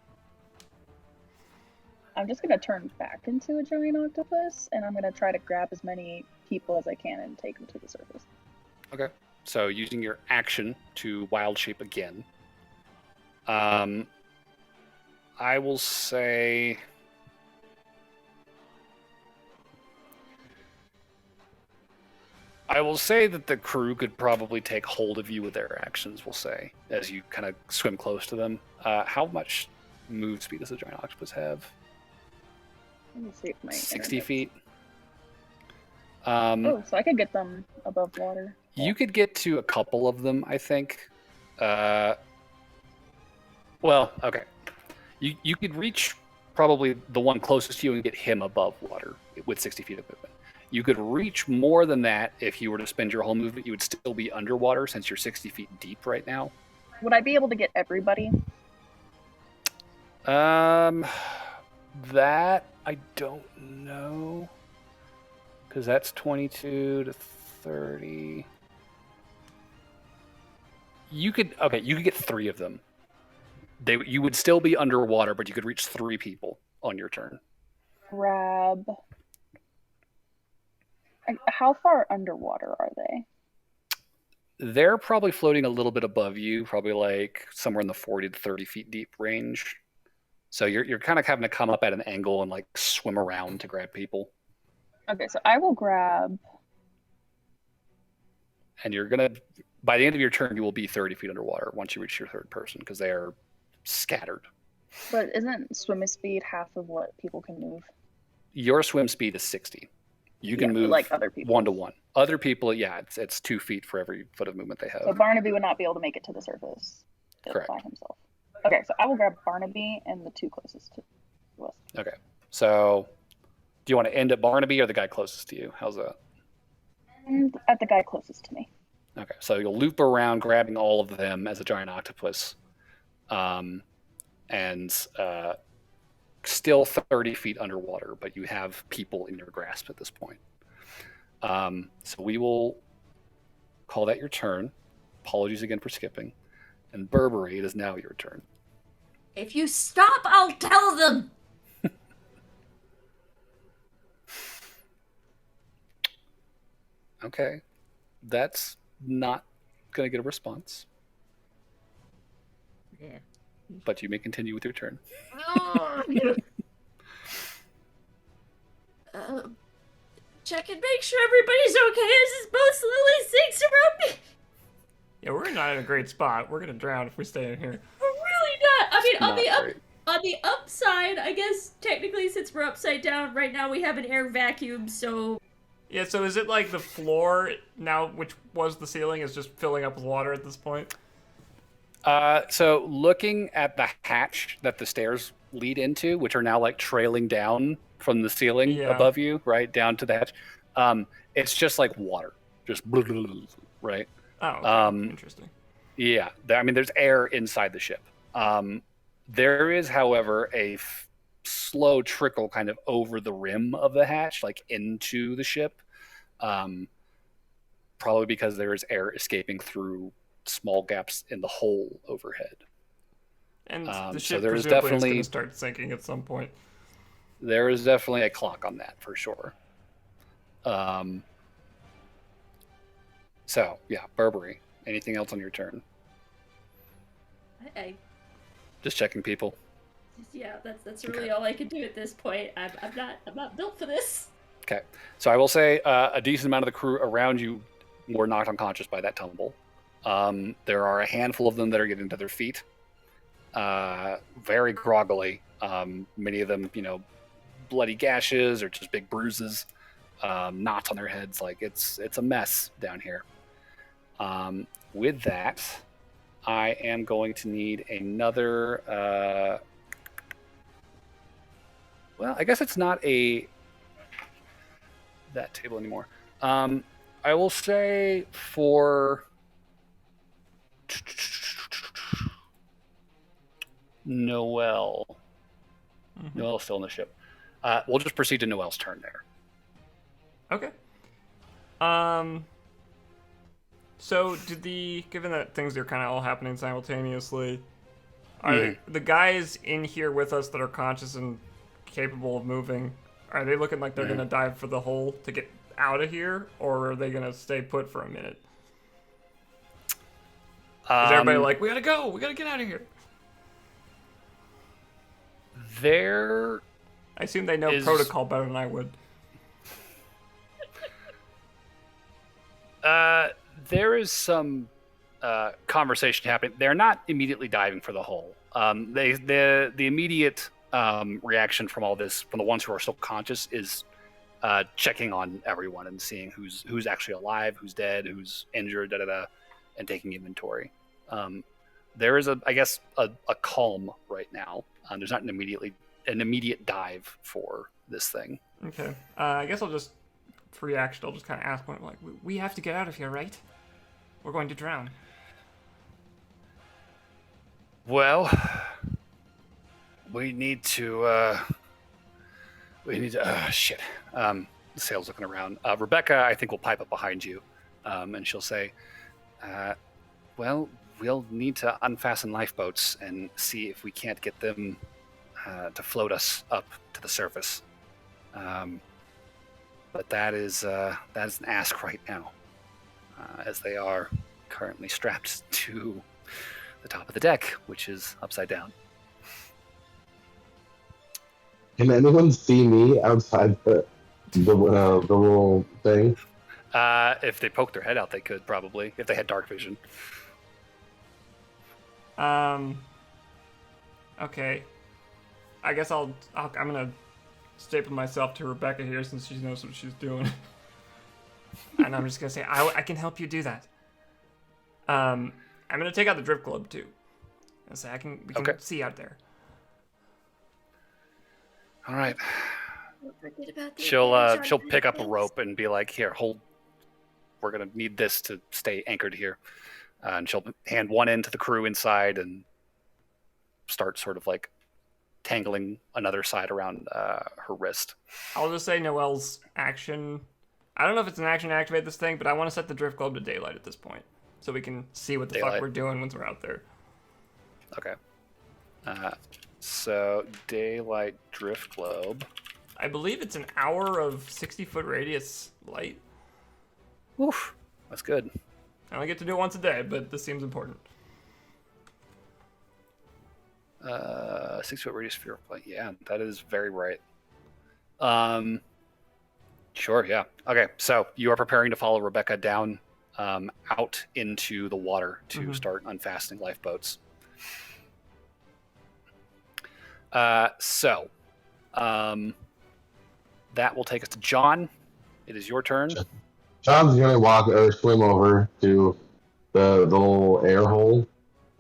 turn back into a giant octopus, and I'm going to try to grab as many people as I can and take them to the surface. Okay. So using your action to wild shape again. I will say that the crew could probably take hold of you with their actions, we'll say, as you kind of swim close to them. How much move speed does a giant octopus have? Let me see if my 60 feet. So I could get them above water. You could get to a couple of them, I think. Well, okay. You could reach probably the one closest to you and get him above water with 60 feet of movement. You could reach more than that if you were to spend your whole movement. You would still be underwater since you're 60 feet deep right now. Would I be able to get everybody? That I don't know. Because that's 22 to 30. You could get 3 of them. You would still be underwater, but you could reach 3 people on your turn. Grab. How far underwater are they? They're probably floating a little bit above you, probably like somewhere in the 40 to 30 feet deep range. So you're kind of having to come up at an angle and like swim around to grab people. Okay, so I will grab. And you're gonna, by the end of your turn, you will be 30 feet underwater once you reach your third person because they are scattered. But isn't swim speed half of what people can move? Your swim speed is 60. You can move like other people. 1-to-1. Other people, yeah, it's 2 feet for every foot of movement they have. So Barnaby would not be able to make it to the surface Correct. by himself. Okay, so I will grab Barnaby and the 2 closest to. was. Okay. So, do you want to end at Barnaby or the guy closest to you? How's that? And at the guy closest to me. Okay. So you'll loop around, grabbing all of them as a giant octopus, and still 30 feet underwater, but you have people in your grasp at this point. So we will call that your turn. Apologies again for skipping. And Burberry, it is now your turn. If you stop, I'll tell them. Okay. That's not going to get a response. Yeah. But you may continue with your turn. Check and make sure everybody's okay as this boat's slowly sinks around me. Yeah, we're not in a great spot. We're gonna drown if we stay in here. We're really not. I mean, Not on the upside, I guess technically since we're upside down right now, we have an air vacuum, so. Yeah, so is it like the floor now, which was the ceiling, is just filling up with water at this point? So looking at the hatch that the stairs lead into, which are now like trailing down from the ceiling above you, right down to the hatch, it's just like water, just right. Oh, okay. Interesting. Yeah, I mean, there's air inside the ship. There is, however, a slow trickle kind of over the rim of the hatch, like into the ship, probably because there is air escaping through small gaps in the hole overhead. And the so ship there is presumably definitely is going to start sinking at some point. There is definitely a clock on that for sure. So yeah, Burberry. Anything else on your turn? Just checking people. Yeah, that's really all I can do at this point. I'm not built for this. Okay, so I will say a decent amount of the crew around you were knocked unconscious by that tumble. There are a handful of them that are getting to their feet, very groggily. Many of them, bloody gashes or just big bruises, knots on their heads. Like it's a mess down here. With that, I am going to need another. Well, I guess it's not that table anymore. I will say for Noelle. Mm-hmm. Noelle's still in the ship. We'll just proceed to Noelle's turn there. Okay. So given that things are kind of all happening simultaneously, are the guys in here with us that are conscious and capable of moving, are they looking like they're going to dive for the hole to get out of here, or are they going to stay put for a minute? Is everybody like, we got to get out of here? I assume they know protocol better than I would. There is some conversation happening. They're not immediately diving for the hole. The immediate reaction from all this, from the ones who are still conscious, is checking on everyone and seeing who's actually alive, who's dead, who's injured, and taking inventory. There is a calm right now. There's not an immediate dive for this thing. Okay. I guess I'll just, for reaction, I'll just kind of ask one, like, we have to get out of here, right? We're going to drown. Well, we need to, shit. The sail's looking around. Rebecca, I think, will pipe up behind you, and she'll say, well, we'll need to unfasten lifeboats and see if we can't get them to float us up to the surface. But that is an ask right now, as they are currently strapped to the top of the deck, which is upside down. Can anyone see me outside the little thing? If they poked their head out, they could probably, if they had dark vision. Okay. I guess I'm gonna staple myself to Rebecca here since she knows what she's doing. And I'm just gonna say, I can help you do that. I'm gonna take out the drift globe too. And say we can see out there. All right. Don't forget about the She'll advantage on pick up a things. rope and be like, "Here, hold. We're gonna need this to stay anchored here." And she'll hand one end to the crew inside and start sort of like tangling another side around her wrist. I'll just say Noel's action. I don't know if it's an action to activate this thing, but I want to set the drift globe to daylight at this point, so we can see what the fuck Daylight. we're doing once we're out there. Okay. So daylight drift globe. I believe it's an hour of 60-foot radius light. Oof, that's good. I only get to do it once a day, but this seems important. 6-foot radius sphere of light. Yeah, that is very bright. Sure, yeah. Okay, so you are preparing to follow Rebecca down out into the water to start unfastening lifeboats. So that will take us to John. It is your turn. John's gonna walk or swim over to the little air hole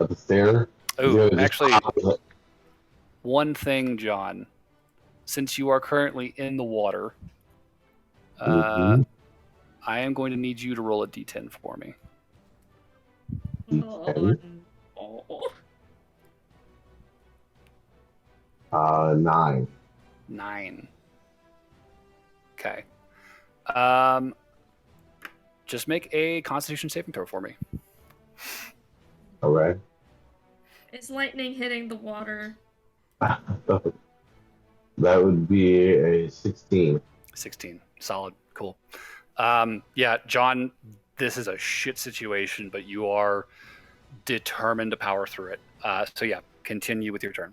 at the stair. Oh, actually, one thing, John. Since you are currently in the water, I am going to need you to roll a d10 for me. Oh. 9. 9. Okay. Just make a Constitution saving throw for me. All right. Is lightning hitting the water? That would be a 16. 16. Solid. Cool. Yeah, John, this is a shit situation, but you are determined to power through it. So yeah, continue with your turn.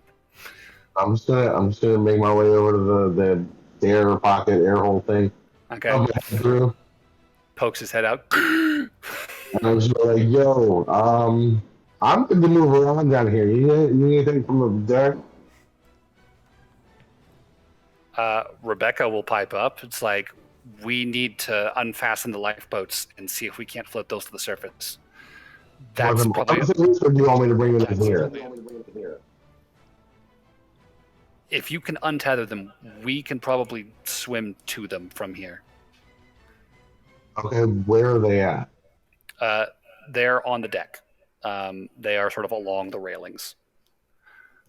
I'm just gonna make my way over to the air pocket, air hole thing. Okay. Through. Pokes his head out. And I'm just like, yo, I'm good to move around down here. You need anything from the deck? Rebecca will pipe up. It's like, we need to unfasten the lifeboats and see if we can't float those to the surface. That's probably... Or do you want me to bring them in here? If you can untether them, we can probably swim to them from here. Okay, where are they at? They're on the deck. They are sort of along the railings.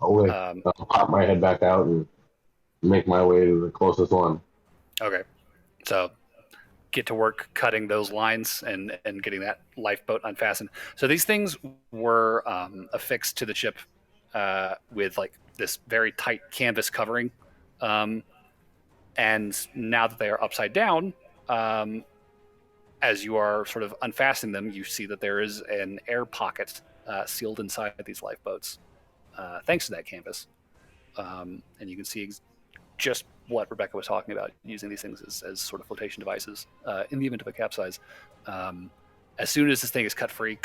Okay, I'll pop my head back out and make my way to the closest one. Okay, so get to work cutting those lines and getting that lifeboat unfastened. So these things were affixed to the ship with like this very tight canvas covering, and now that they are upside down, as you are sort of unfastening them, you see that there is an air pocket sealed inside these lifeboats, thanks to that canvas. And you can see just what Rebecca was talking about, using these things as sort of flotation devices in the event of a capsize. As soon as this thing is cut free,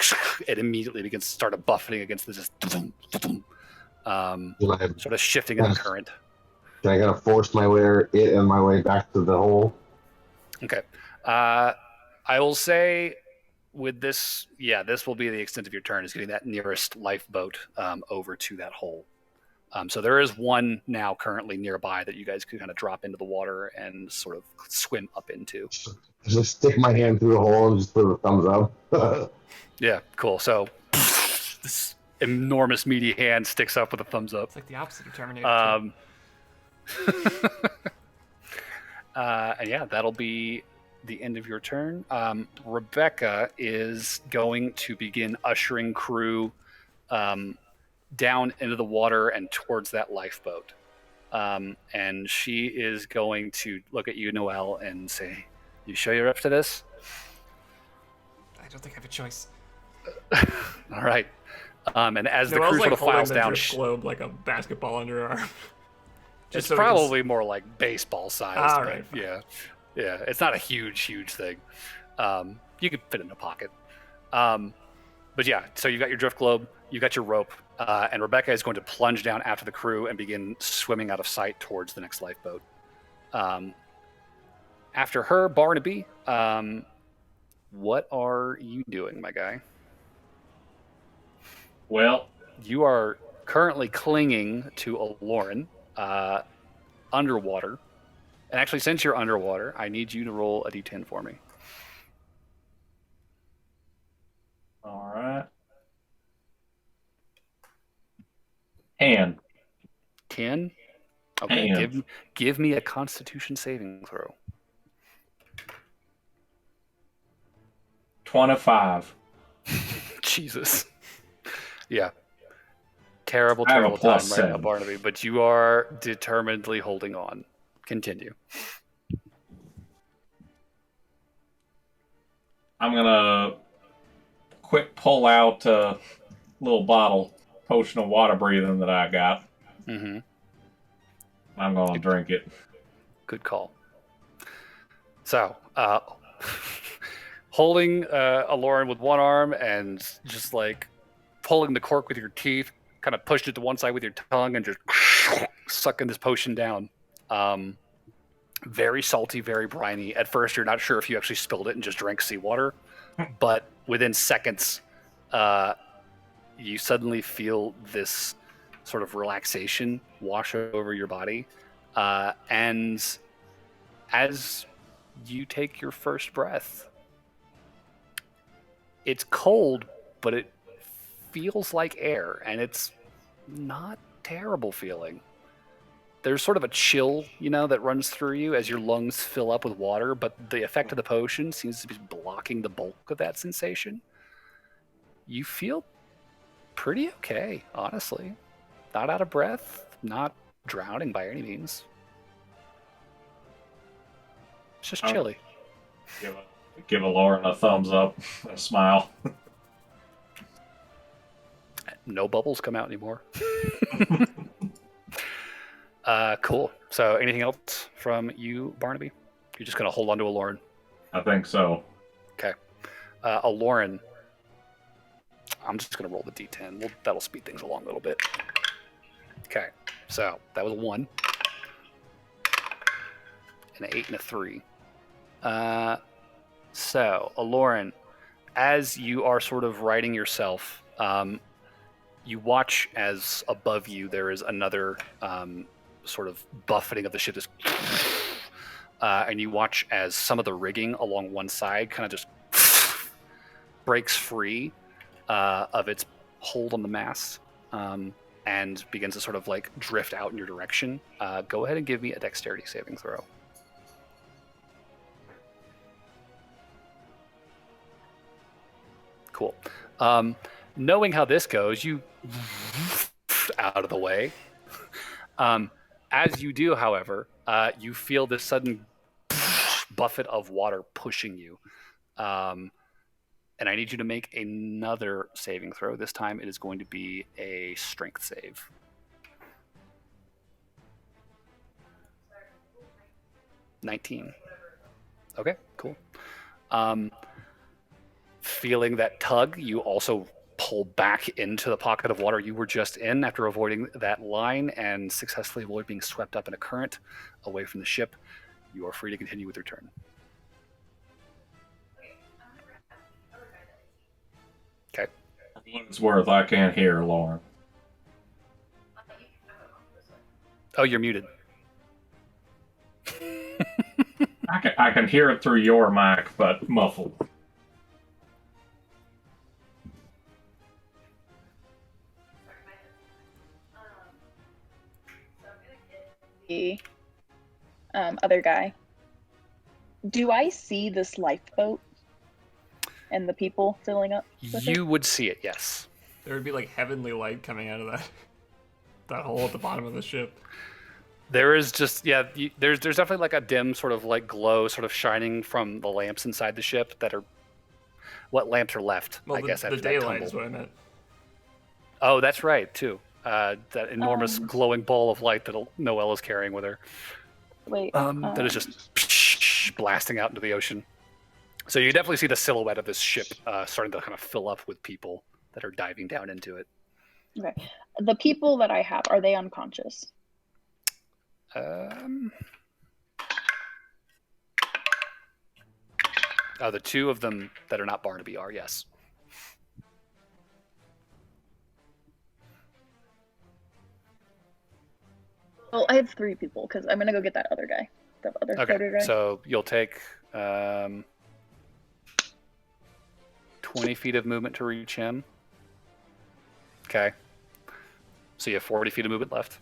it immediately begins to start a buffeting against this, sort of shifting in the current. I gotta force my way back to the hole. Okay. I will say with this, yeah, this will be the extent of your turn, is getting that nearest lifeboat over to that hole. So there is one now currently nearby that you guys could kind of drop into the water and sort of swim up into. Just stick my hand through the hole and just put a thumbs up. Yeah, cool. So this enormous meaty hand sticks up with a thumbs up. It's like the opposite of Terminator 2. And yeah, that'll be the end of your turn. Rebecca is going to begin ushering crew down into the water and towards that lifeboat. And she is going to look at you, Noelle, and say, "You sure you're up to this?" I don't think I have a choice. All right. And as Noelle's the crew sort of files the down, drift globe like a basketball under her arm. it's probably more like baseball size. All right. Yeah. It's not a huge thing. You could fit it in a pocket. But yeah, so you got your drift globe, you got your rope, and Rebecca is going to plunge down after the crew and begin swimming out of sight towards the next lifeboat. After her, Barnaby, what are you doing, my guy? Well, You are currently clinging to a Lauren. underwater. And actually, since you're underwater, I need you to roll a d10 for me. All right. Hand. 10? Okay, Hand. give me a Constitution saving throw. 25. Jesus. Yeah. Terrible, I have a terrible time right now, +7. Barnaby, but you are determinedly holding on. Continue. I'm gonna quick pull out a little bottle potion of water breathing that I got. Mm-hmm. I'm gonna drink it. Good call. So, holding Aloran with one arm and just like pulling the cork with your teeth, kind of pushed it to one side with your tongue and just sucking this potion down. Very salty, very briny. At first, you're not sure if you actually spilled it and just drank seawater, but within seconds, you suddenly feel this sort of relaxation wash over your body. And as you take your first breath, it's cold, but it feels like air, and it's not terrible feeling. There's sort of a chill, that runs through you as your lungs fill up with water, but the effect of the potion seems to be blocking the bulk of that sensation. You feel pretty okay, honestly. Not out of breath, not drowning by any means. It's just chilly. Give Lauren a thumbs up, a smile. No bubbles come out anymore. Cool. So anything else from you, Barnaby? You're just going to hold on to Aloran? I think so. Okay. Aloran, I'm just going to roll the d10. That'll speed things along a little bit. Okay. So that was a 1. An 8 and a 3. So, Aloran, as you are sort of righting yourself, you watch as above you there is another sort of buffeting of the ship, and you watch as some of the rigging along one side kind of just breaks free of its hold on the mast and begins to sort of like drift out in your direction. Go ahead and give me a dexterity saving throw. Cool. Knowing how this goes, you out of the way. As you do, however, you feel this sudden buffet of water pushing you. And I need you to make another saving throw. This time it is going to be a strength save. $19. Okay, cool. Feeling that tug, you also pull back into the pocket of water you were just in after avoiding that line and successfully avoid being swept up in a current away from the ship. You are free to continue with your turn. Okay. For what it's worth, I can't hear Lauren. Oh, you're muted. I can hear it through your mic, but muffled. The other guy. Do I see this lifeboat and the people filling up with it? You would see it, yes. There would be like heavenly light coming out of that hole at the bottom of the ship. There is just, there's definitely like a dim sort of like glow sort of shining from the lamps inside the ship that are, what lamps are left, Well, I guess, after the that daylight tumble. is what I meant. Oh, that's right, too. That enormous glowing ball of light that Noelle is carrying with her. Wait. That is just blasting out into the ocean. So you definitely see the silhouette of this ship starting to kind of fill up with people that are diving down into it. Okay. The people that I have, are they unconscious? The two of them that are not Barnaby are, yes. Well, I have 3 people because I'm gonna go get that other guy, the other floater Okay, guy. so you'll take 20 feet of movement to reach him. Okay. So you have 40 feet of movement left.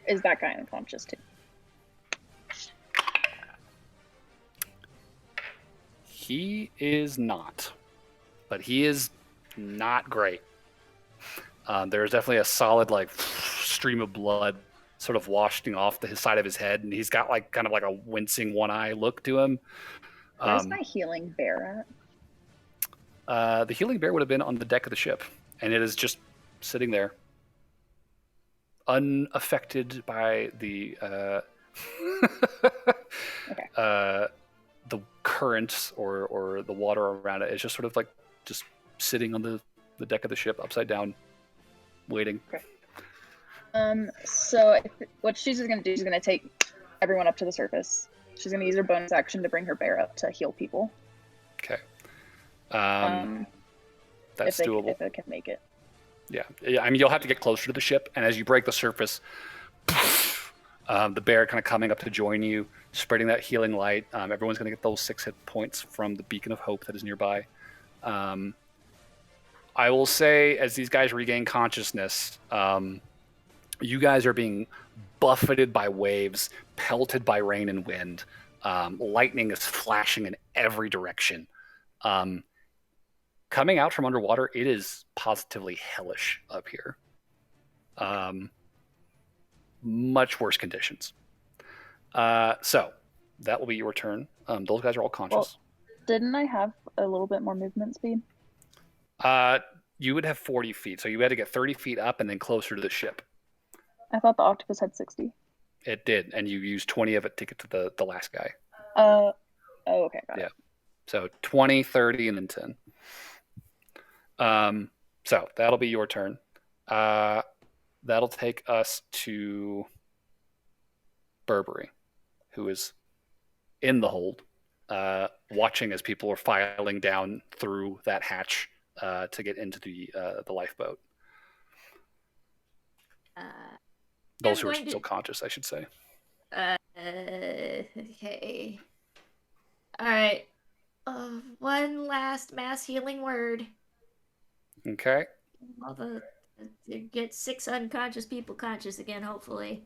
Is that guy unconscious too? He is not, but he is not great. There's definitely a solid like stream of blood sort of washing off the side of his head, and he's got like kind of like a wincing one eye look to him. Where's my healing bear at? The healing bear would have been on the deck of the ship, and it is just sitting there, unaffected by the the currents or the water around it. It's just sort of like just sitting on the deck of the ship, upside down, waiting. Okay. So what she's going to do is going to take everyone up to the surface. She's going to use her bonus action to bring her bear up to heal people. Okay. That's doable. If it can make it. Yeah. I mean, you'll have to get closer to the ship, and as you break the surface, the bear kind of coming up to join you, spreading that healing light. Everyone's going to get those 6 hit points from the beacon of hope that is nearby. I will say, as these guys regain consciousness, you guys are being buffeted by waves, pelted by rain and wind. Lightning is flashing in every direction. Coming out from underwater, it is positively hellish up here. Much worse conditions. So that will be your turn. Those guys are all conscious. Well, didn't I have a little bit more movement speed? You would have 40 feet, so you had to get 30 feet up and then closer to the ship. I thought the octopus had 60. It did, and you used 20 of it to get to the last guy. Oh, okay, got it. So 20, 30, and then 10. So that'll be your turn. That'll take us to Burberry, who is in the hold, watching as people are filing down through that hatch to get into the lifeboat. Those who are still conscious, I should say. Okay. All right. One last mass healing word. Okay. Well, to get 6 unconscious people conscious again, hopefully.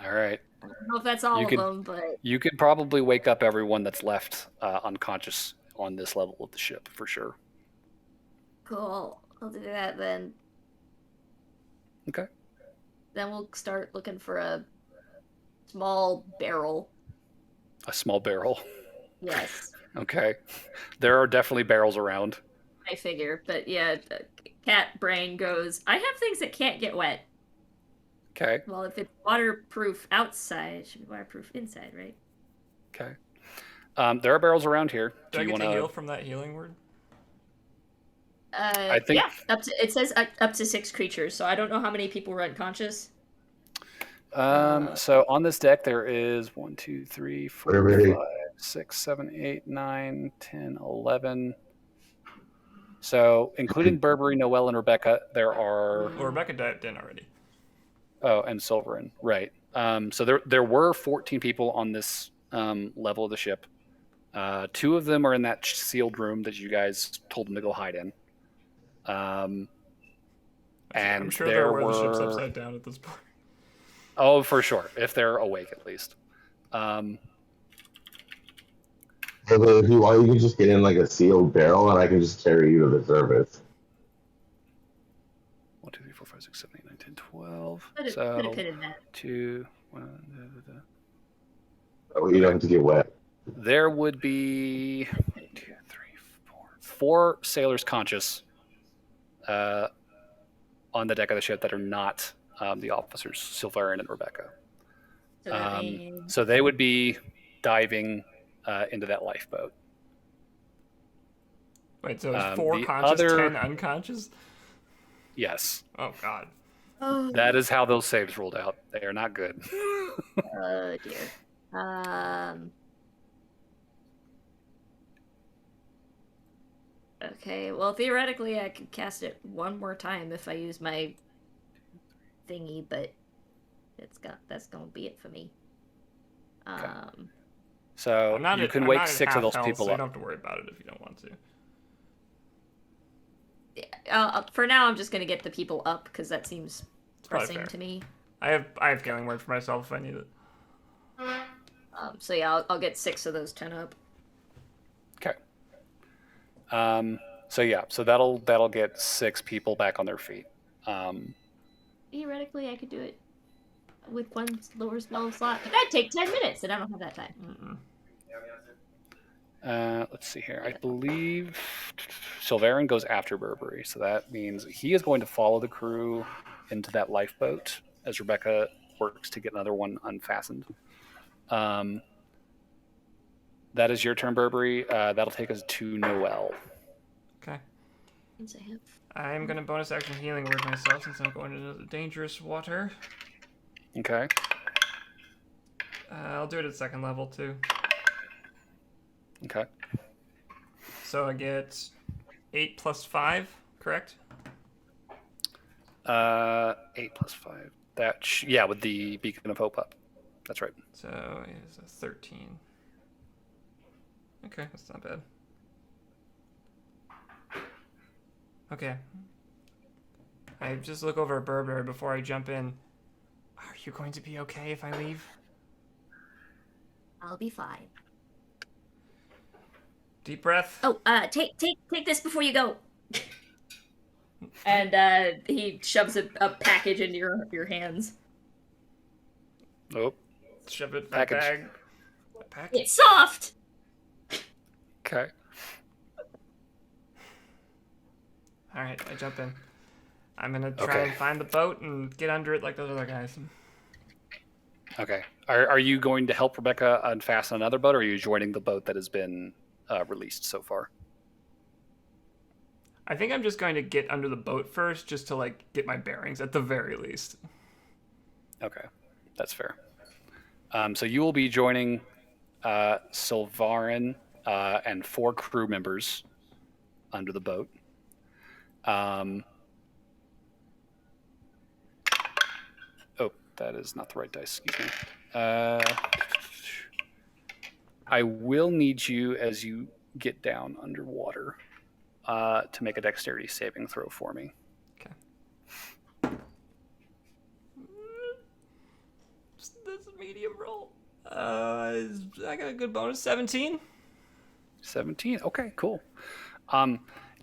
All right. I don't know if that's all of them, but you could probably wake up everyone that's left unconscious on this level of the ship for sure. Cool. I'll do that then. Okay. Then we'll start looking for a small barrel. A small barrel. Yes. Okay. There are definitely barrels around. I figure, but yeah, cat brain goes, I have things that can't get wet. Okay. Well, if it's waterproof outside, it should be waterproof inside, right? Okay. There are barrels around here. Do you want to heal from that healing word? I think it says up to 6 creatures, so I don't know how many people were unconscious. So on this deck there is 1, 2, 3, 4, 5, 6, 7, 8, 9, 10, 11. So including Burberry, Noelle, and Rebecca, there are. Well, Rebecca died in already. Oh, and Silverin, right? So there were 14 people on this level of the ship. 2 of them are in that sealed room that you guys told them to go hide in. And I'm sure they're aware the ship's upside down at this point. Oh, for sure. If they're awake, at least. So if you want, you can just get in like a sealed barrel, and I can just carry you to the surface. 1, 2, 3, 4, 5, 6, 7, 8, 9, 10, 12. Put a pin in that. 2, 1. Oh, you don't have to get wet. There would be 1, 2, 3, 4 sailors conscious on the deck of the ship that are not the officers, Silverin and Rebecca. So they would be diving into that lifeboat. Wait, so it's 4 conscious, 10 unconscious? Yes. Oh, God. Oh. That is how those saves rolled out. They are not good. Oh, dear. Okay, well, theoretically, I could cast it one more time if I use my thingy, but That's gonna be it for me. So you can wake 6 of those people so you up. don't have to worry about it if you don't want to. For now, I'm just gonna get the people up because that seems pressing fair. to me. I have healing word for myself if I need it. So yeah, I'll get 6 of those 10 up. Okay. So that'll get 6 people back on their feet. Theoretically, I could do it with one lower spell slot, but that'd take 10 minutes, and I don't have that time. Let's see here. I believe Silverin goes after Burberry, so that means he is going to follow the crew into that lifeboat as Rebecca works to get another one unfastened. That is your turn, Burberry. That'll take us to Noelle. Okay. Means I have. I'm gonna bonus action healing word myself since I'm going into the dangerous water. Okay. I'll do it at 2nd level too. Okay. So I get 8 plus 5, correct? 8 plus 5. With the Beacon of Hope up. That's right. So it's a 13. Okay, that's not bad. Okay. I just look over at Burberry before I jump in. Are you going to be okay if I leave? I'll be fine. Deep breath. Oh, take this before you go. And he shoves a package into your hands. Oh. Shove it in my bag. Package. It's soft. Okay. All right, I jump in. I'm gonna try and find the boat and get under it like those other guys. Okay. Are you going to help Rebecca unfasten another boat, or are you joining the boat that has been released so far? I think I'm just going to get under the boat first, just to get my bearings at the very least. Okay, that's fair. So you will be joining Silvarin and 4 crew members under the boat. That is not the right dice. Excuse me. I will need you as you get down underwater to make a dexterity saving throw for me. Okay. This is medium roll. I got a good bonus. 17. 17. Okay, cool.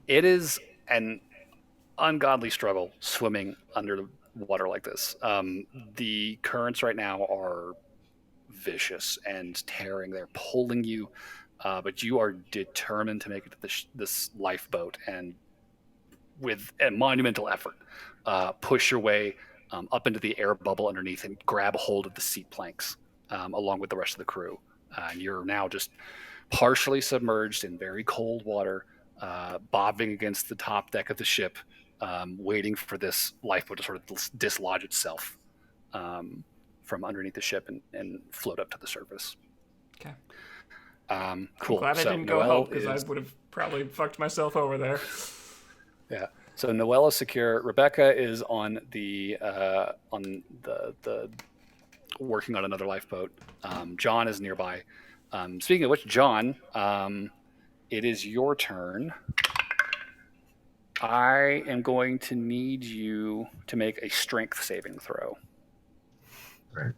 It is an ungodly struggle swimming under the water like this. The currents right now are vicious and tearing. They're pulling you, but you are determined to make it to this lifeboat, and with a monumental effort, push your way up into the air bubble underneath and grab hold of the seat planks along with the rest of the crew. And you're now just partially submerged in very cold water, bobbing against the top deck of the ship, waiting for this lifeboat to sort of dislodge itself from underneath the ship and float up to the surface. Okay. Cool. I'm glad I didn't go help, because I would have probably fucked myself over there. Yeah. So Noelle is secure. Rebecca is on the working on another lifeboat. John is nearby. Speaking of which, John, it is your turn. I am going to need you to make a strength saving throw. Okay.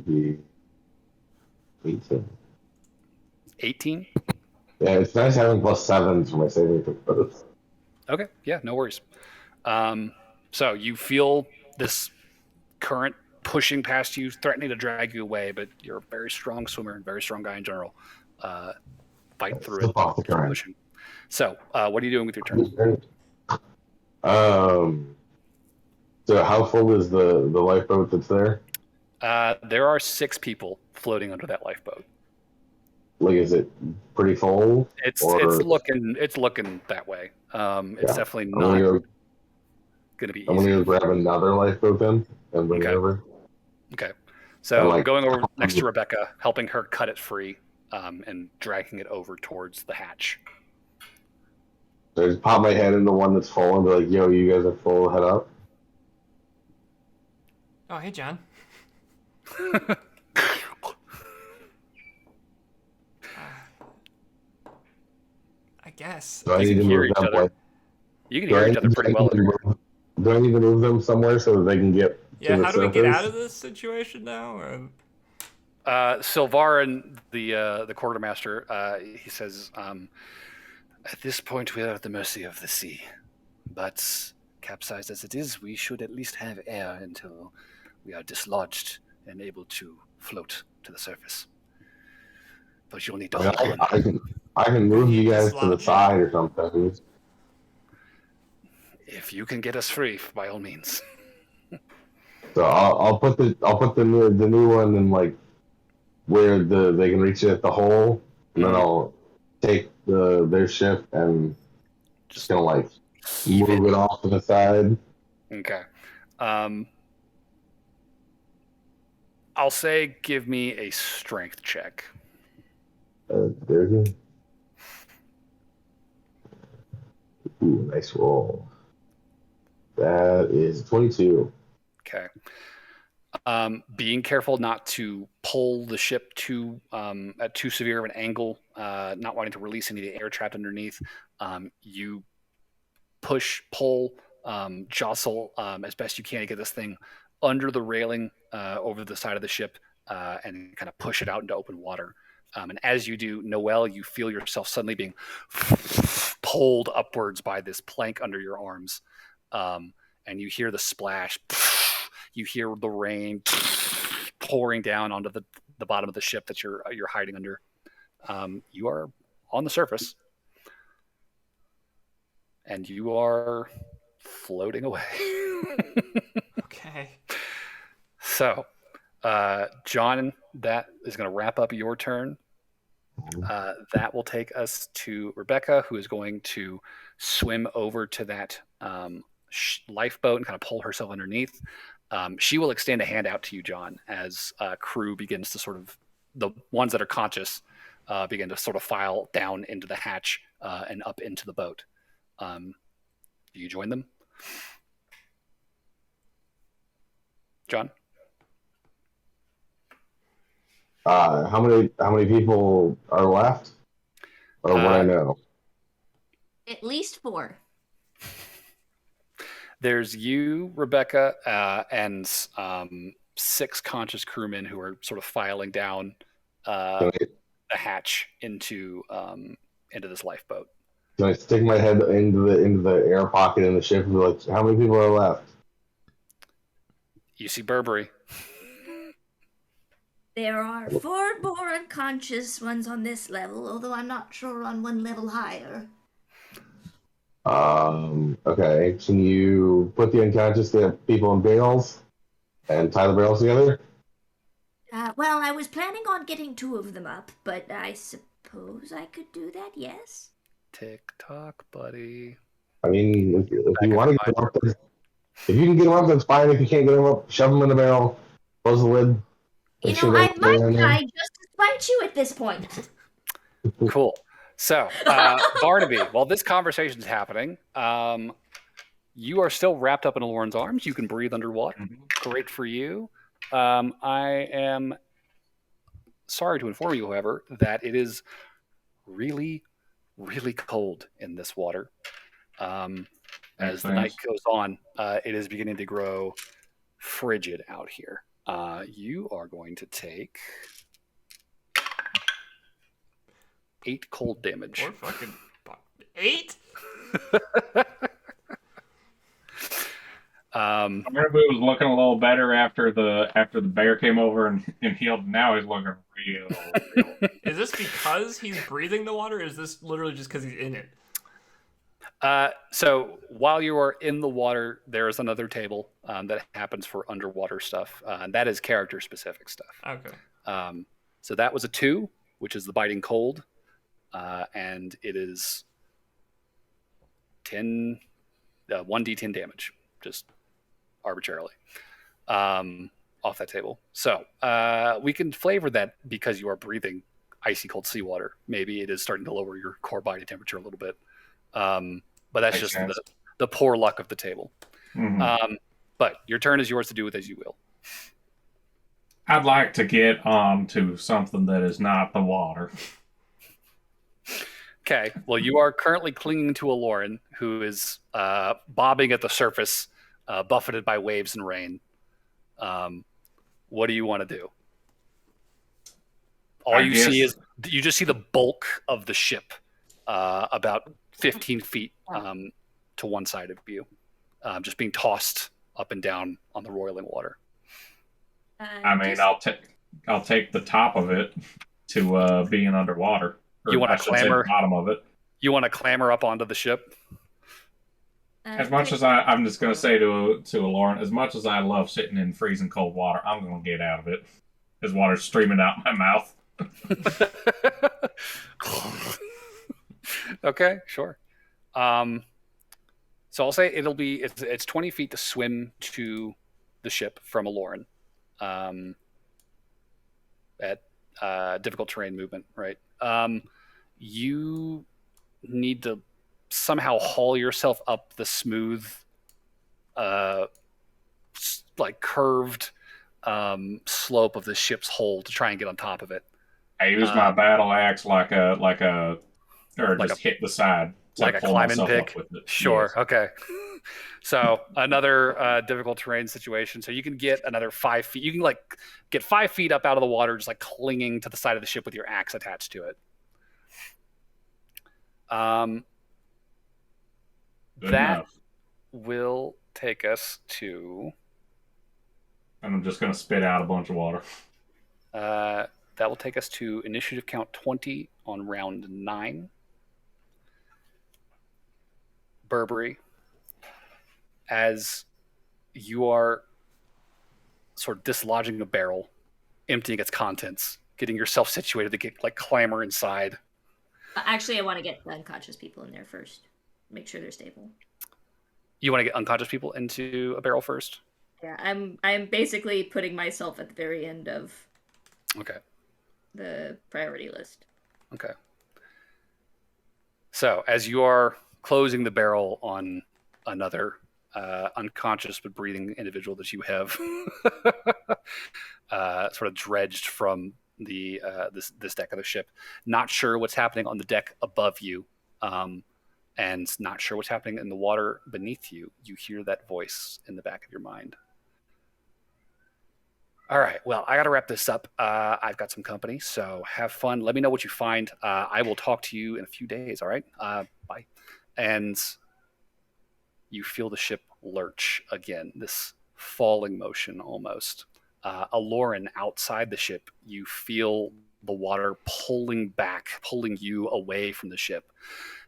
The 18. 18? Yeah, it's nice having +7s for my saving throws. Okay, yeah, no worries. So you feel this current pushing past you, threatening to drag you away, but you're a very strong swimmer and very strong guy in general. Fight through it. Off the current. Pushing. So, what are you doing with your turn? So how full is the lifeboat that's there? There are 6 people floating under that lifeboat. Like, is it pretty full? It's looking that way. It's definitely not going to be easy. I'm going to grab another lifeboat then and bring it over. Okay. So going over next to Rebecca, helping her cut it free, and dragging it over towards the hatch. So I just pop my head into one that's full and be like, yo, you guys are full, head up. Oh, hey, John. I guess. Do I You need can to hear move each them? other. Like, You can do hear I each other pretty well. do I need to move them somewhere so that they can get Yeah, to the how do we surface? get out of this situation now? Or... Sylvarin, the quartermaster, he says, "At this point, we are at the mercy of the sea. But capsized as it is, we should at least have air until we are dislodged and able to float to the surface. But you'll need to hold on. I can move you guys to the Dislodge you? side or something. If you can get us free, by all means." So I'll put the new one in like where they can reach it at the hole, and then I'll take their ship and just gonna like move it off to the side. Okay. I'll say give me a strength check. There's a nice roll. That is 22. Okay. Being careful not to pull the ship at too severe of an angle, not wanting to release any of the air trapped underneath. You push, pull, jostle as best you can to get this thing under the railing over the side of the ship and kind of push it out into open water. And as you do, Noelle, you feel yourself suddenly being pulled upwards by this plank under your arms. And you hear the splash. You hear the rain pouring down onto the bottom of the ship that you're hiding under. You are on the surface. And you are floating away. Okay. So, John, that is going to wrap up your turn. That will take us to Rebecca, who is going to swim over to that lifeboat and kind of pull herself underneath. She will extend a hand out to you, John, as crew begins to sort of, the ones that are conscious begin to sort of file down into the hatch and up into the boat. Do you join them? John? How many people are left? Or what I know? At least 4. There's you, Rebecca, and 6 conscious crewmen who are sort of filing down the hatch into this lifeboat. Can I stick my head into the air pocket in the ship and be like, how many people are left? You see Burberry. There are 4 more unconscious ones on this level, although I'm not sure on one level higher. Okay. Can you put the unconscious people in barrels and tie the barrels together? Well, I was planning on getting 2 of them up, but I suppose I could do that, yes? Tick tock, buddy. I mean, if you want to get them up, if you can get them up, that's fine. If you can't get them up, shove them in the barrel, close the lid. You know, I might die just to spite you at this point. Cool. So, Barnaby, while this conversation is happening, you are still wrapped up in Lauren's arms. You can breathe underwater. Great for you. I am sorry to inform you, however, that it is really, really cold in this water. As the night goes on, it is beginning to grow frigid out here. You are going to take 8 cold damage. Or fucking 8? Barnaby was looking a little better after the bear came over and healed. Now he's looking real. Is this because he's breathing the water, or is this literally just because he's in it? So while you are in the water, there is another table that happens for underwater stuff. And that is character specific stuff. Okay. So that was a 2, which is the biting cold. And it is 1d10 damage, just arbitrarily, off that table. So we can flavor that because you are breathing icy cold seawater. Maybe it is starting to lower your core body temperature a little bit. But that's Makes just sense. the poor luck of the table. Mhm. But your turn is yours to do with as you will. I'd like to get on to something that is not the water. Okay. Well, you are currently clinging to a Lauren who is bobbing at the surface, buffeted by waves and rain. What do you want to do? All I you see guess is you just see the bulk of the ship, about 15 feet to one side of you, just being tossed up and down on the roiling water. I mean, I'll take the top of it to being underwater, You or want I to should say the clamber? bottom of it. You want to clamber up onto the ship? As much as I'm just gonna say to Lauren, as much as I love sitting in freezing cold water, I'm gonna get out of it. As water's streaming out my mouth. Okay, sure. So I'll say it's 20 feet to swim to the ship from a Lauren, at difficult terrain movement, right? You need to somehow haul yourself up the smooth, like curved slope of the ship's hull to try and get on top of it. I use my battle axe or Like just hit the side to like a pull climbing myself pick. up with it. Sure. Yes. Okay. So another difficult terrain situation. So you can get another 5 feet. You can like get 5 feet up out of the water, just like clinging to the side of the ship with your axe attached to it. Good That enough. will take us to. And I'm just gonna spit out a bunch of water. That will take us to initiative count 20 on round 9. Burberry, as you are sort of dislodging a barrel, emptying its contents, getting yourself situated to get like clamber inside. Actually, I want to get the unconscious people in there first. Make sure they're stable. You want to get unconscious people into a barrel first? Yeah, I'm basically putting myself at the very end of Okay. the priority list. Okay. So as you are closing the barrel on another unconscious but breathing individual that you have sort of dredged from the this deck of the ship, not sure what's happening on the deck above you, and not sure what's happening in the water beneath you, you hear that voice in the back of your mind. All right, well, I got to wrap this up. I've got some company, so have fun. Let me know what you find. I will talk to you in a few days, all right? Bye. And you feel the ship lurch again, this falling motion almost. Aloran, outside the ship, you feel the water pulling back, pulling you away from the ship.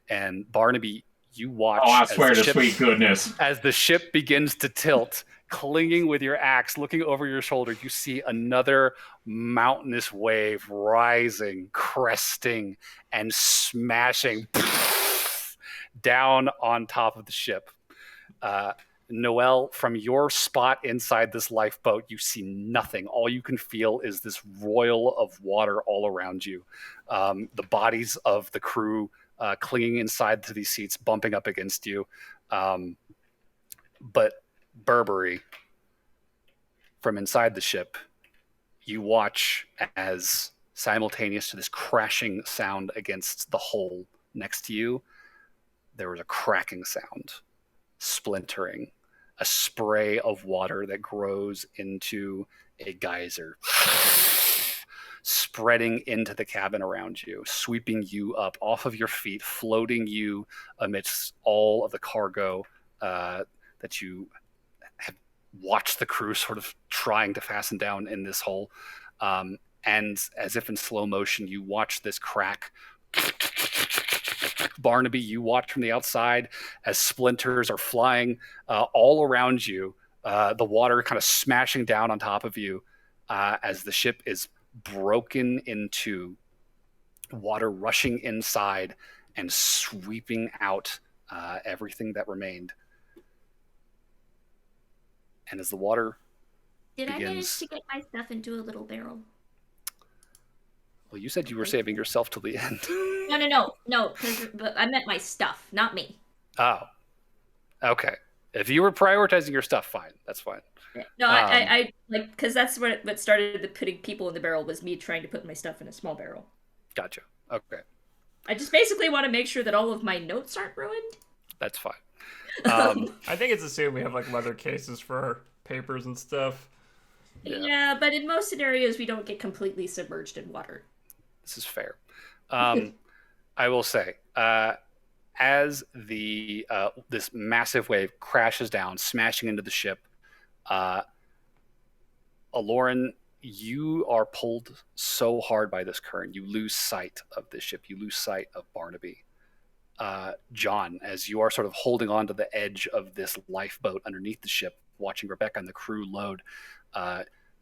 And Barnaby, you watch Oh, I swear to ship, sweet goodness. as the ship begins to tilt, clinging with your axe, looking over your shoulder, you see another mountainous wave rising, cresting, and smashing down on top of the ship. Noelle, from your spot inside this lifeboat, you see nothing. All you can feel is this roil of water all around you. The bodies of the crew clinging inside to these seats, bumping up against you. But Burberry, from inside the ship, you watch as simultaneous to this crashing sound against the hull next to you, there was a cracking sound, splintering, a spray of water that grows into a geyser, spreading into the cabin around you, sweeping you up off of your feet, floating you amidst all of the cargo that you have watched the crew sort of trying to fasten down in this hole. And as if in slow motion, you watch this crack. Barnaby, you watch from the outside as splinters are flying all around you, the water kind of smashing down on top of you as the ship is broken into, water rushing inside and sweeping out everything that remained. And as the water Did I manage begins... to get my stuff into a little barrel? Well, you said you were saving yourself till the end. No. But I meant my stuff, not me. Oh, okay. If you were prioritizing your stuff, fine. That's fine. No, Um, I like because that's what started the putting people in the barrel was me trying to put my stuff in a small barrel. Gotcha. Okay, I just basically want to make sure that all of my notes aren't ruined. that's fine. I think it's assumed we have like leather cases for our papers and stuff. Yeah, but in most scenarios, we don't get completely submerged in water. This is fair. I will say, as the this massive wave crashes down, smashing into the ship, Aloran, you are pulled so hard by this current, you lose sight of this ship. You lose sight of Barnaby. John, as you are sort of holding on to the edge of this lifeboat underneath the ship, watching Rebecca and the crew load,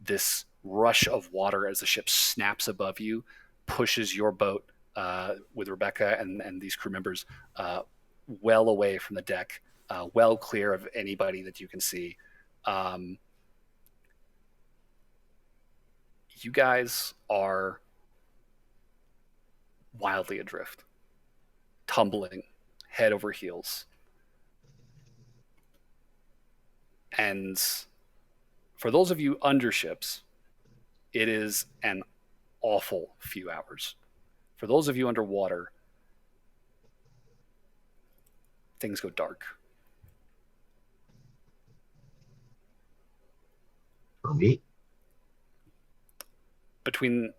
this rush of water as the ship snaps above you pushes your boat with Rebecca and these crew members well away from the deck, well clear of anybody that you can see. You guys are wildly adrift, tumbling head over heels. And for those of you under ships, it is an awful few hours. For those of you underwater, things go dark. For me? Between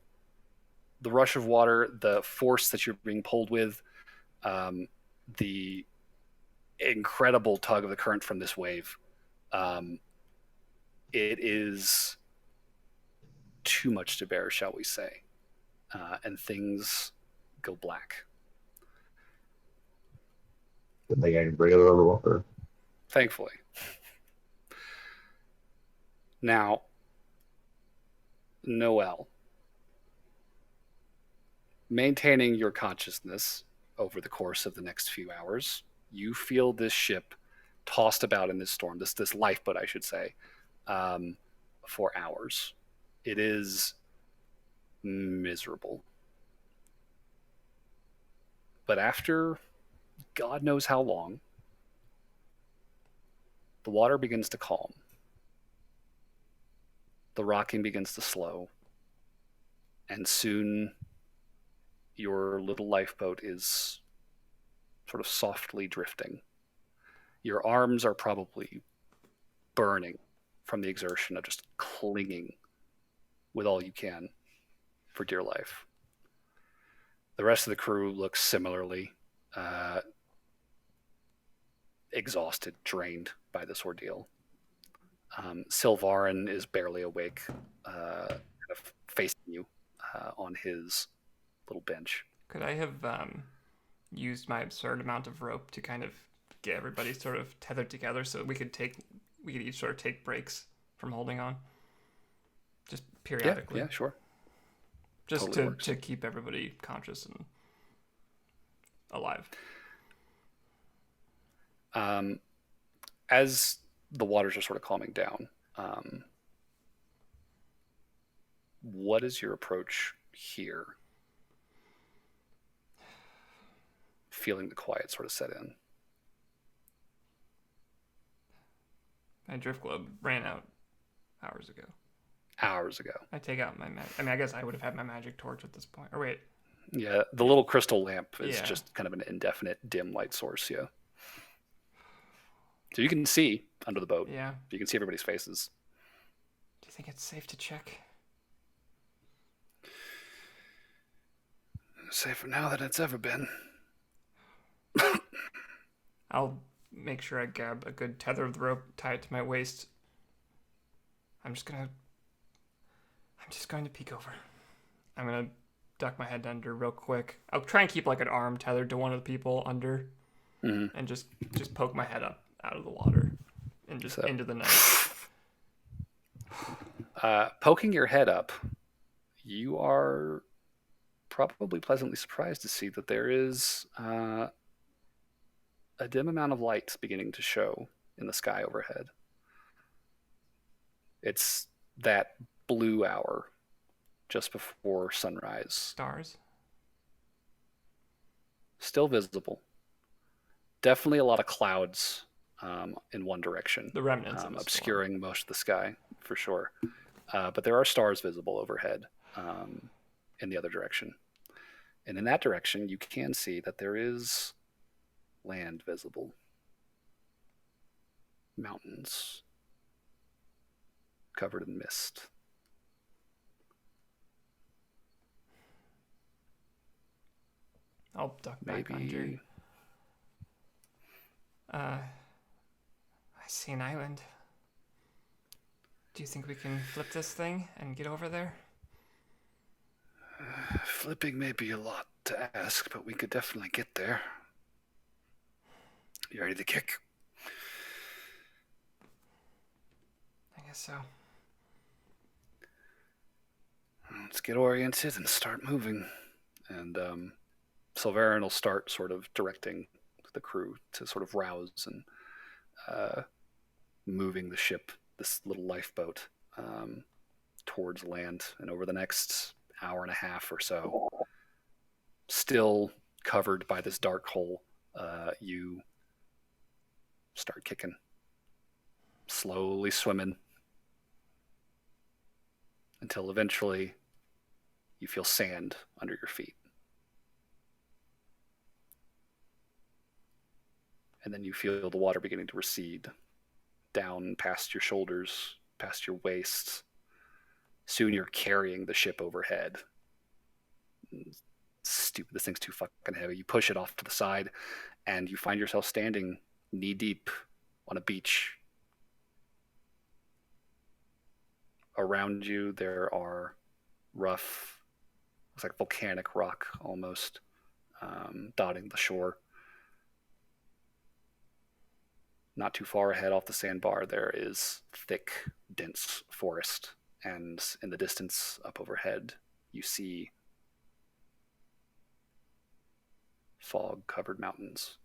the rush of water, the force that you're being pulled with, the incredible tug of the current from this wave, it is too much to bear, shall we say, and things go black. Good thing I can bring it over the water. Thankfully. Now, Noel, maintaining your consciousness over the course of the next few hours, you feel this ship tossed about in this storm, this lifeboat, I should say, for hours. It is miserable. But after God knows how long, the water begins to calm. The rocking begins to slow. And soon your little lifeboat is sort of softly drifting. Your arms are probably burning from the exertion of just clinging with all you can for dear life. The rest of the crew looks similarly exhausted, drained by this ordeal. Silvarin is barely awake, kind of facing you on his little bench. Could I have used my absurd amount of rope to kind of get everybody sort of tethered together so we could each sort of take breaks from holding on, just periodically? Yeah, sure. Just Totally to keep everybody conscious and alive. As the waters are sort of calming down, what is your approach here? Feeling the quiet sort of set in. My drift globe ran out hours ago. I take out my magic. I mean, I guess I would have had my magic torch at this point. Or wait. Yeah, the little crystal lamp is just kind of an indefinite dim light source, yeah. So you can see under the boat. Yeah. You can see everybody's faces. Do you think it's safe to check? Safer now than it's ever been. I'll make sure I grab a good tether of the rope, tie it to my waist. I'm just going to peek over. I'm going to duck my head under real quick. I'll try and keep like an arm tethered to one of the people under, and just poke my head up out of the water and just into the night. Poking your head up, you are probably pleasantly surprised to see that there is a dim amount of light beginning to show in the sky overhead. It's that blue hour just before sunrise. Stars? still visible. Definitely a lot of clouds in one direction. The remnants of the obscuring most of the sky, for sure. But there are stars visible overhead in the other direction. And in that direction, you can see that there is land visible. Mountains covered in mist. I'll duck back under. I see an island. Do you think we can flip this thing and get over there? Flipping may be a lot to ask, but we could definitely get there. You ready to kick? I guess so. Let's get oriented and start moving. And Silverin will start sort of directing the crew to sort of rouse and moving the ship, this little lifeboat, towards land. And over the next hour and a half or so, still covered by this dark hole, you start kicking, slowly swimming, until eventually you feel sand under your feet. And then you feel the water beginning to recede down past your shoulders, past your waist. Soon you're carrying the ship overhead. Stupid, this thing's too fucking heavy. You push it off to the side, and you find yourself standing knee-deep on a beach. Around you, there are rough, looks like volcanic rock almost, dotting the shore. Not too far ahead off the sandbar, there is thick, dense forest. And in the distance up overhead, you see fog-covered mountains.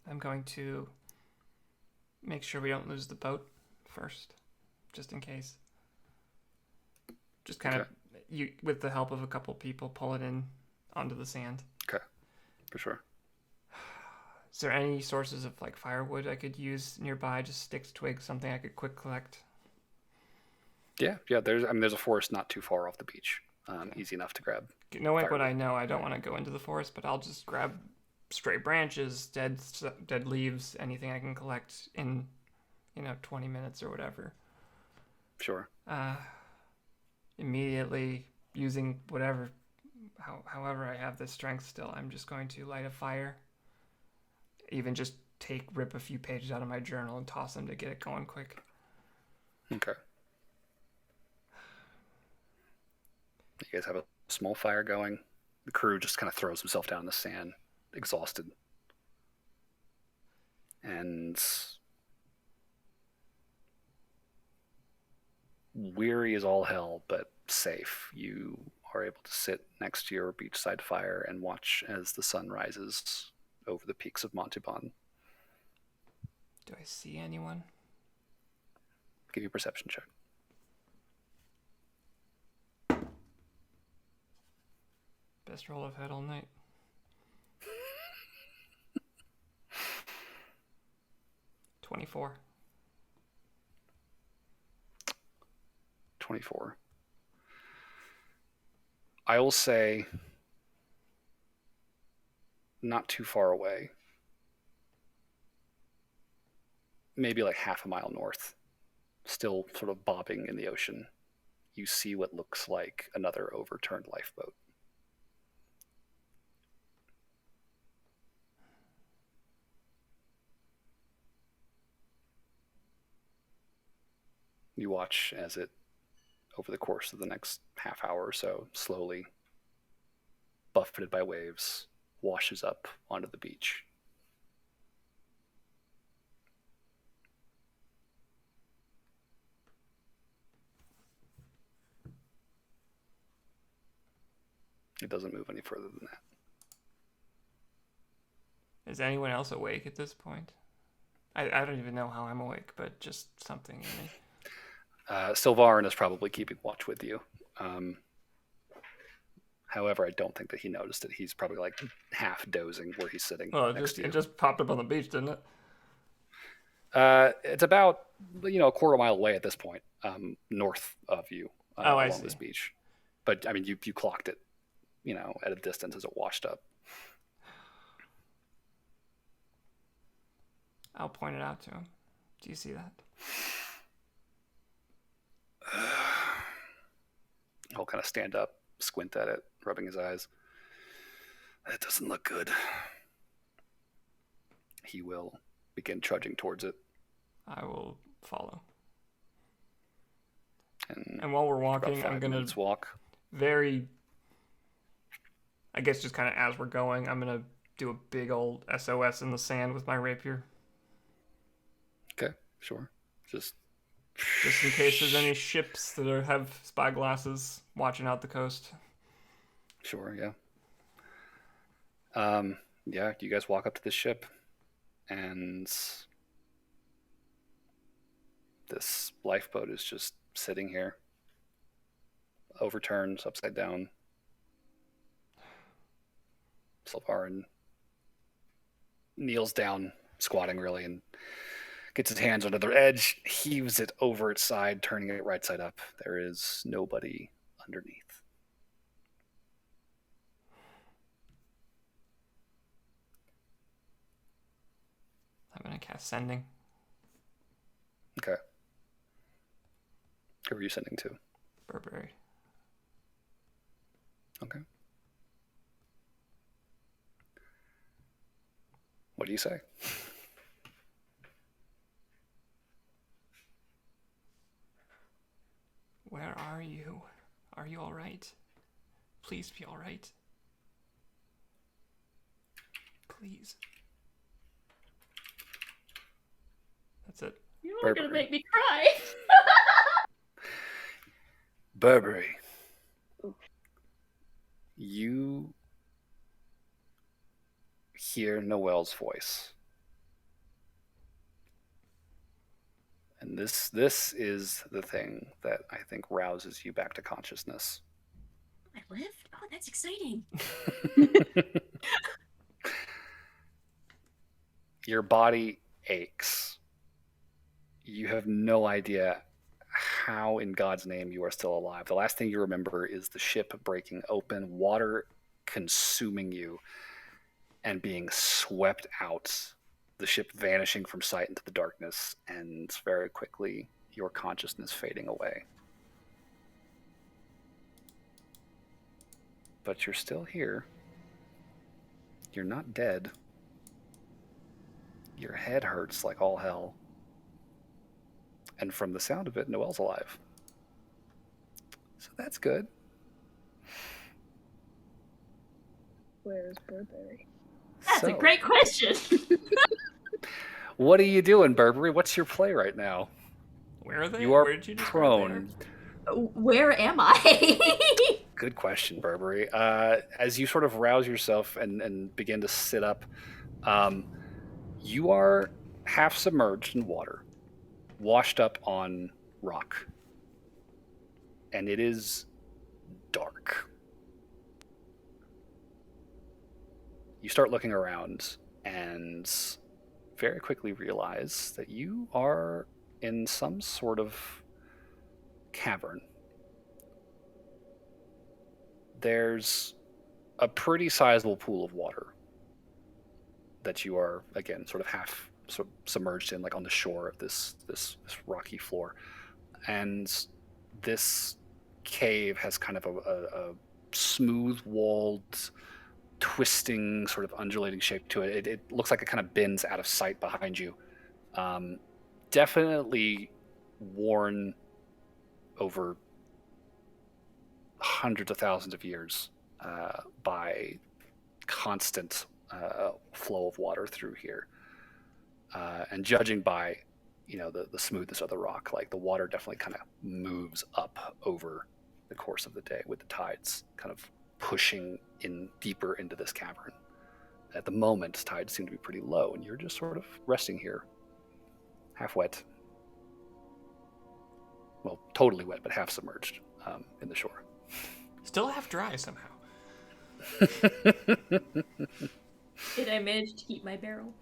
I'm going to make sure we don't lose the boat first, just in case. Just kind of, with the help of a couple people, pull it in onto the sand. Okay, for sure. Is there any sources of like firewood I could use nearby? Just sticks, twigs, something I could quick collect. Yeah. There's a forest not too far off the beach. Easy enough to grab. Knowing what I know, I don't want to go into the forest, but I'll just grab stray branches, dead leaves, anything I can collect in, 20 minutes or whatever. Sure. Immediately using however I have the strength still, I'm just going to light a fire. Even just rip a few pages out of my journal and toss them to get it going quick. Okay. You guys have a small fire going. The crew just kind of throws himself down in the sand, exhausted. And weary as all hell, but safe. You are able to sit next to your beachside fire and watch as the sun rises over the peaks of Montauban. Do I see anyone? Give you a perception check. Best roll I've had all night. 24. 24. I will say not too far away. Maybe like half a mile north. Still sort of bobbing in the ocean. You see what looks like another overturned lifeboat. You watch as it, over the course of the next half hour or so, slowly, buffeted by waves, washes up onto the beach. It doesn't move any further than that. Is anyone else awake at this point? I don't even know how I'm awake, but just something in me. Silvarin is probably keeping watch with you. However, I don't think that he noticed it. He's probably like half dozing where he's sitting. Oh, next to you. it just popped up on the beach, didn't it? It's about a quarter mile away at this point, north of you I along see. this beach. But I mean, you clocked it, at a distance as it washed up. I'll point it out to him. Do you see that? He'll kind of stand up, squint at it, rubbing his eyes. That doesn't look good. He will begin trudging towards it. I will follow. And while we're about walking, 5 I'm gonna minutes walk. I guess just kind of as we're going, I'm gonna do a big old SOS in the sand with my rapier. Okay, sure. Just in case there's any ships that have spyglasses watching out the coast. Sure, yeah. Yeah, you guys walk up to the ship, and this lifeboat is just sitting here, overturned, upside down. Sylvarin kneels down, squatting really, and gets his hands under the edge, heaves it over its side, turning it right side up. There is nobody underneath. I'm gonna cast Sending. Okay. Who are you sending to? Burberry. Okay. What do you say? Where are you? Are you all right? Please be all right. Please. That's it. You are gonna make me cry. Burberry. You hear Noelle's voice. And this is the thing that I think rouses you back to consciousness. I lived? Oh, that's exciting. Your body aches. You have no idea how in God's name you are still alive. The last thing you remember is the ship breaking open, water consuming you, and being swept out, the ship vanishing from sight into the darkness, and very quickly your consciousness fading away. But you're still here. You're not dead. Your head hurts like all hell. And from the sound of it, Noelle's alive. So that's good. Where's Burberry? That's a great question. What are you doing, Burberry? What's your play right now? Where are they? You are Where did you prone. Where am I? Good question, Burberry. As you sort of rouse yourself and begin to sit up, you are half submerged in water, washed up on rock. And it is dark. You start looking around and very quickly realize that you are in some sort of cavern. There's a pretty sizable pool of water that you are, again, sort of half submerged in, like on the shore of this rocky floor. And this cave has kind of a smooth-walled, twisting, sort of undulating shape to it. It looks like it kind of bends out of sight behind you. Definitely worn over hundreds of thousands of years by constant flow of water through here. And judging by, the smoothness of the rock, like the water definitely kind of moves up over the course of the day with the tides kind of pushing in deeper into this cavern. At the moment, tides seem to be pretty low, and you're just sort of resting here, half wet. Well, totally wet, but half submerged in the shore. Still half dry somehow. Did I manage to keep my barrel?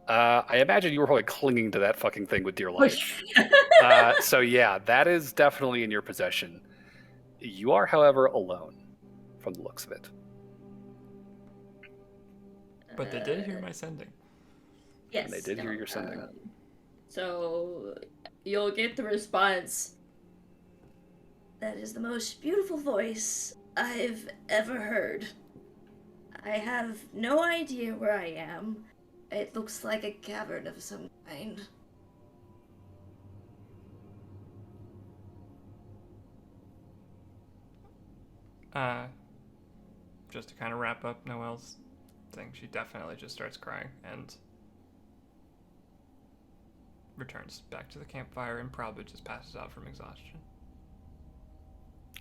I imagine you were probably clinging to that fucking thing with dear life. So yeah, that is definitely in your possession. You are, however, alone, from the looks of it. But they did hear my sending. Yes. And they did hear your sending. So you'll get the response. That is the most beautiful voice I've ever heard. I have no idea where I am. It looks like a cavern of some kind. Just to kind of wrap up Noelle's thing, she definitely just starts crying and returns back to the campfire and probably just passes out from exhaustion.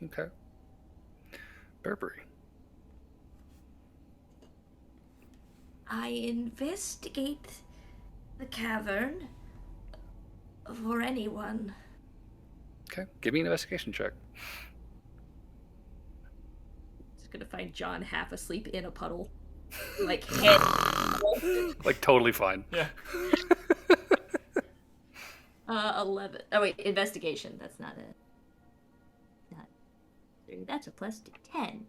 Okay. Burberry. I investigate the cavern for anyone. Okay. Give me an investigation check. Just gonna find John half asleep in a puddle. Like head. Like totally fine. Yeah. 11. Oh wait, investigation. That's not a. That's a plus 10.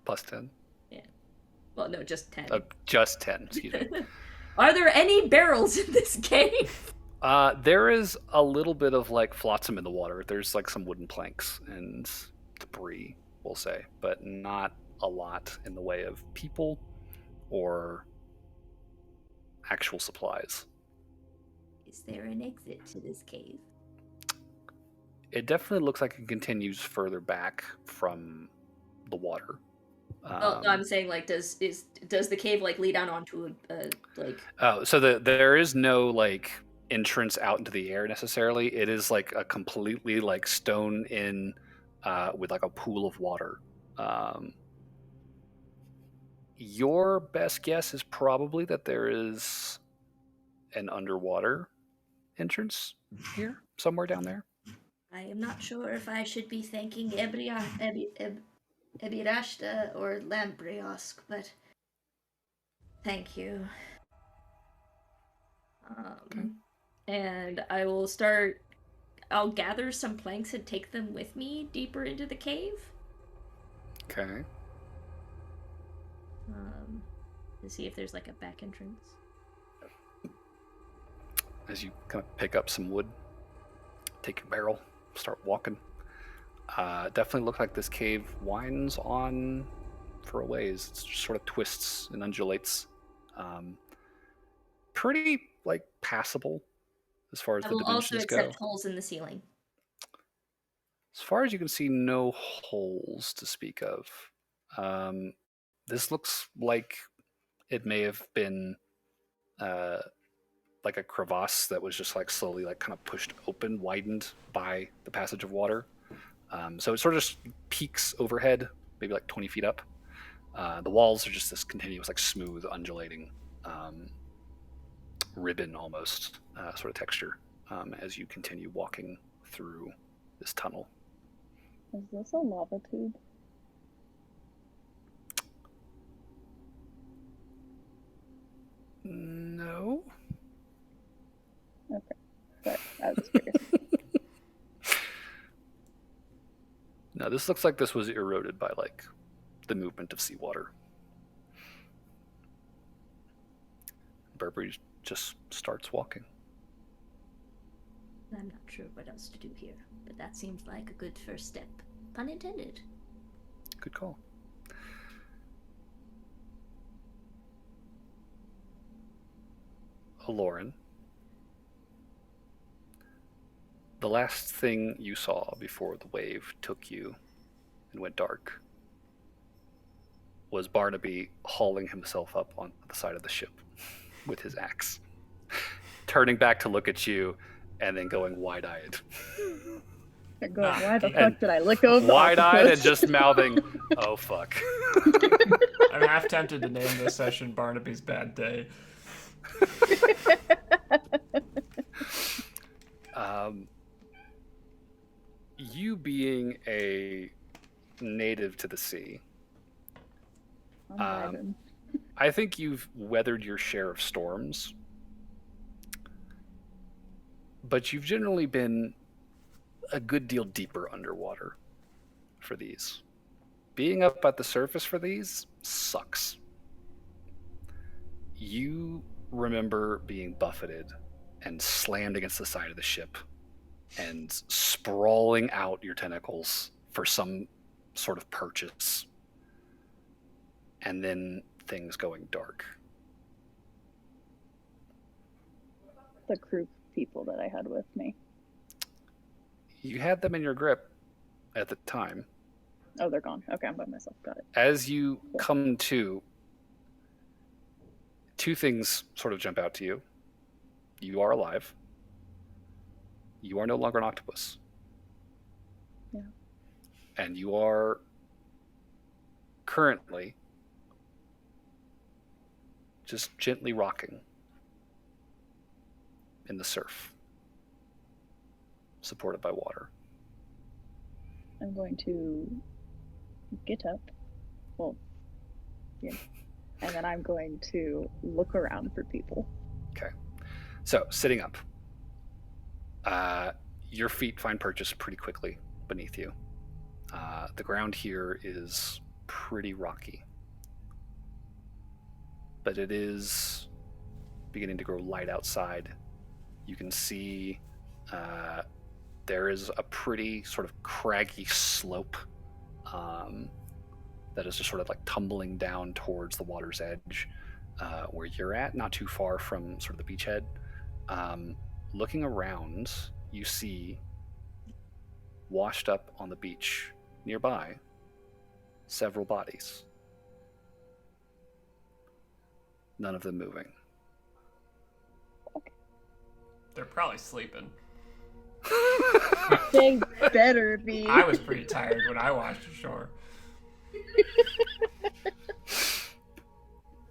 Plus 10. Yeah. Well, no, just 10. Just 10. Excuse me. Are there any barrels in this cave? There is a little bit of like flotsam in the water. There's like some wooden planks and debris, we'll say, but not a lot in the way of people or actual supplies. Is there an exit to this cave? It definitely looks like it continues further back from the water. No, I'm saying like, does the cave like lead down onto a like? Oh, so there is no like entrance out into the air necessarily. It is like a completely like stone in with like a pool of water. Your best guess is probably that there is an underwater entrance here, somewhere down there. I am not sure if I should be thanking Ebirashta or Lambriosk, but thank you. Okay. And I'll gather some planks and take them with me deeper into the cave. Okay. To see if there's like a back entrance. As you kind of pick up some wood, take your barrel, start walking. Definitely look like this cave winds on for a ways. It just sort of twists and undulates. Pretty like passable as far as I the will also dimensions go. accept holes in the ceiling. As far as you can see, no holes to speak of. This looks like it may have been like a crevasse that was just like slowly like kind of pushed open, widened by the passage of water. So it sort of just peaks overhead, maybe like 20 feet up. The walls are just this continuous like smooth undulating ribbon almost sort of texture as you continue walking through this tunnel. Is this a lava tube? No. Okay. Sorry, I was curious. No, this looks like this was eroded by like the movement of seawater. Burberry just starts walking. I'm not sure what else to do here, but that seems like a good first step. Pun intended. Good call. Lauren, the last thing you saw before the wave took you and went dark was Barnaby hauling himself up on the side of the ship with his axe, turning back to look at you and then going wide-eyed. They're going, why the fuck did I look over? Wide-eyed and just mouthing, oh fuck. I'm half tempted to name this session Barnaby's Bad Day. you being a native to the sea, I think you've weathered your share of storms, but you've generally been a good deal deeper underwater for these. Being up at the surface for these sucks. You remember being buffeted and slammed against the side of the ship and sprawling out your tentacles for some sort of purchase. And then things going dark. The crew people that I had with me. You had them in your grip at the time. Oh, they're gone. Okay, I'm by myself. Got it. As you come to, two things sort of jump out to you. You are alive. You are no longer an octopus. Yeah. And you are currently just gently rocking in the surf, supported by water. I'm going to get up. Well, yeah. And then I'm going to look around for people. Okay. So, sitting up. Your feet find purchase pretty quickly beneath you. The ground here is pretty rocky. But it is beginning to grow light outside. You can see there is a pretty sort of craggy slope that is just sort of like tumbling down towards the water's edge where you're at, not too far from sort of the beachhead. Looking around, you see washed up on the beach nearby several bodies. None of them moving. They're probably sleeping. They better be. I was pretty tired when I washed ashore.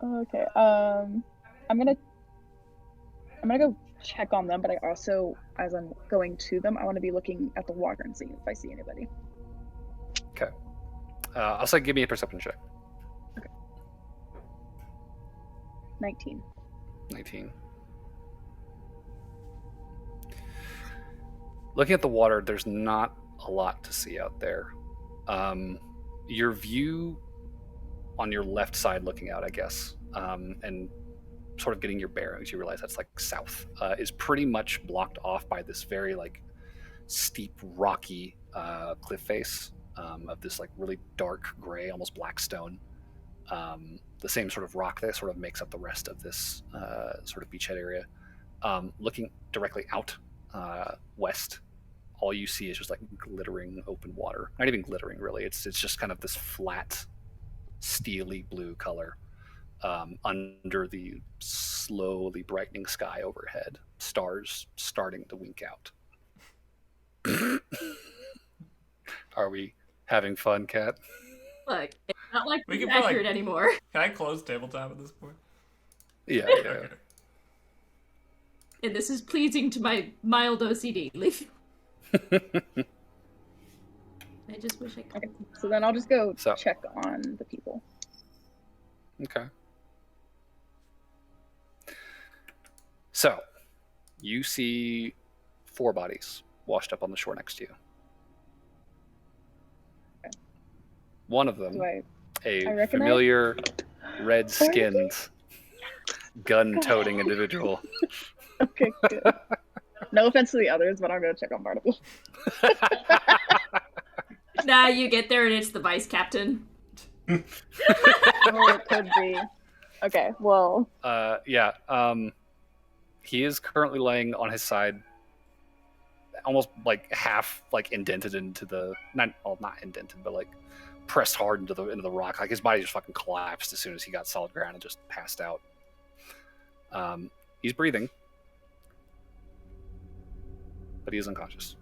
Okay. I'm gonna go check on them, but I also, as I'm going to them, I want to be looking at the water and seeing if I see anybody. Okay. I'll say give me a perception check. Okay. 19. 19. Looking at the water, there's not a lot to see out there. Your view on your left side looking out, I guess, and sort of getting your bearings, you realize that's like south, is pretty much blocked off by this very like steep, rocky cliff face of this like really dark gray, almost black stone. The same sort of rock that sort of makes up the rest of this sort of beachhead area. Looking directly out west, all you see is just like glittering open water. Not even glittering, really. It's just kind of this flat, steely blue color under the slowly brightening sky overhead. Stars starting to wink out. Are we having fun, Kat? Look, it's not like We it's can put, accurate like- anymore. Can I close tabletop at this point? Yeah. Okay. And this is pleasing to my mild OCD. Leave. I just wish I could. Okay. So then I'll just go So- check on the people. Okay. So, you see 4 bodies washed up on the shore next to you. Okay. One of them, Do I a recognize? familiar red-skinned, gun-toting individual. Okay, good. No offense to the others, but I'm gonna check on Barnaby. Nah, you get there and it's the vice captain. Oh, it could be. Okay, well, Yeah. He is currently laying on his side, almost like half like indented into the not indented, but like pressed hard into the rock. Like his body just fucking collapsed as soon as he got solid ground and just passed out. He's breathing, but he is unconscious.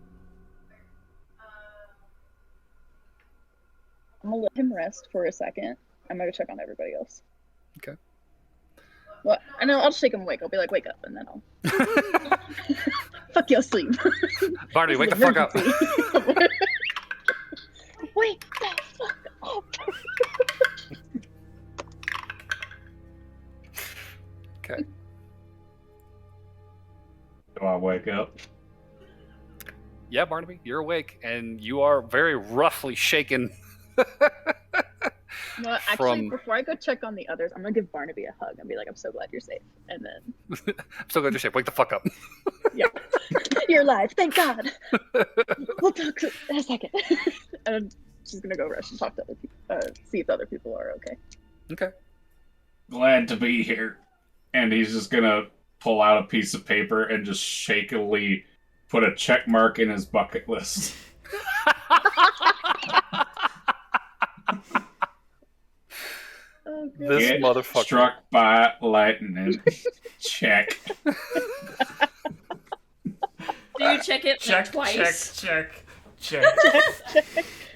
I'm gonna let him rest for a second. I'm gonna check on everybody else. Okay. Well, I know I'll just shake him awake. I'll be like, wake up, and then I'll fuck your sleep. Barney, wake the fuck up. Yeah, Barnaby, you're awake, and you are very roughly shaken. Well, actually, before I go check on the others, I'm gonna give Barnaby a hug and be like, "I'm so glad you're safe." And then, I'm so glad you're safe. Wake the fuck up. yeah, you're alive. Thank God. We'll talk in a second. And she's gonna go rush and talk to other people, see if other people are okay. Okay. Glad to be here. And he's just gonna pull out a piece of paper and just shakily put a check mark in his bucket list. Oh, This Get motherfucker. struck by lightning. Check. Do you check it Check, like twice? check. check.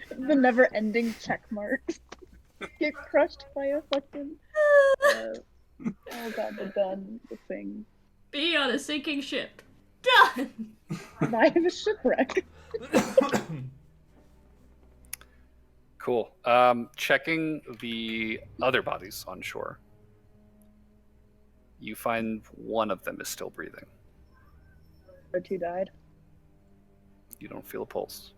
The never-ending check marks. Get crushed by a fucking. Oh god, the gun, the thing. Be on a sinking ship. Done. Die in a shipwreck. Cool. Checking the other bodies on shore. You find one of them is still breathing. The two died. You don't feel a pulse.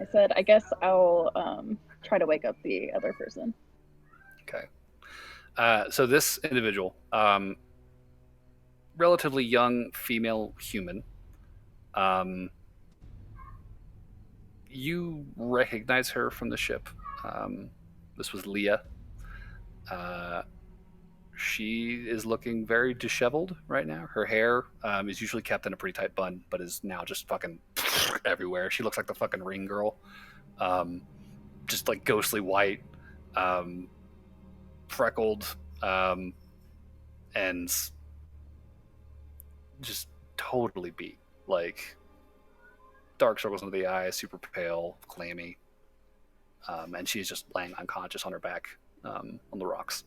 I said, I guess I'll try to wake up the other person. Okay. So this individual, relatively young female human, you recognize her from the ship. This was Leah. She is looking very disheveled right now. Her hair is usually kept in a pretty tight bun, but is now just fucking everywhere. She looks like the fucking Ring girl. Just like ghostly white, freckled, and just totally beat. Like dark circles under the eyes, super pale, clammy. And she's just laying unconscious on her back on the rocks.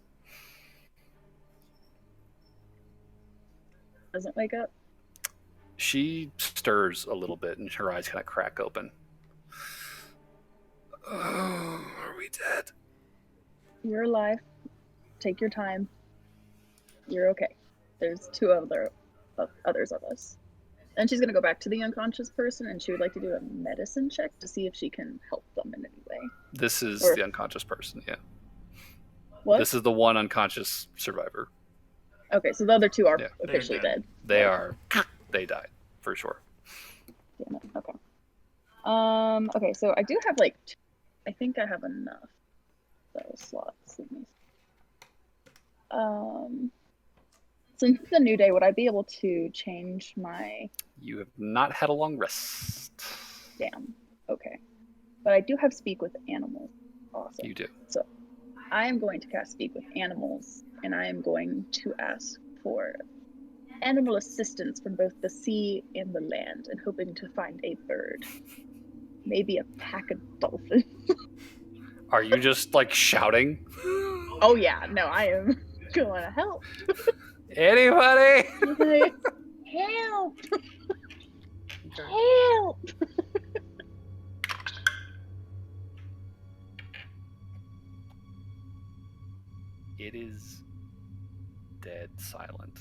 Doesn't wake up? She stirs a little bit and her eyes kind of crack open. Oh, are we dead? You're alive. Take your time. You're okay. There's two others of us. And she's gonna go back to the unconscious person, and she would like to do a medicine check to see if she can help them in any way. This is the unconscious person, yeah. What? This is the one unconscious survivor. Okay, so the other two are officially dead. They are. They died, for sure. Damn it. Okay. Okay, so I do have I think I have enough slots. Let me since it's a new day, would I be able to change my... You have not had a long rest. Damn. Okay. But I do have Speak with Animals. Awesome. You do. So I am going to cast Speak with Animals, and I am going to ask for animal assistance from both the sea and the land, and hoping to find a bird. Maybe a pack of dolphins. Are you just like shouting? Oh yeah, no, I am going to help. Anybody? Like, help! Help! It is dead silent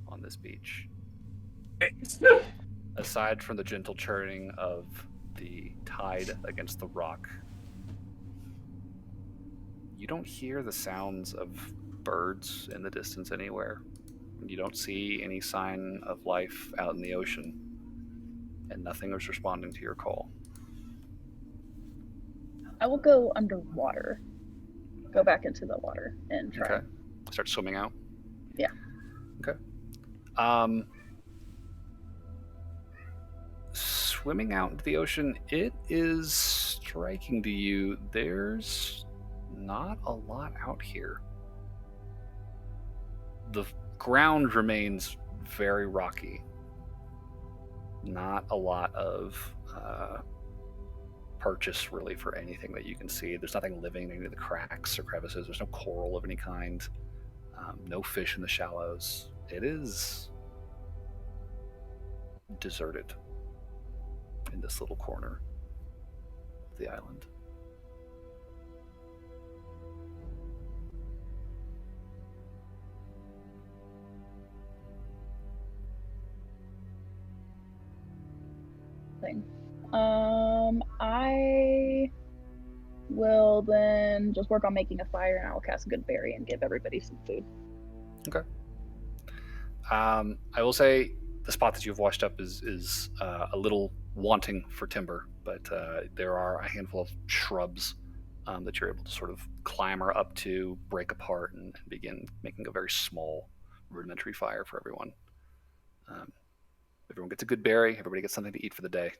on this beach. Aside from the gentle churning of the tide against the rock, you don't hear the sounds of birds in the distance anywhere. You don't see any sign of life out in the ocean, and nothing is responding to your call. I will go underwater. Go back into the water and try. Okay. Start swimming out? Yeah. Okay. Swimming out into the ocean, it is striking to you. There's not a lot out here. The ground remains very rocky. Not a lot of purchase really for anything that you can see. There's nothing living in any of the cracks or crevices. There's no coral of any kind. No fish in the shallows. It is deserted in this little corner of the island. nothing. I will then just work on making a fire, and I'll cast a good berry and give everybody some food. Okay. I will say the spot that you've washed up is a little wanting for timber, but there are a handful of shrubs that you're able to sort of clamber up to, break apart, and begin making a very small, rudimentary fire for everyone. Everyone gets a good berry. Everybody gets something to eat for the day.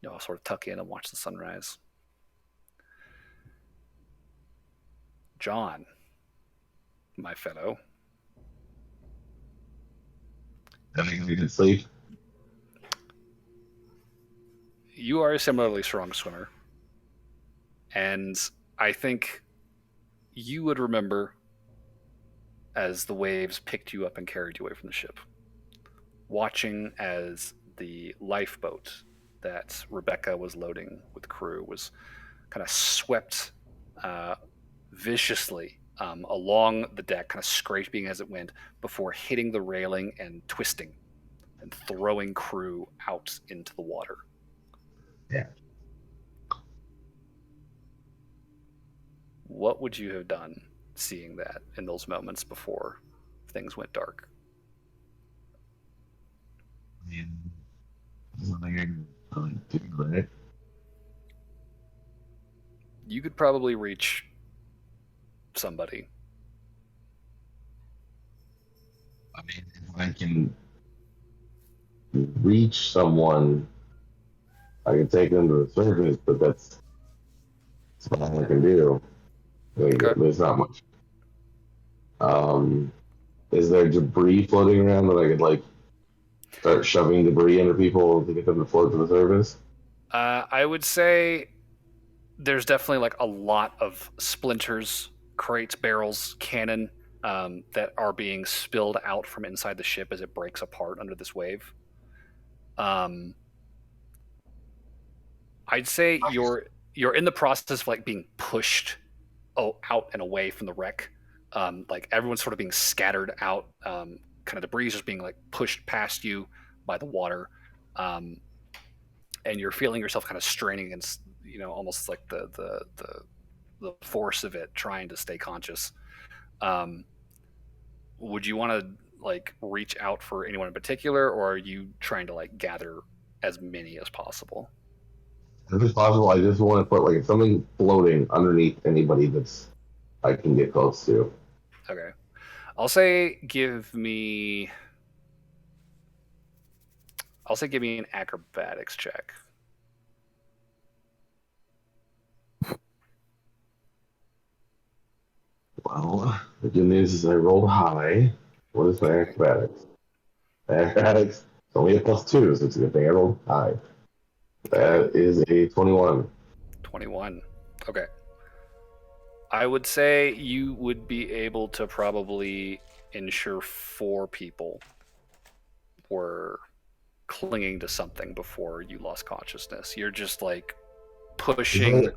You all sort of tuck in and watch the sunrise. John, my fellow. Having a good sleep. You are a similarly strong swimmer. And I think you would remember as the waves picked you up and carried you away from the ship, watching as the lifeboat that Rebecca was loading with crew was kind of swept viciously along the deck, kind of scraping as it went before hitting the railing and twisting and throwing crew out into the water. Yeah. What would you have done seeing that in those moments before things went dark? I mean, there's nothing I can really do, right? You could probably reach somebody. I mean, if I can reach someone, I can take them to the surface, but that's all I can do. Like, Okay. there's not much. Is there debris floating around that I could like start shoving debris under people to get them to float to the surface? I would say there's definitely like a lot of splinters, crates, barrels, cannon that are being spilled out from inside the ship as it breaks apart under this wave. I'd say you're in the process of like being pushed out and away from the wreck. Like everyone's sort of being scattered out. Kind of debris is just being like pushed past you by the water, and you're feeling yourself kind of straining against, almost like the force of it, trying to stay conscious. Would you want to like reach out for anyone in particular, or are you trying to like gather as many as possible? If it's possible, I just want to put like something floating underneath anybody that's I can get close to. Okay. I'll say give me an acrobatics check. Well, the good news is I rolled high. What is my acrobatics? My acrobatics is only a +2, so it's a good thing I rolled high. That is a 21. 21. Okay. I would say you would be able to probably ensure 4 people were clinging to something before you lost consciousness. You're just like pushing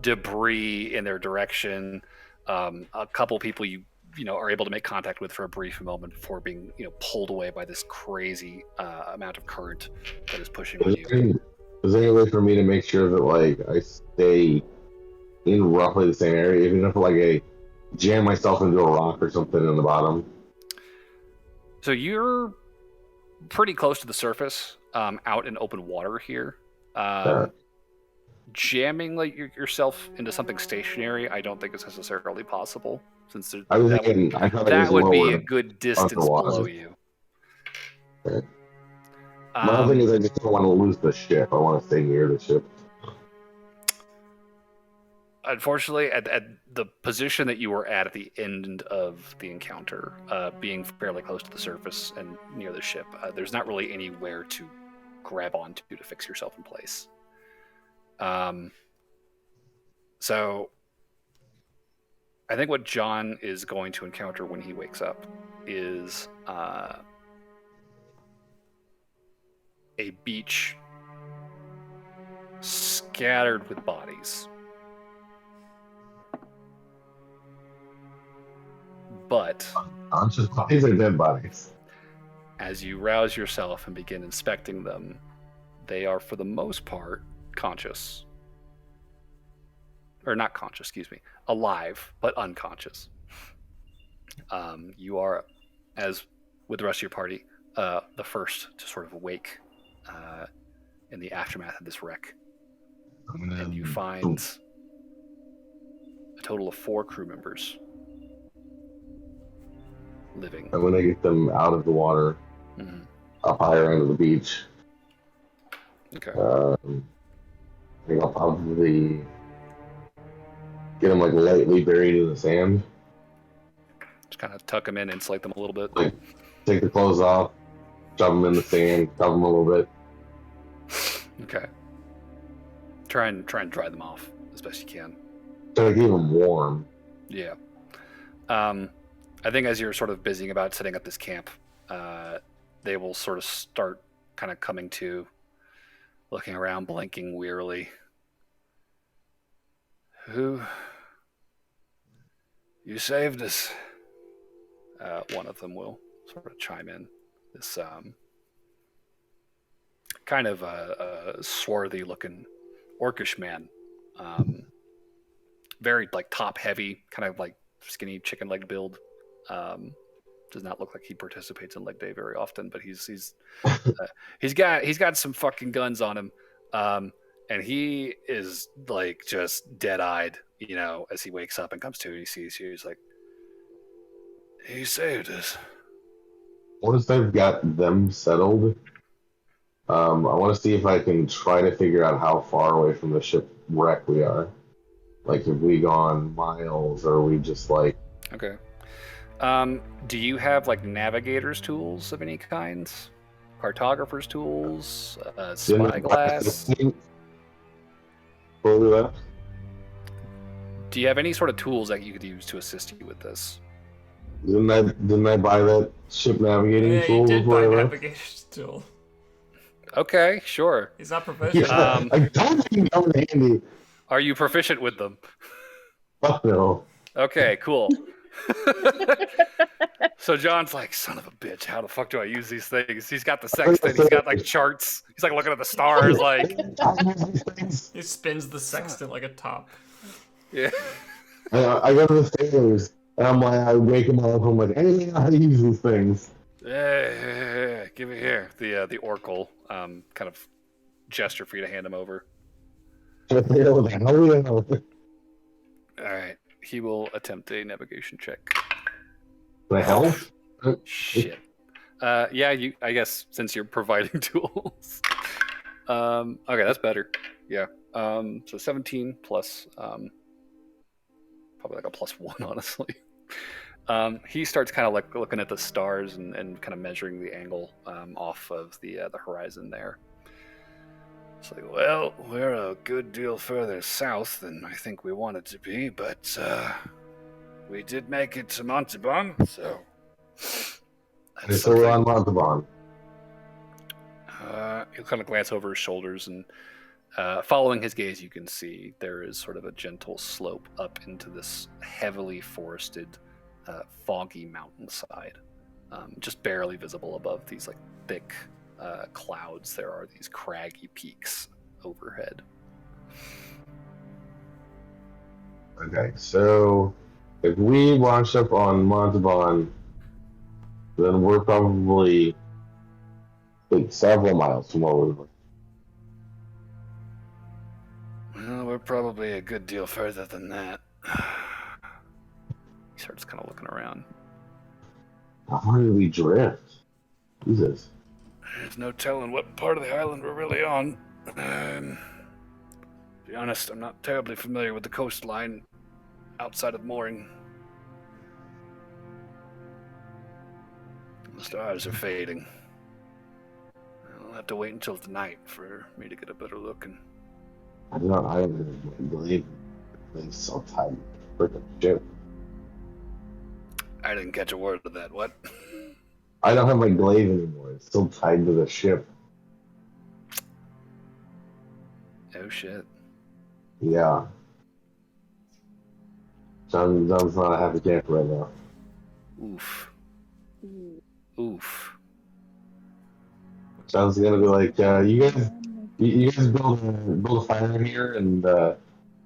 debris in their direction. A couple people you are able to make contact with for a brief moment before being pulled away by this crazy amount of current that is pushing on you. Is there any way for me to make sure that like I stay in roughly the same area, even if like I jam myself into a rock or something in the bottom? So you're pretty close to the surface, out in open water here. Jamming like yourself into something stationary, I don't think is necessarily possible, since that would be a good distance below you. Okay. My other thing is I just don't want to lose the ship. I want to stay near the ship. Unfortunately, at the position that you were at the end of the encounter, being fairly close to the surface and near the ship, there's not really anywhere to grab onto to fix yourself in place. So I think what John is going to encounter when he wakes up is a beach scattered with bodies. But unconscious bodies or dead bodies? As you rouse yourself and begin inspecting them, they are, for the most part, conscious. Or not conscious, excuse me. Alive, but unconscious. You are, as with the rest of your party, the first to sort of awake in the aftermath of this wreck. And you find a total of 4 crew members living. I'm gonna get them out of the water, up higher end of the beach. Okay. I think I'll probably get them like lightly buried in the sand. Just kind of tuck them in, insulate them a little bit. Like, take the clothes off, shove them in the sand, cover them a little bit. Okay. Try and dry them off as best you can. Try to keep them warm. Yeah. I think as you're sort of busying about setting up this camp, they will sort of start kind of coming to, looking around, blinking wearily. Who? You saved us. One of them will sort of chime in. This kind of a swarthy-looking orcish man, very like top-heavy, kind of like skinny chicken-legged build. Does not look like he participates in leg day very often, but he's got some fucking guns on him, and he is like just dead-eyed, you know, as he wakes up and comes to. He sees you. He's like, "He saved us." Once I've got them settled, I want to see if I can try to figure out how far away from the shipwreck we are. Like, have we gone miles, or are we just like... Okay. Do you have like navigator's tools of any kind? Cartographer's tools? Spyglass? Fully left? Do you have any sort of tools that you could use to assist you with this? Didn't I buy that ship navigating tool you did before buy I left? navigation tool. Okay, sure. He's not proficient. Yeah, I don't think I'm handy. Are you proficient with them? Fuck no. Okay, cool. So John's like, son of a bitch, how the fuck do I use these things? He's got the sextant, he's got like charts, he's like looking at the stars, like... He spins the sextant like a top. Yeah. I go to the sailors, and I'm like, I wake them up, I'm like, hey, how to use these things. Yeah, give it here. The oracle kind of gesture for you to hand him over. All Alright, he will attempt a navigation check. the hell? Shit. Yeah, I guess since you're providing tools. Okay, that's better. Yeah. So 17 plus probably like a +1, honestly. He starts kind of like looking at the stars and kind of measuring the angle off of the horizon there. It's like, well, we're a good deal further south than I think we wanted to be, but we did make it to Montalban, so... So we're on Montalban. He'll kind of glance over his shoulders, and following his gaze, you can see there is sort of a gentle slope up into this heavily forested, foggy mountainside, just barely visible above these like thick clouds. There are these craggy peaks overhead. Okay, so if we launch up on Montalban, then we're probably like several miles from where we were. Well, we're probably a good deal further than that. He starts kind of looking around. How far did we drift? Jesus. There's no telling what part of the island we're really on. To be honest, I'm not terribly familiar with the coastline outside of mooring. The stars are fading. I'll have to wait until tonight for me to get a better look. And I don't believe things so tight. Freaking ship. I didn't catch a word of that. What? I don't have my glaive anymore. It's still tied to the ship. Oh shit. Yeah. John's not a happy camper right now. Oof. Oof. John's gonna be like, you guys You guys build a fire in here and set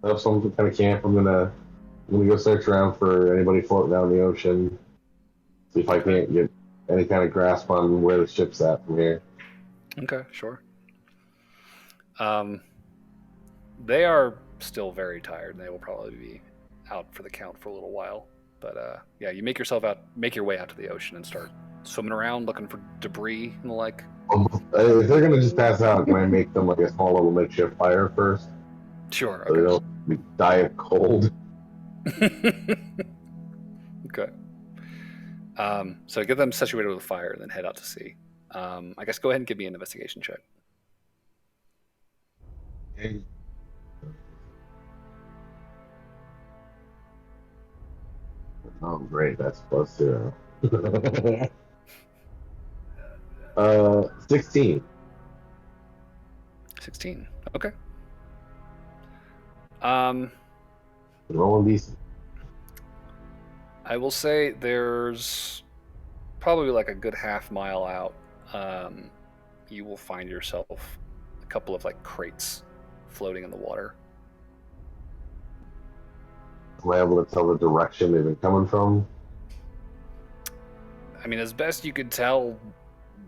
up some kind of camp. I'm gonna go search around for anybody floating down the ocean. See if I can't get any kind of grasp on where the ship's at from here. Okay, sure. They are still very tired, and they will probably be out for the count for a little while. But yeah, you make your way out to the ocean and start swimming around looking for debris and the like. If they're gonna just pass out, can I make them like a small little makeshift fire first, Sure. so they Okay. don't die of cold? Okay. So get them situated with a fire and then head out to sea. I guess go ahead and give me an investigation check. Okay. Oh, great, that's +0. 16. 16. Okay. Um, Rolling decent. I will say there's probably like a good half mile out. You will find yourself a couple of like crates floating in the water. Am I able to tell the direction they've been coming from? I mean, as best you could tell,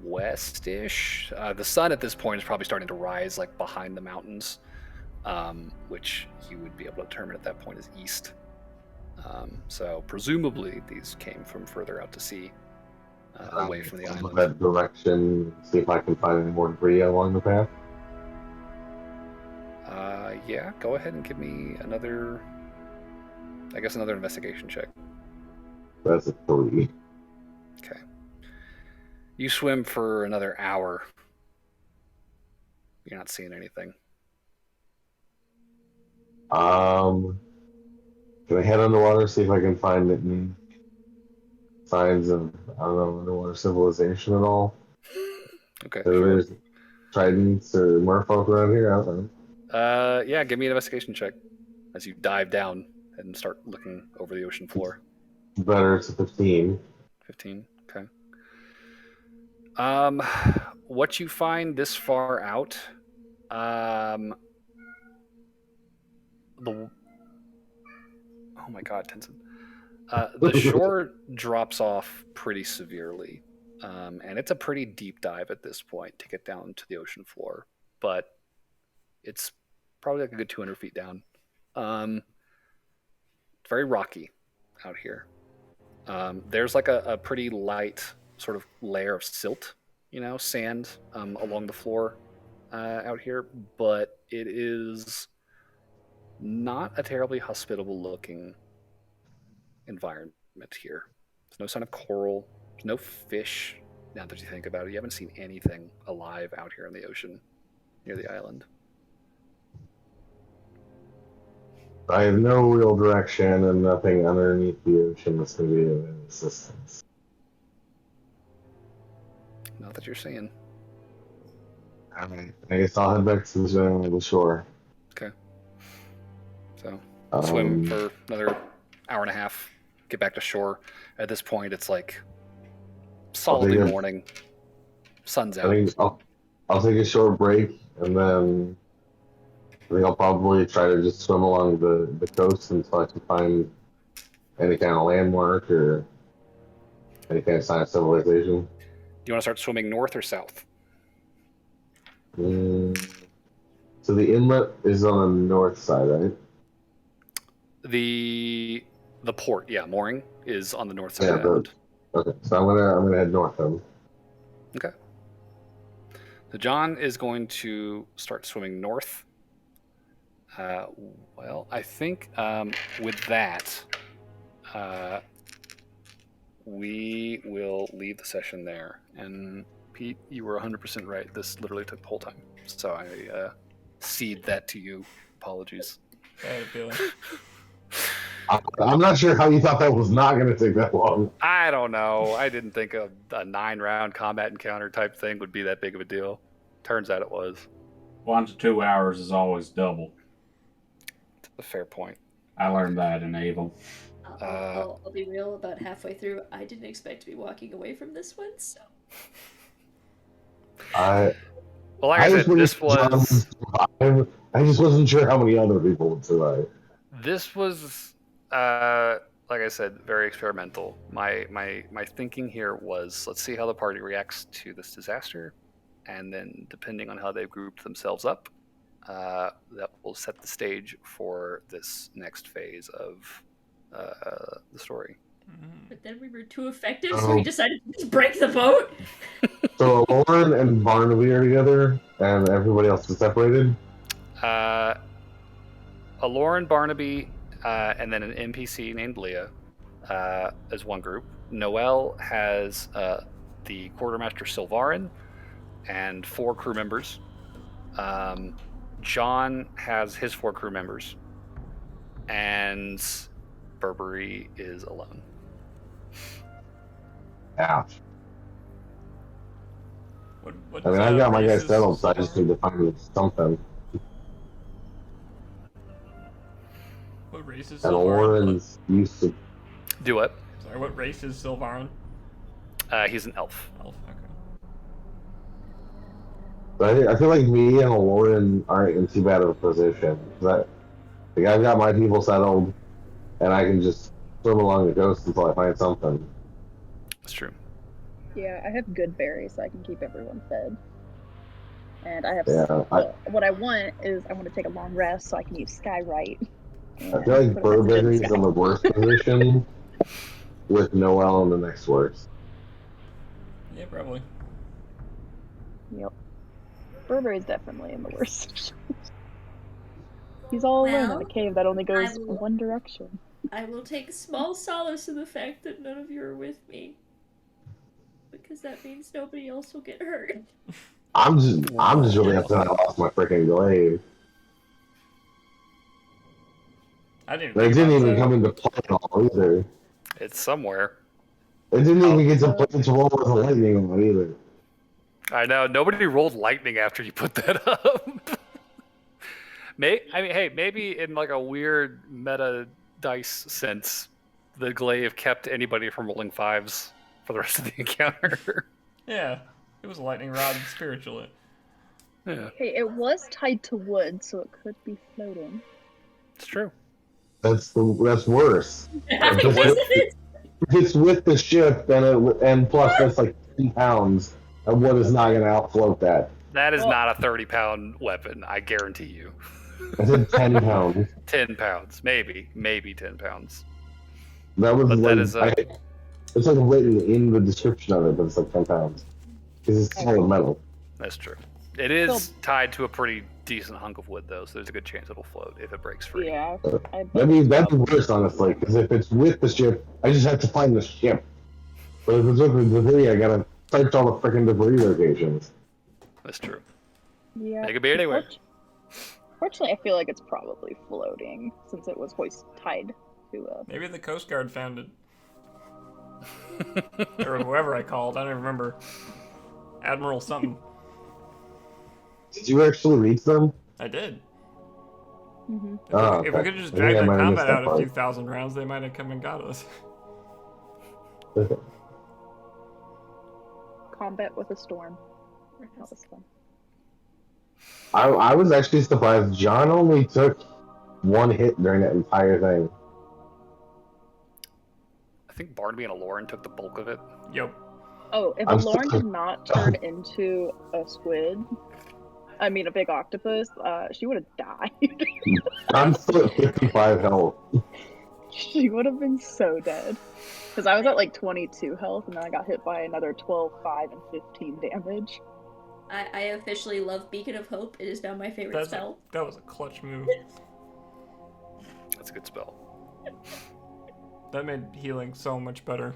west-ish. The sun at this point is probably starting to rise like behind the mountains, which you would be able to determine at that point is east. So presumably these came from further out to sea, away from the I'll look island. that direction, see if I can find any more debris along the path. Yeah, go ahead and give me another investigation check. That's a 3. Okay. You swim for another hour. You're not seeing anything. Can I head underwater, see if I can find any signs of, I don't know, underwater civilization at all? Okay, So sure. there's tridents or merfolk around here? I don't know. Yeah, give me an investigation check as you dive down and start looking over the ocean floor. Better, it's a 15. 15. Okay. What you find this far out, oh my God, Tenzin. The shore drops off pretty severely, and it's a pretty deep dive at this point to get down to the ocean floor, but it's probably like a good 200 feet down. It's very rocky out here. There's like a pretty light sort of layer of silt, sand along the floor out here, but it is not a terribly hospitable looking environment here. There's no sign of coral, there's no fish. Now that you think about it, you haven't seen anything alive out here in the ocean near the island. I have no real direction and nothing underneath the ocean that's going to be of any assistance. Not that you're seeing. I guess I'll head back to the shore. Okay. So swim for another hour and a half, get back to shore. At this point, it's like solidly morning. Sun's out. I think I'll take a short break, and then I think I'll probably try to just swim along the coast until I can find any kind of landmark or any kind of sign of civilization. Do you want to start swimming north or south? So the inlet is on the north side, right? The port, yeah, mooring is on the north side of the island. Okay, so I'm gonna head north then. Okay. So John is going to start swimming north. Well, I think with that, we will leave the session there. And Pete, you were 100% right. This literally took the whole time. So I cede that to you. Apologies. I had a feeling. I'm not sure how you thought that was not going to take that long. I don't know. I didn't think a 9-round combat encounter type thing would be that big of a deal. Turns out it was. 1 to 2 hours is always double. That's a fair point. I learned that in Able. I'll be real, about halfway through, I didn't expect to be walking away from this one, so... Well, like I I said, just this figured John would was survive. I just wasn't sure how many other people would survive. this was like I said, very experimental. My thinking here was, let's see how the party reacts to this disaster, and then depending on how they've grouped themselves up, that will set the stage for this next phase of the story. But then we were too effective, so we decided to just break the boat. So Lauren and Barnaby are together, and everybody else is separated. Lauren, Barnaby, and then an NPC named Leah as one group. Noel has the quartermaster Sylvarin and 4 crew members. John has his 4 crew members, and Burberry is alone. Ouch. What I mean, I've got my guys races settled, so I just Sylvarin? need to find something. What race is And Sylvarin? Lauren's used to. Do what? Sorry, what race is Sylvarin? He's an elf. Elf, okay. But I feel like me and Lauren aren't in too bad of a position. Like, I've got my people settled, and I can just swim along the coast until I find something. That's true. Yeah, I have good berries, so I can keep everyone fed. And I have. Yeah, What I want is I want to take a long rest so I can use Skywrite. I feel like Burberry's in the worst position, with Noel in the next worst. Yeah, probably. Yep. Burberry's definitely in the worst. He's all alone in Well, a cave that only goes I will- one direction. I will take small solace in the fact that none of you are with me. Because that means nobody else will get hurt. I'm just really upset I lost my freaking glaive. I didn't It think didn't about even that. come into play at all either. It's somewhere. It didn't even get to play to roll with a lightning on either. I know. Nobody rolled lightning after you put that up. Maybe in like a weird meta dice sense, the glaive kept anybody from rolling 5s for the rest of the encounter. Yeah, it was a lightning rod spiritually. Yeah, Hey, it was tied to wood, so it could be floating. it's true. That's worse. It If it's with the ship, and plus that's like 10 pounds, and wood is not going to outfloat that. That is Well- not a 30-pound weapon, I guarantee you. I said 10 pounds. 10 pounds, maybe 10 pounds. That was But like, that is it's like written in the description of it, but it's like 10 pounds. Because it's solid metal. That's true. It is tied to a pretty decent hunk of wood, though, so there's a good chance it'll float if it breaks free. Yeah. That'd be worse, honestly, because if it's with the ship, I just have to find the ship. But if it's with the debris, I gotta search all the freaking debris locations. That's true. Yeah. It could be anywhere. Fortunately, I feel like it's probably floating since it was tied to a. Maybe the Coast Guard found it. Or whoever I called, I don't even remember. Admiral something. Did you actually reach them? I did. Mm-hmm. If we Okay. could have just I think dragged I their might have missed combat that out a part. few thousand rounds, they might have come and got us. Combat with a storm. That was fun. I was actually surprised John only took 1 hit during that entire thing. I think Barnaby and Aloran took the bulk of it. Yep. Oh, if I'm Lauren still- did not turn into a squid, I mean a big octopus, she would have died. I'm still at 55 health. She would have been so dead. Because I was at like 22 health, and then I got hit by another 12, 5, and 15 damage. I officially love Beacon of Hope. It is now my favorite spell. That was a clutch move. That's a good spell. That made healing so much better.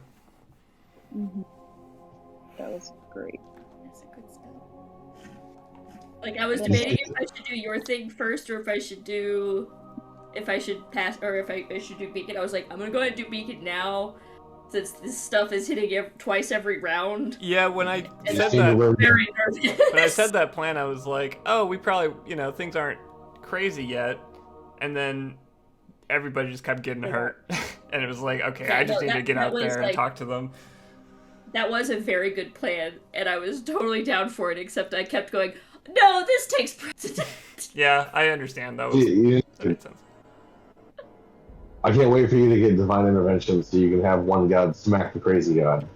Mm-hmm. That was great. That's a good spell. Like, I was debating if I should do your thing first, or if I should pass, or if I should do Beacon. I was like, I'm gonna go ahead and do Beacon now, since this stuff is hitting twice every round. Yeah, when I And said Seemed that, to Very nervous. when I said that plan, I was like, oh, we probably, things aren't crazy yet. And then everybody just kept getting hurt. And it was like, okay, Yeah, I just no, need to that- get that out was, there and like- talk to them. That was a very good plan, and I was totally down for it, except I kept going, No, this takes precedent. Yeah, I understand. That made sense. I can't wait for you to get divine intervention so you can have one god smack the crazy god.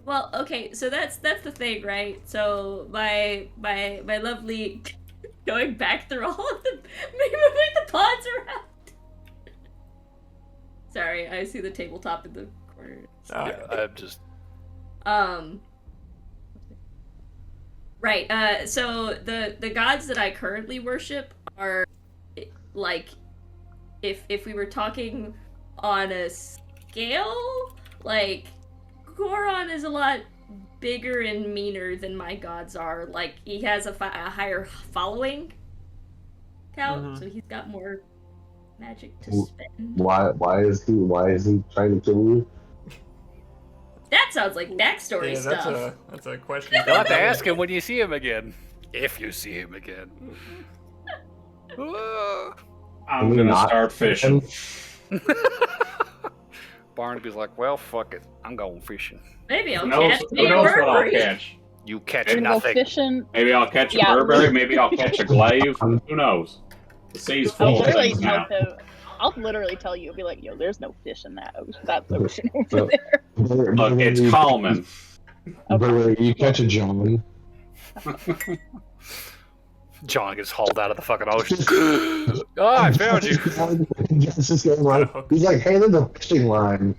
Well, okay, so that's the thing, right? So my lovely going back through all of the moving the pods around. Sorry, I see the tabletop in the corner. I'm just Right. So the gods that I currently worship are like, if we were talking on a scale, like Goron is a lot bigger and meaner than my gods are. Like, he has a higher following count, so he's got more magic to spend. Why is he trying to kill you? That sounds like backstory stuff. That's a question. You'll have to ask him when you see him again. If you see him again. I'm gonna start fishing. Barnaby's like, well, fuck it. I'm going fishing. Maybe I'll Who knows, catch who knows what I'll Burberry. catch? You catch We're gonna go nothing. fishing. Maybe I'll catch a Yeah. Burberry, maybe I'll catch a glaive. Who knows? The sea's full of things now. I'll literally tell you, be like, yo, there's no fish in that ocean over there. Look, it's calming. But you catch a John. John gets hauled out of the fucking ocean. Oh, I found you. He's like, hey, there's a fishing line.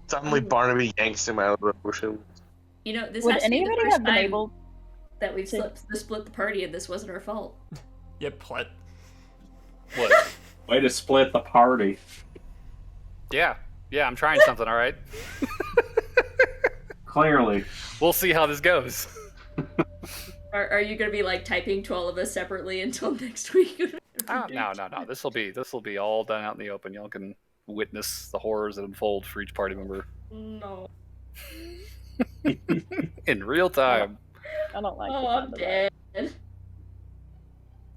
Suddenly Barnaby yanks him out of the ocean. You know, this Would has to be the anybody first have been time able that we've to- split the party and this wasn't our fault. Yep, plet. What? Way to split the party. Yeah, I'm trying something, alright? Clearly. We'll see how this goes. Are you gonna be like typing to all of us separately until next week? No. This'll be all done out in the open. Y'all can witness the horrors that unfold for each party member No. in real time. I don't like Oh, the I'm sound of dead.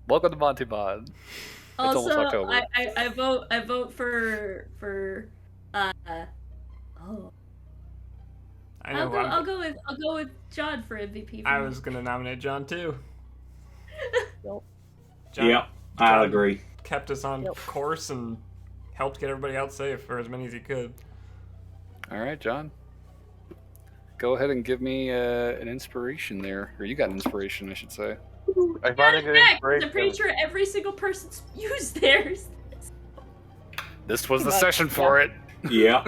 Welcome to Monty Mod. It's almost Also, October. I vote for I know. I'll go with John for MVP. I was gonna nominate John too. Yep. John Yep, I agree. kept us on Yep. course and helped get everybody out safe, or as many as he could. Alright, John. Go ahead and give me an inspiration there. Or you got an inspiration, I should say. I finally get I'm inspiration. pretty sure every single person's used theirs. This was the Pretty much, session for it. Yeah.